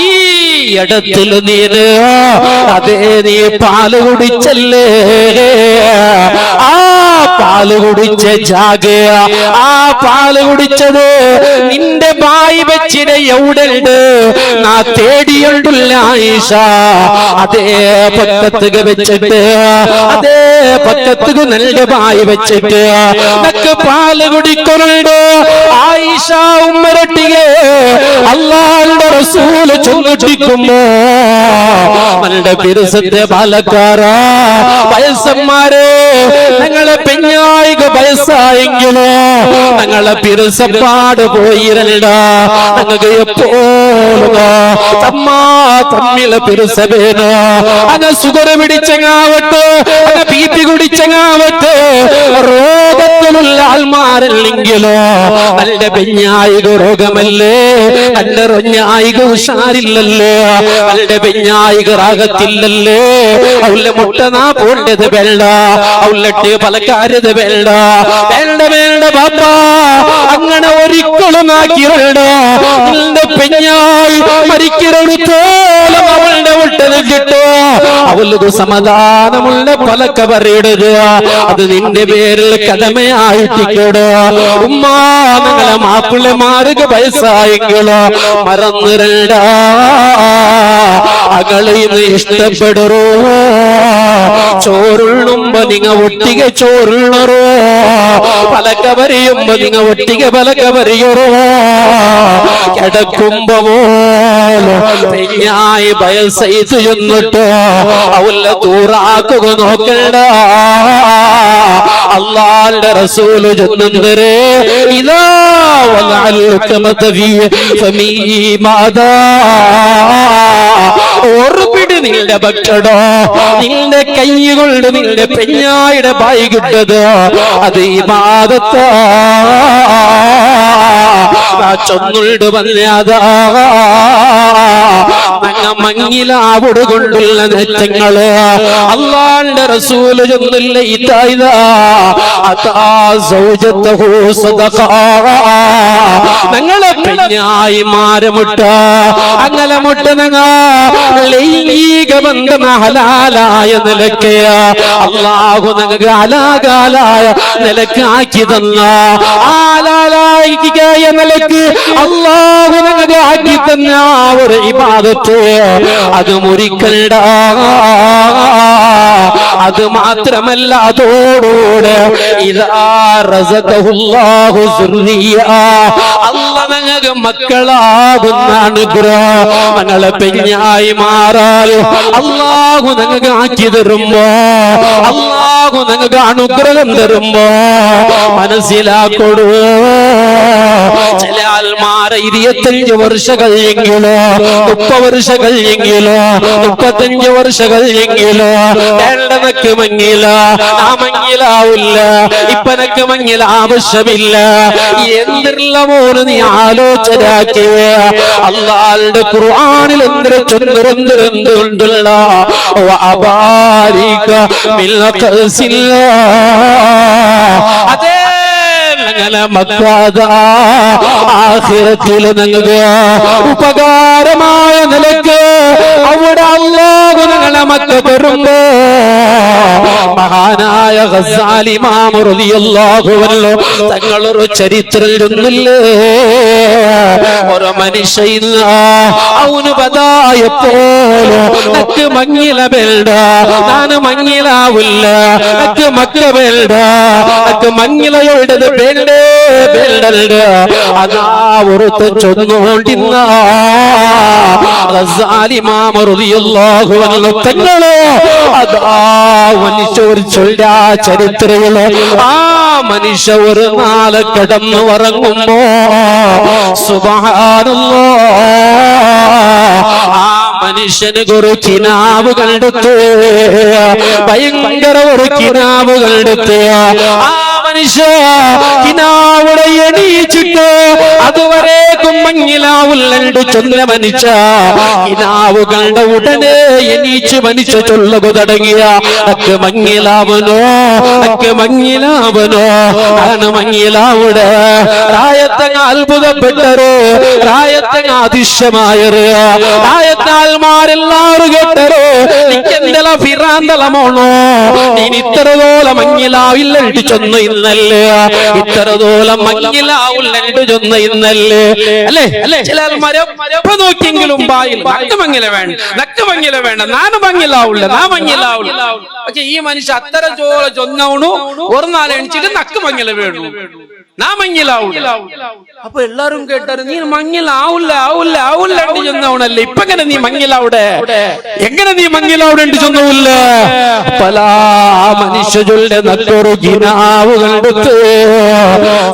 S1: ഈ ഇടത്തിൽ നീര് അതേ നീ പാല് കുടിച്ചല്ലേ, ആ പാല് കുടിച്ച ജാഗ ആ പാല് കുടിച്ചത് നിന്റെ ബായി വെച്ചിട്ട് എവിടെയുണ്ട് നാ തേടിയുണ്ടില്ല ആയിഷ. അതേ പക്കത്തുക വെച്ചിട്ട് അതേ പക്കത്തുക നല്ല ബായി വെച്ചിട്ട് നക്ക് പാല് കുടിക്കുന്നുണ്ട് ആയിഷ ഉമ്മരട്ടികെ. അല്ലാഹുവിന്റെ റസൂല് ചൊല്ലിട്ടിക്കുമ്പോ മകളുടെ പിരുസത്തെ പാലക്കാരാ വയസ്സന്മാരെ ഞങ്ങളെ പെഞ്ഞായിക വയസ്സായെങ്കിലോ ഞങ്ങളെ പിരുസപ്പാട് പോയിരണ്ട ഞങ്ങൾക്ക് എപ്പോഴും തമ്മിലെ പിരുസവേനോ അങ്ങ് സുഗർ പിടിച്ചങ്ങാവട്ടെ അങ്ങ് ബി.പി കുടിച്ചങ്ങാവട്ടെ രോഗത്തിലുള്ള ആൾമാരല്ലെങ്കിലോ നല്ല പെഞ്ഞായിക രോഗമല്ലേ നല്ല റൊഞ്ഞായിക ഉഷാരില്ലല്ലേ നല്ല പെഞ്ഞായിക റാഗത്തില്ലല്ലേ അവളുടെ മുട്ടനാ പോണ്ടത് വേണ്ട അവളിട്ട് പലക്കാരത് വേണ്ട വേണ്ട വേണ്ട ബാപ്പ അങ്ങനെ ഒരിക്കലും ആക്കിരണ്ട നിന്റെ പെഞ്ഞായി മരിക്കരുത്തോളം അവളുടെ മുട്ടത് കിട്ടോ അവൾക്ക് സമാധാനമുള്ള പലക്ക പറയരുത് അത് നിന്റെ പേരിൽ കടമയായിട്ടിക്കടോ ഉമ്മ നിങ്ങളെ മാപ്പിളമാർക്ക് വയസ്സായെങ്കിലോ മറന്നിരണ്ട അകളെന്ന് ഇഷ്ടപ്പെടറോ ചോറുള്ളുമ്പോ നിങ്ങ ഒട്ടിಗೆ ചോറുള്ളറോ പലക്ക പറയുമ്പോ നിങ്ങ ഒട്ടിಗೆ പലക്ക പറയറോ കിടക്കുമ്പോ പെഞ്ഞായി വയസ്സൈത് എന്നിട്ടോ അവല്ല ദൂറാക്കുക നോക്കണ്ട അല്ലാഹുവിന്റെ റസൂൽ ചെന്നരെ ഇദാ വലഅൽക മതവി ഫമീമാദാ ഓർപ്പിട് നിന്റെ ഭക്ഷണോ നിന്റെ കൈ കൊണ്ട് നിന്റെ പെഞ്ഞായുടെ ബായി കിട്ടത് അത് ഇബാദത്താ ചൊന്നുണ്ട് വന്നതാ മങ്ങിലാവോട് കൊണ്ടുള്ള നേറ്റങ്ങള് അല്ലാഹുവിന്റെ റസൂല് ചൊന്നില്ല ഇതാ അതാ സൗജത്തഹു സദഖ ഞങ്ങളെ പെഞ്ഞായി മാരമുട്ട അങ്ങനെ മുട്ട ലൈംഗിക ബന്ധം ഹലാലായ നിലക്ക് അല്ലാഹു ഞങ്ങൾക്ക് ഹലാലായ നിലക്ക് ആക്കി തന്ന ഹലാലായ നിലക്ക് അല്ലാഹു ഞങ്ങൾക്ക് ആക്കി തന്ന ഒരു ഇബാദത്ത് അത് മുറിക്കണ്ട അത് മാത്രമല്ല അതോടുകൂടെ ഇദാ റസഖഹുല്ലാഹു സുർരിയ അല്ലാഹു ഞങ്ങൾക്ക് മക്കളാകുന്ന അനുഗ്രഹം ഞങ്ങളെ പെഞ്ഞായി മാറാൽ അല്ലാഹു ഞങ്ങൾക്ക് ആക്കി തരുമ്പോ അല്ലാഹു ഞങ്ങൾക്ക് അനുഗ്രഹം തരുമ്പോ മനസ്സിലാക്കൊടു ചില ആൾമാർ 25 വർഷം കഴിഞ്ഞെങ്കിലോ 30 വർഷം കഴിഞ്ഞെങ്കിലോ 35 വർഷം കഴിഞ്ഞെങ്കിലോ എണ്ണനക്ക് മങ്ങില ആ മങ്ങിലാവില്ല ഇപ്പനക്ക് മങ്ങില ആവശ്യമില്ല എന്തിനുള്ള മോന് നീ ആലോചനാക്കി അല്ലാഹുവിന്റെ ഖുർആനിൽ എന്തുകൊണ്ടുള്ള അതേ ആഖിറത്തിൽ നിങ്ങൾക്ക് ഉപകാരമായ നിലക്ക് അവിടെ അല്ലാഹു നിങ്ങളെ മക്ക തരുമ്പോ മഹാനായ ഗസാലി ഇമാം റളിയല്ലാഹു അൻഹു തങ്ങളൊരു ചരിത്രമില്ലേ ഒരു മനുഷ്യൻ അവന് ബദായപ്പോലെ നക്ക് മങ്ങില വേണ്ട നാന് മങ്ങിലാവില്ല നക്ക് മക്ക വേണ്ട നക്ക് മങ്ങിലയോടത് വേണ്ടേ വേണ്ട അതാ ഒരുത്ത ചൊന്നുകൊണ്ടിരുന്ന ഗസാലി ഇമാം റളിയല്ലാഹു അൻഹു തങ്ങളോ അതാ മനുഷ്യർ ചൊല്ല ചരിത്രങ്ങള് ആ മനുഷ്യ ഒരു നാളെ കിടന്നു ഉറങ്ങുമ്പോ സുബ്ഹാനല്ലാഹ് ആ മനുഷ്യന് ഒരു കിനാവ് കണ്ടെത്ത് ഭയങ്കര ഒരു കിനാവ് കണ്ടെത്ത് ആ മനുഷ്യ കിനാവിടെ എണീച്ചിട്ട് അതുവരേക്കും മങ്ങിലാവുള്ളണ്ട് ചൊല്ല മനുഷ്യ കിനാവ് കണ്ട ഉടനെ എണീച്ച് മനുഷ്യ ചൊല്ലുക തുടങ്ങിയ അക്ക് മങ്ങിലാവനോ അക്ക് മങ്ങിലാവനോ ആണ് മങ്ങിലാവുടെ രായത്തങ്ങ അത്ഭുതപ്പെട്ടത് രായത്തങ്ങ അതിശയമായത് രായത്താൽമാരെല്ലാവരും കേട്ടത് നിക്കെന്തല ഫിറാന്തലമാണോ നീ ഇത്രതോളം മങ്ങിലാവില്ലണ്ട് ചൊന്നു ഇന്നല്ലേ ഇത്രതോളം മങ്ങിലാവുള്ളണ്ട് ചൊന്നു ഇന്നല്ലേ അല്ലേ അല്ലേ ചില എപ്പോ നോക്കിയെങ്കിലും ബായിൽ നക്ക് മങ്ങില വേണ്ട നാന് ഭംഗിലാവില്ല പക്ഷെ ഈ മനുഷ്യ അത്തരം ചോല ചൊന്നവണു ഒരു നാളെ എണിച്ചിട്ട് നക്ക് മങ്ങില വേണു നാ മങ്ങിലാവില്ല. അപ്പൊ എല്ലാരും കേട്ടാరు നീ മങ്ങിലാവില്ല ചെന്നവണല്ലേ ഇപ്പൊ എങ്ങനെ നീ മങ്ങിലാവിടെ ചെന്നവില്ല പല മനുഷ്യ ചൊല്ലെ നല്ലൊരു ഗിനാവ് കണ്ടെത്ത്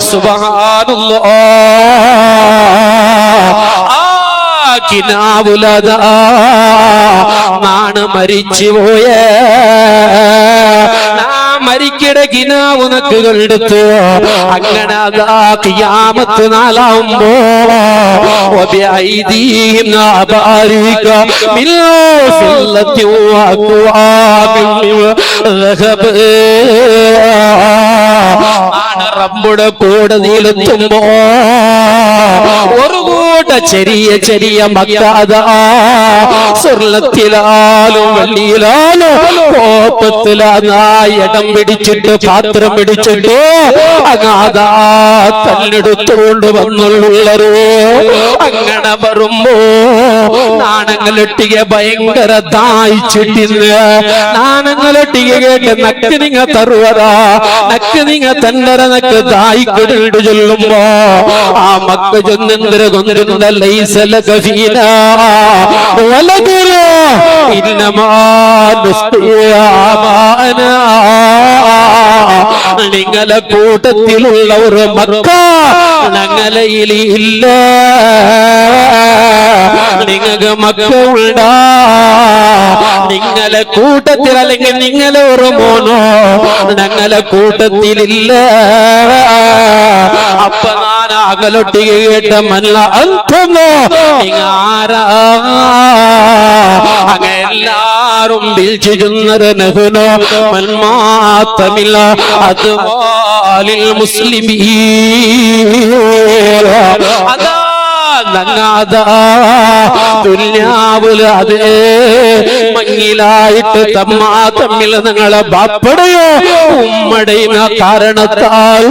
S1: സുബ്ഹാനല്ലാഹ് കിനാവുലതാ നാണ് മരിച്ചു പോയേ മരിക്കട കിനാവ് നക്കുകളെടുത്ത് അങ്ങനെ അതാ ഖിയാമത്ത് നാലാവുമ്പോ റബ്ബുടെ കോടതിയിലെത്തുമ്പോ ഒരു കൂട്ട ചെറിയ മക്കാതാ സ്വർണത്തിലാലും വെള്ളിയിലാലും കോപ്പത്തിലായി ഇടം പിടിച്ചിട്ട് പാത്രം പിടിച്ചിട്ട് അഗാധാ തല്ലെടുത്തുകൊണ്ട് വന്നുള്ളൂ. അങ്ങനെ വരുമ്പോ നാണങ്ങളൊട്ടിക ഭയങ്കര ദായിച്ചിട്ടിന്ന് നാണങ്ങളൊട്ടിക കേട്ട് നക്ക് നിങ്ങ തരുവതാ നക്ക് നിങ്ങ തന്നര നക്ക് ദായിക്കിടു ചൊല്ലുമ്പോ ആ മക്ക ചൊന്നെന്തര കൊന്നിരുന്ന ലൈസല കഫീന വലതുലോ ഇന്നമാ നിങ്ങളെ കൂട്ടത്തിലുള്ള ഒരു മക്ക ഞങ്ങളയിൽ ഇല്ല നിങ്ങൾക്ക് മക്ക ഉണ്ടാ നിങ്ങളെ കൂട്ടത്തിൽ അല്ലെങ്കിൽ നിങ്ങളെ ഒരു മോനോ ഞങ്ങളെ കൂട്ടത്തിലില്ല. അപ്പൊ ഞാൻ അകലൊട്ടിക കേട്ട മല്ല അന്തോ ആരാ അങ്ങനെ എല്ലാരും വിളിച്ചു ചെന്നരനഹനോ മന്മാത്തമില്ല അതുമാലിൽ മുസ്ലിമീ അതാ നങ്ങാതാ ദുനിയാവില് അതേ മങ്ങിലായിട്ട് തമ്മിൽ നിങ്ങളെ ബാപ്പടയോ ഉമ്മടയുന്ന കാരണത്താൽ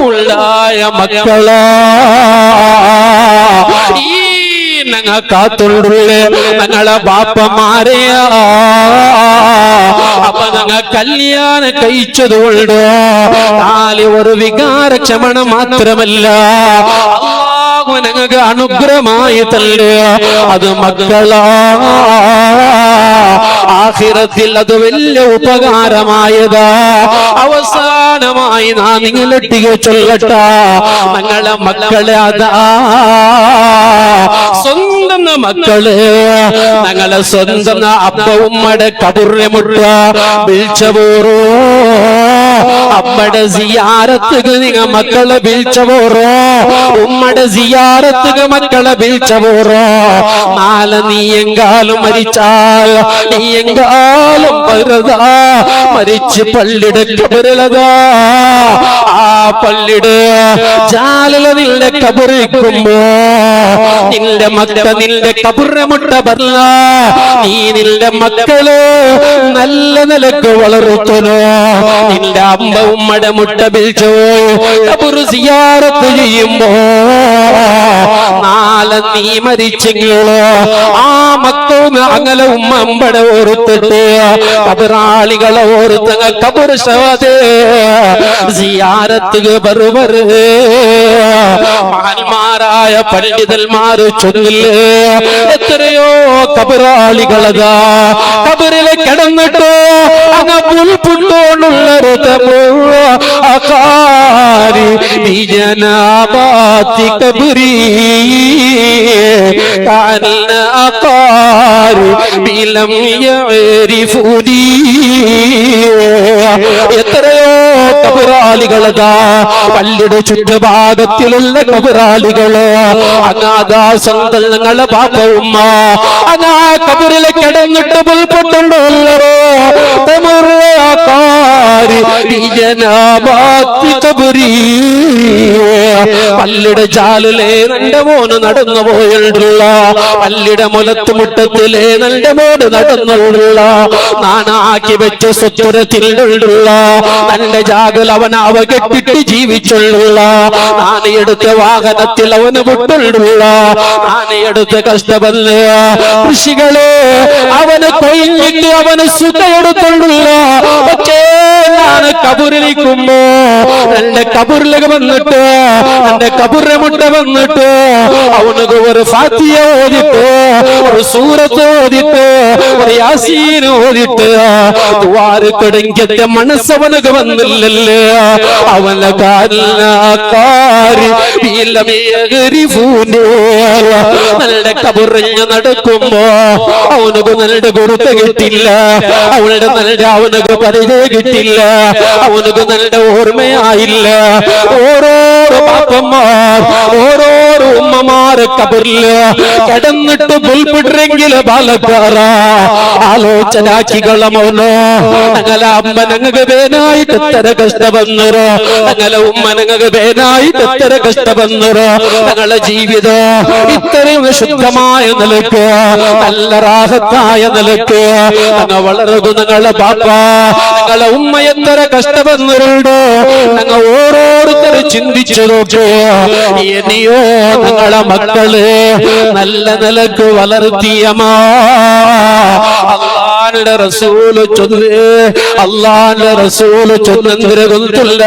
S1: ഉണ്ടായ മക്കളാ ഈ ഞങ്ങ കാത്തുള്ളേ ഞങ്ങളെ ബാപ്പമാരെയാ. അപ്പൊ ഞങ്ങൾ കല്യാണം കഴിച്ചതുകൊണ്ടോ നാല് ഒരു വികാരക്ഷമണം മാത്രമല്ല ഞങ്ങൾക്ക് അനുഗ്രഹമായി തല്ലേ അത് മക്കളാ. ആഖിറത്തിൽ അത് വലിയ ഉപകാരമായതാ. അവസാനമായി നാ നിങ്ങളൊട്ടിക ചൊല്ലട്ട ഞങ്ങളെ മക്കളെ അതാ സ്വന്തം മക്കള് ഞങ്ങളെ സ്വന്തം അപ്പ ഉമ്മടെ കബുറെ മുട്ട വിളിച്ചപോറോ അമ്മടെ സിയാറത്തുക നിങ്ങ മക്കളെ വിളിച്ചപോറോ ഉമ്മടെ സിയാറത്തുക മക്കളെ വിളിച്ചപോറോ നാളെ നീ എങ്കാലും മരിച്ചാൽ നീ എങ്കാലും പരുതാ മരിച്ച് പള്ളിയുടെ കബറിലതാ ആ പള്ളിയുടെ ജാലല നിന്റെ കബറിക്കുമ്പോ നിന്റെ മക്ക നിന്റെ കബുറെ മുട്ട പറഞ്ഞ നീ നിന്റെ മക്കള് നല്ല നിലക്ക് വളർത്തണോ നിന്റെ അമ്മ ഉമ്മടെ മുട്ട വിളിച്ചോ കബുറ് സിയാറത്ത് ചെയ്യുമ്പോ നാളെ നീ മരിച്ചെങ്കിലോ ആ മക്കള് അങ്ങനെ ഉമ്മ അമ്പടെ ഓർത്തിട്ട് കബറാളികളെ ഓർത്തങ്ങ കബുറ് ശവതേ സിയാറത്ത് ബറുബറ് മഹാന്മാരായ പണ്ഡിതന്മാര് ചൊല്ലില്ലേ എത്രയോ കബറാളികളതാ കബറിലെ കിടന്നിട്ടോ അങ്ങ് പുൽപുണ്ടോണ്ടുള്ളൊരു അകാരി ജനാബാത്തി കബരി കാന അകാരി ബിലം യരിഫുനി എത്രയോ കബറാളികളതാ പള്ളിയുടെ ചുറ്റുഭാഗത്തിലുള്ള കബറാളികള് അനാഥാ സന്തങ്ങളെ പാപ്പ ഉമ്മ അനാ കബറിലെ കിടന്നിട്ട് പുൽപുണ്ടുള്ളോ പള്ളിയുടെ ജാലിലെ നന്റെ മോന് നടന്നു പോയിട്ടുള്ള പള്ളിയുടെ മുലത്തുമുട്ടത്തിലെ നന്റെ മോന് നടന്നുള്ള നാനാക്കി വെച്ച സ്വത്തുരത്തിലുള്ള നന്റെ ജാഗൽ അവൻ അവകെട്ടിട്ട് ജീവിച്ചുള്ള നാനെടുത്ത വാഹനത്തിൽ അവന് വിട്ടുള്ള നാനെടുത്ത കഷ്ടപ്പെല്ല കൃഷികളെ അവന് കൊയിഞ്ഞിട്ട് അവന് സുഖയെടുത്തുള്ള പക്ഷേ ഞാൻ കബറിലിരിക്കുമ്പോ എന്റെ കബറിലേക്ക് വന്നിട്ട് എന്റെ കബറിനെ മുട്ട വന്നിട്ട് അവനക്ക് ഒരു ഫാത്തിയ ഓതിട്ട് ഒരു സൂറത്ത് ഓതിട്ട് ഒരു യാസീൻ ഓതിട്ട് ദ്വാര തുടങ്ങിയ മനസ്സവനക്ക് വന്നില്ലല്ലേ അവന്റെ നല്ല കബറിഞ്ഞ് നടക്കുമ്പോ അവനക്ക് നല്ല കൊടുത്ത കിട്ടില്ല അവളുടെ നല്ല അവനക്ക് പരിചയ കിട്ടില്ല അവനക്ക് നല്ല ഓർമ്മയായില്ല ഓരോരോ പാപ്പന്മാർ ഓരോരോ ഉമ്മമാരെ കബറില് കിടന്നിട്ട് പുൽപ്പിട്ടെങ്കിൽ ബാലക്കാറ ആലോചനാക്കികളമോനോ ഞങ്ങളെ അമ്മ ഞങ്ങൾക്ക് വേനായിട്ട് എത്ര കഷ്ടപ്പെന്നറോ ഞങ്ങളെ ഉമ്മ ഞങ്ങൾക്ക് വേനായിട്ട് എത്ര കഷ്ടപ്പെന്നറോ ഞങ്ങളെ ജീവിതം ഇത്രയും ശുദ്ധമായ നിലക്ക് നല്ല റാഹത്തായ നിലക്ക് ഞങ്ങൾ വളർന്നു ഞങ്ങളെ പാപ്പ ഞങ്ങളെ ഉമ്മ എത്ര കഷ്ടപ്പെന്നറുണ്ടോ ഞങ്ങൾ ഓരോരുത്തരും ചിന്തിച്ചു നോക്കിയോ ഇനിയോ ഞങ്ങളെ മക്കള് നല്ല നിലക്ക് വളർത്തിയമാ അല്ലാഹുവിന്റെ റസൂല് ചൊല്ല് അല്ലാഹുവിന്റെ റസൂല് ചൊല്ലുന്നില്ല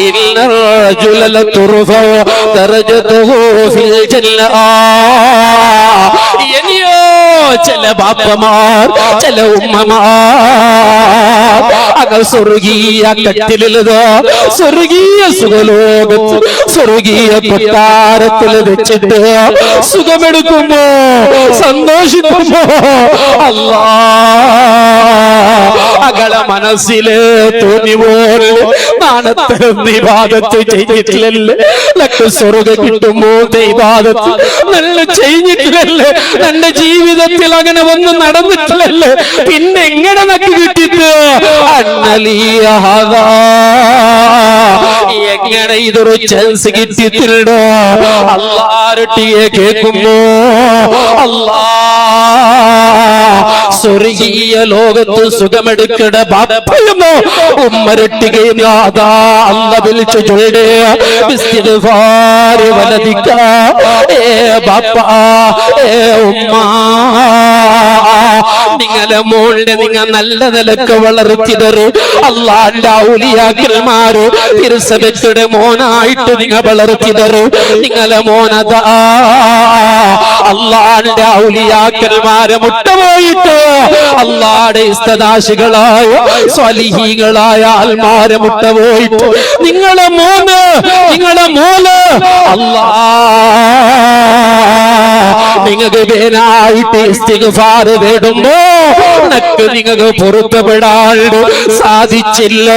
S1: ഇന്ന റജുല ലതുർഫഉ ദറജതുഹു ഫിൽ ജന്ന ഇനിയോ ചില ബാപ്പമാർ ചില ഉമ്മമാർ അകൾ സ്വർഗീയ കട്ടിലിലതോ സ്വർഗീയ സുഖലോകത്ത് സ്വർഗീയ കൊട്ടാരത്തിൽ വെച്ചിട്ട് സുഖമെടുക്കുമ്പോ സന്തോഷിക്കുമ്പോ അല്ലാ അകളെ മനസ്സില് തോന്നി പോലെ നാണത്തെ വിവാദത്ത് ചെയ്തിട്ടില്ലല്ലേ ലക്ക് സ്വർഗം കിട്ടുമ്പോ ദൈവാദത്ത് നല്ല ചെയ്തിട്ടില്ലല്ലേ എന്റെ ജീവിതത്തിൽ അങ്ങനെ ഒന്നും നടന്നിട്ടില്ലല്ലേ പിന്നെ എങ്ങനെ നക്ക് കിട്ടിട്ട് അന്നലിയാതാ എങ്ങനെ ഇതൊരു ചാൻസ് കിട്ടിയിട്ടുണ്ടോ അല്ലാഹുവിനെ കേൾക്കുമ്പോ അല്ലാ സ്വർഗീയ ലോകത്ത് സുഖമെടുക്കട ബാപ്പയുമോ ഉമ്മരട്ടികയും യാതാ അല്ല വിളിച്ചു ചൊല്ലേ ഇസ്തിഗ്ഫാർ വലദിക ഏ ബാപ്പ ഏ ഉമ്മ നിങ്ങളെ മോളിനെ നിങ്ങൾ നല്ല നിലക്ക് വളർത്തിതറ് അല്ലാഹുവിന്റെ ഔലിയാക്കന്മാര് തിരുസഭയുടെ മോനായിട്ട് നിങ്ങൾ വളർത്തിതറ് നിങ്ങളെ മോനതാ അല്ലാഹുവിന്റെ ഔലിയാക്കന്മാരെ മുട്ടപോയിട്ട് അല്ലാഹുവിന്റെ ഇസ്തദാശികളായ സ്വാലിഹീകളായ ആൽമാരെ മുട്ടപോയിട്ട് നിങ്ങളെ മോന് നിങ്ങൾക്ക് വേനായിട്ട് ഇസ്തിഗ്ഫാർ വേടുമ്പോ നക്ക് നിങ്ങൾക്ക് പൊരുത്തപ്പെടാൻ സാധിച്ചില്ല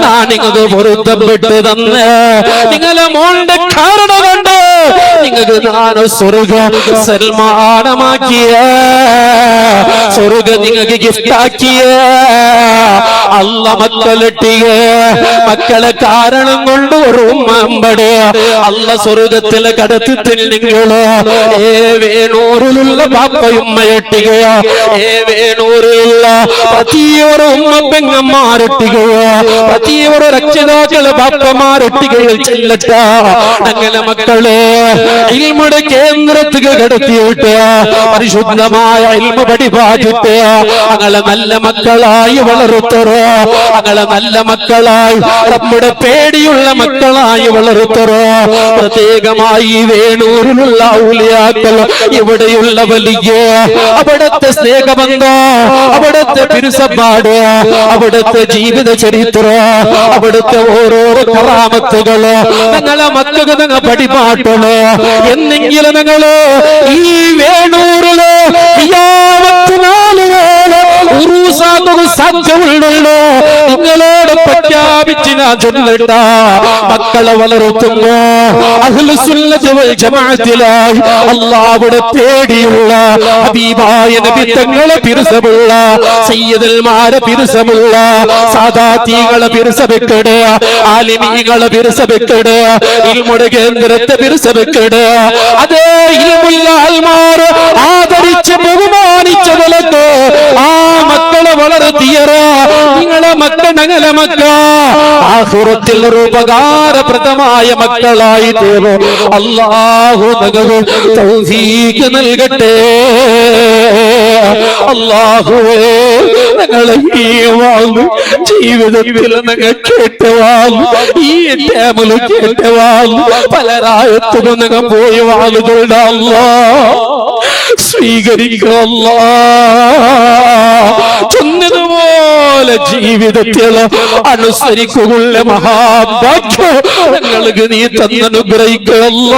S1: ഞാൻ നിങ്ങൾക്ക് പൊരുത്തപ്പെട്ട് തന്ന് നിങ്ങളെ മോളുടെ കാരണം കൊണ്ട് നിങ്ങൾക്ക് ഞാൻ സ്വർഗം സൽമാനമാക്കിയ സ്വർഗം നിങ്ങൾക്ക് ഗിഫ്റ്റാക്കിയ അല്ല മക്കളിട്ടിയ മക്കളെ കാരണം കൊണ്ട് ഒരു ഉമ്മമ്പട് അല്ല സ്വർഗത്തിലെ കടത്തിൽ നിങ്ങള് വേണൂരിലുള്ള പാപ്പയുമ്മയെട്ടുകയ വേണൂരിലുള്ള പതിയൊരു ഉമ്മ പെങ്ങന്മാരെട്ടുകയ പതിയൊരു രക്ഷിതാക്കളെ പാപ്പമാരെട്ടുകയിൽ ചെല്ലട്ട അങ്ങനെ മക്കളെ ഇൽമുടെ കേന്ദ്രത്തിൽ കടത്തിയിട്ട് പരിശുദ്ധമായ ഇൽമ പഠിപ്പാറ്റിട്ട് അങ്ങനെ നല്ല മക്കളായി വളർത്തറോ അങ്ങനെ നല്ല മക്കളായി നമ്മുടെ പേടിയുള്ള മക്കളായി വളർത്തറോ പ്രത്യേകമായി വേണൂരിലുള്ള ഔലിയാക്കൾ ഇവിടെയുള്ള വലിയ അവിടുത്തെ സ്നേഹബന്ധം അവിടുത്തെ പിരിസപ്പാട് അവിടുത്തെ ജീവിത ചരിത്രം അവിടുത്തെ ഓരോരോ കറാമത്തുകള് ഞങ്ങളെ മക്കൾക്ക് നിങ്ങൾ പഠിപ്പാട്ടുള്ളൂ എന്നെങ്കിലും നിങ്ങള് ഈ വേണൂരില് ഉറൂസാകുക സാധ്യമുള്ളൂ. നിങ്ങളോട് പ്രഖ്യാപിച്ച് ഞാൻ ചൊല്ലട്ട, മക്കളെ വളർത്തുമ്പോ അഹ്ലു സുന്നത്ത് വൽ ജമാഅത്തിലായി അല്ലാഹുവിനെ പേടിയുള്ള ഹബീബായ നബി തങ്ങളെ പിർസമുള്ള സയ്യിദുൽമാരെ പിർസമുള്ള സാദാതീകളെ പിർസബെക്കട, ആലിമീകളെ പിർസബെക്കട, ഇൽമുടെ കേന്ദ്രത്തെ പിർസബെക്കട. അതേ ഇൽമുള്ള ആൽമാർ ആദരിച്ച് ബഹുമാനിച്ചതിലൊക്കെ ആ മക്കളെ വളർത്തിയറ. നിങ്ങളെ മക്കൾ ഞങ്ങളെ മക്ക ആഖിറത്തിൽ ഒരു ഉപകാരപ്രദമായ മക്കളായി തീർന്നു. അല്ലാഹു നിങ്ങൾക്ക് തൗഫീഖ് നൽകട്ടെ. അല്ലാഹുവേ, ഞങ്ങളെ ഈ വാങ്ങു ജീവിതത്തിൽ നിങ്ങൾ കേട്ട് വാങ്ങു, ഈ ടൈമിൽ കേട്ട് വാങ്ങു, പലരായത്തും നിങ്ങൾ പോയി വാങ്ങുകളുടെ അല്ലാഹ് സ്വീകരിക്കല്ല. ചൊന്നതുപോലെ ജീവിതത്തിൽ അനുസരിക്കുള്ള മഹാഭാഗ്യം ഞങ്ങൾക്ക് നീ തന്നനുഗ്രഹിക്കല്ല.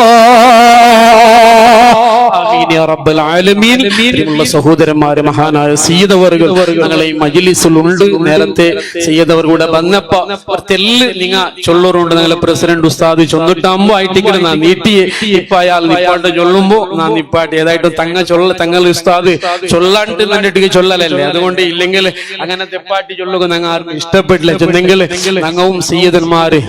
S1: സഹോദരന്മാരെ, മഹാനായ സയ്യിദവറുകൾ ഞങ്ങളെ മജ്‌ലിസിലുണ്ട്. നേരത്തെ സയ്യിദവറുടെ വന്നപ്പോ തെല്ല് നിങ്ങ ചൊല്ലറുണ്ട്. ഞങ്ങളെ പ്രസിഡന്റ് ഉസ്താദ് ചൊന്നിട്ടാകുമ്പോ ആയിട്ടിങ്ങനെ നാ നീട്ടിയെ ഇപ്പൊ അയാൾ നിപ്പാട്ട് ചൊല്ലുമ്പോ നാ നിപ്പാട്ട് ഏതായിട്ടും തങ്ങൾ ഉസ്താദ് ചൊല്ലാണ്ട് കണ്ടിട്ട് ചൊല്ലലല്ലേ. അതുകൊണ്ട് ഇല്ലെങ്കിൽ അങ്ങനെ തെപ്പാട്ടി ചൊല്ലുക ഞങ്ങൾ ആർക്കും ഇഷ്ടപ്പെട്ടില്ല. ചെന്നെങ്കിൽ ഞങ്ങളും സയ്യിദന്മാര്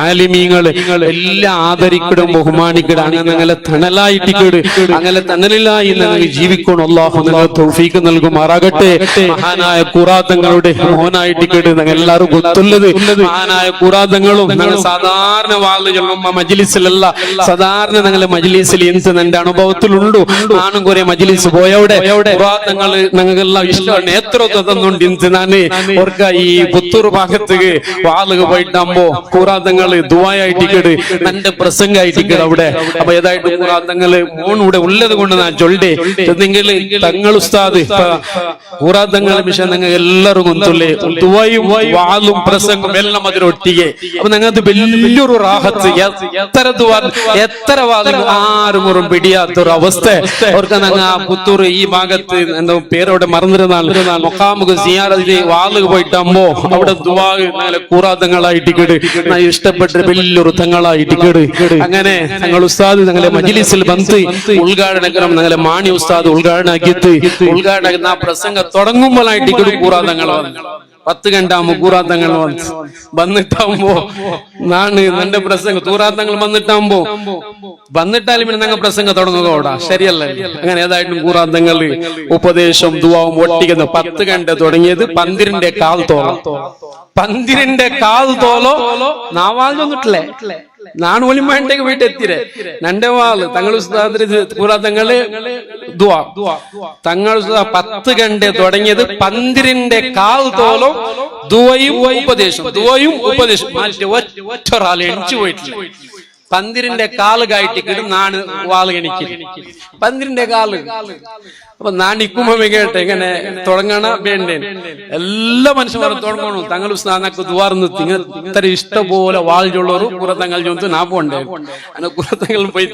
S1: ആലിമീങ്ങള് എല്ലാം ആദരിക്കിടും ബഹുമാനിക്കിടും. അങ്ങനെ ഞങ്ങളെ തണലായിട്ടിക്കിട്, അങ്ങനെ തണലിലായി ഞങ്ങൾക്ക് ജീവിക്കണം. അല്ലാഹു ഞങ്ങൾ തൗഫീഖ് നൽകുമാറാകട്ടെ. മഹാനായ ഖുറാതങ്ങളുടെ മോനായിട്ടിക്കിട് ഞങ്ങൾ എല്ലാവരും ಗೊತ್ತುള്ളത്. മഹാനായ ഖുറാതങ്ങളും ഞങ്ങൾ സാധാരണ വാള് ചൊല്ലുമ്പോ മജ്‌ലിസിലല്ല, സാധാരണ ഞങ്ങളെ മജ്‌ലിസിൽ എന്ത് എന്റെ അനുഭവത്തിലുണ്ട്. ഞാനും കുറെ മജ്‌ലിസ് പോയവിടെ ഖുറാതങ്ങള് ഞങ്ങൾക്കെല്ലാം ഇഷ്ടമാണ്. നേതൃത്വം തന്നുണ്ട്. ഇന്ന് ഞാന് ഓർക്ക ഈ പുത്തൂർ ഭാഗത്തേക്ക് വാളുക പോയിട്ടാകുമ്പോ ഖുറാതങ്ങള് ദുആയായിട്ടിക്കിട് എന്റെ പ്രസംഗമായിട്ടിക്കിട് അവിടെ. അപ്പൊ ഏതായിട്ട് ഖുറാതങ്ങള് മോണിവിടെ ഉള്ളത് കൊണ്ട് ഞാൻ ചൊല്ലേ എന്നെങ്കിൽ തങ്ങൾ ഉസ്താദ് ഖുറാതങ്ങളെ വിഷയം നിങ്ങൾ എല്ലാവരും ഒന്നുമില്ലേ ദുആയും വാളും പ്രസംഗം എല്ലാം അതിലൊട്ടിയെ. അപ്പൊ ഞങ്ങൾക്ക് വലിയൊരു റാഹത്ത്. എത്ര വാദം ആരും ഒരു പിടിയാത്തൊരു അവസ്ഥ അവർക്ക് ഞങ്ങൾ ആ പുത്തൂർ ഈ ഭാഗത്ത് എന്താ പേരോടെ മറന്നിരുന്നാൽ മൊക്കാമുക്ക് സിയാറത്ത് വാളുക പോയിട്ടാകുമ്പോ അവിടെ ദുആ ഞങ്ങളെ ഖുറാതങ്ങളായിട്ടിക്കിട് ഇഷ്ടപ്പെട്ട വലിയൊരു തങ്ങളായിട്ടിക്കിട്. അങ്ങനെ ഞങ്ങൾ ഉസ്താദ് ഞങ്ങളെ മജ്‌ലിസിൽ വന്ന് ഉദ്ഘാടനം ഞങ്ങളെ മാണി ഉസ്താദ് ഉദ്ഘാടനാക്കിയിട്ട് ഉദ്ഘാടന ആ പ്രസംഗം തുടങ്ങുമ്പോഴായിട്ടിക്കിട് ഖുറാതങ്ങൾ 10 ഗണ്ടാകുമ്പോ ഖുറാതങ്ങൾ വന്നിട്ടാകുമ്പോ നാണ് എന്റെ പ്രസംഗം ഖുറാതങ്ങൾ വന്നിട്ടാലും പിന്നെ ഞങ്ങൾ പ്രസംഗം തുടങ്ങുക ഓടാ ശരിയല്ലേ. അങ്ങനെ ഏതായിട്ടും ഖുറാതങ്ങൾ ഉപദേശം ദുആവും ഒട്ടിക്കുന്ന 10 ഗണ്ട തുടങ്ങിയത് 12 തോലോ നാവാൽ വന്നിട്ടില്ലേ. ನಾನು ಒಲಿಮಾಂಟೆಗೆ ಬಿಟ್ಟು ಎತ್ತಿರೆ ನಂಡೆ ವಾಲ್ ತಂಗಳು ഖുറാതങ്ങള് ദുആ തങ്ങൾ 10 ഗണ്ട തുടങ്ങിയത് 12 തോലും ദുആയും ഉപദേശം മാറ്റി ഒറ്റൊരാൾ എണിച്ചു പോയിട്ടില്ല. 12 കായിട്ടിക്കിട്ട് നാണ് വാള് എനിക്ക് 12 അപ്പൊ ഞാൻ നിൽക്കുമ്പോ കേട്ടെ എങ്ങനെ തുടങ്ങണ വേണ്ടേ. എല്ലാ മനുഷ്യന്മാരും തുടങ്ങണു. തങ്ങൾ ഉസ്താദ് ദുആർന്ന് ഇത്ര ഇഷ്ടപോലെ വാളിലുള്ളവർ ഖുറാതങ്ങൾ ചൊന്ന് നാ പോണ്ടേ. അങ്ങനെ ഖുറാതങ്ങൾ പോയി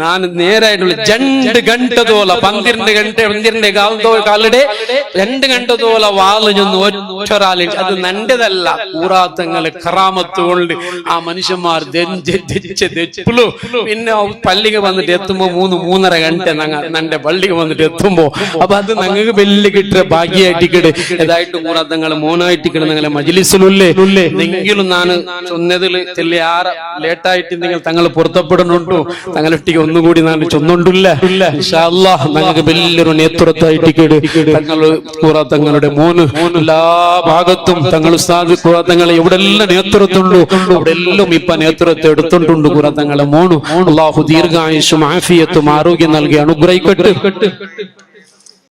S1: ഞാൻ നേരായിട്ടുള്ള 2 ഗണ്ട തോല 12 കാലുടെ 2 ഗണ്ട തോല വാള് ചെന്ന് ഒറ്റൊരാളെ. അത് നന്റെതല്ല, ഖുറാതങ്ങളെ കറാമത്ത് കൊണ്ട് ആ മനുഷ്യന്മാർ പിന്നെ പള്ളിക്ക് വന്നിട്ട് എത്തുമ്പോ 3-3.5 ഗണ്ട നന്റെ പള്ളിക്ക് വന്നിട്ട് എത്തുമ്പോ അപ്പൊ അത് ഞങ്ങൾക്ക് വലിയ കിട്ടിയ ഭാഗ്യമായിട്ടിക്കട്. ഏതായിട്ട് ഖുറാതങ്ങൾ മോനായിട്ടിക്കട് ഞങ്ങളെ മജ്‌ലിസിലുള്ളേ. എന്തെങ്കിലും ഞാൻ ചൊന്നതിൽ ചെല്ലിയാറ് ലേറ്റായിട്ട് നിങ്ങൾ തങ്ങൾ പുറത്തപ്പെടുന്നുണ്ടോ തങ്ങളൊട്ടിക്ക് ഒന്നുകൂടി ഞാൻ ചൊന്നുണ്ടില്ല. ഇൻഷാ അല്ലാഹ് ഞങ്ങൾക്ക് വലിയൊരു നേതൃത്വമായിട്ടിക്കട് തങ്ങൾ ഖുറാതങ്ങളുടെ മോന് എല്ലാ ഭാഗത്തും തങ്ങൾ ഉസ്താദ് ഖുറാതങ്ങളെ എവിടെല്ലാം നേതൃത്വമുണ്ടോ അവിടെല്ലാം ഇപ്പൊ നേതൃത്വം എടുത്തിട്ടുണ്ട് ഖുറാതങ്ങളെ മോന്. അല്ലാഹു ദീർഘായുസ്സും ആഫിയത്തും ആരോഗ്യം നൽകി അനുഗ്രഹിക്കട്ടെ.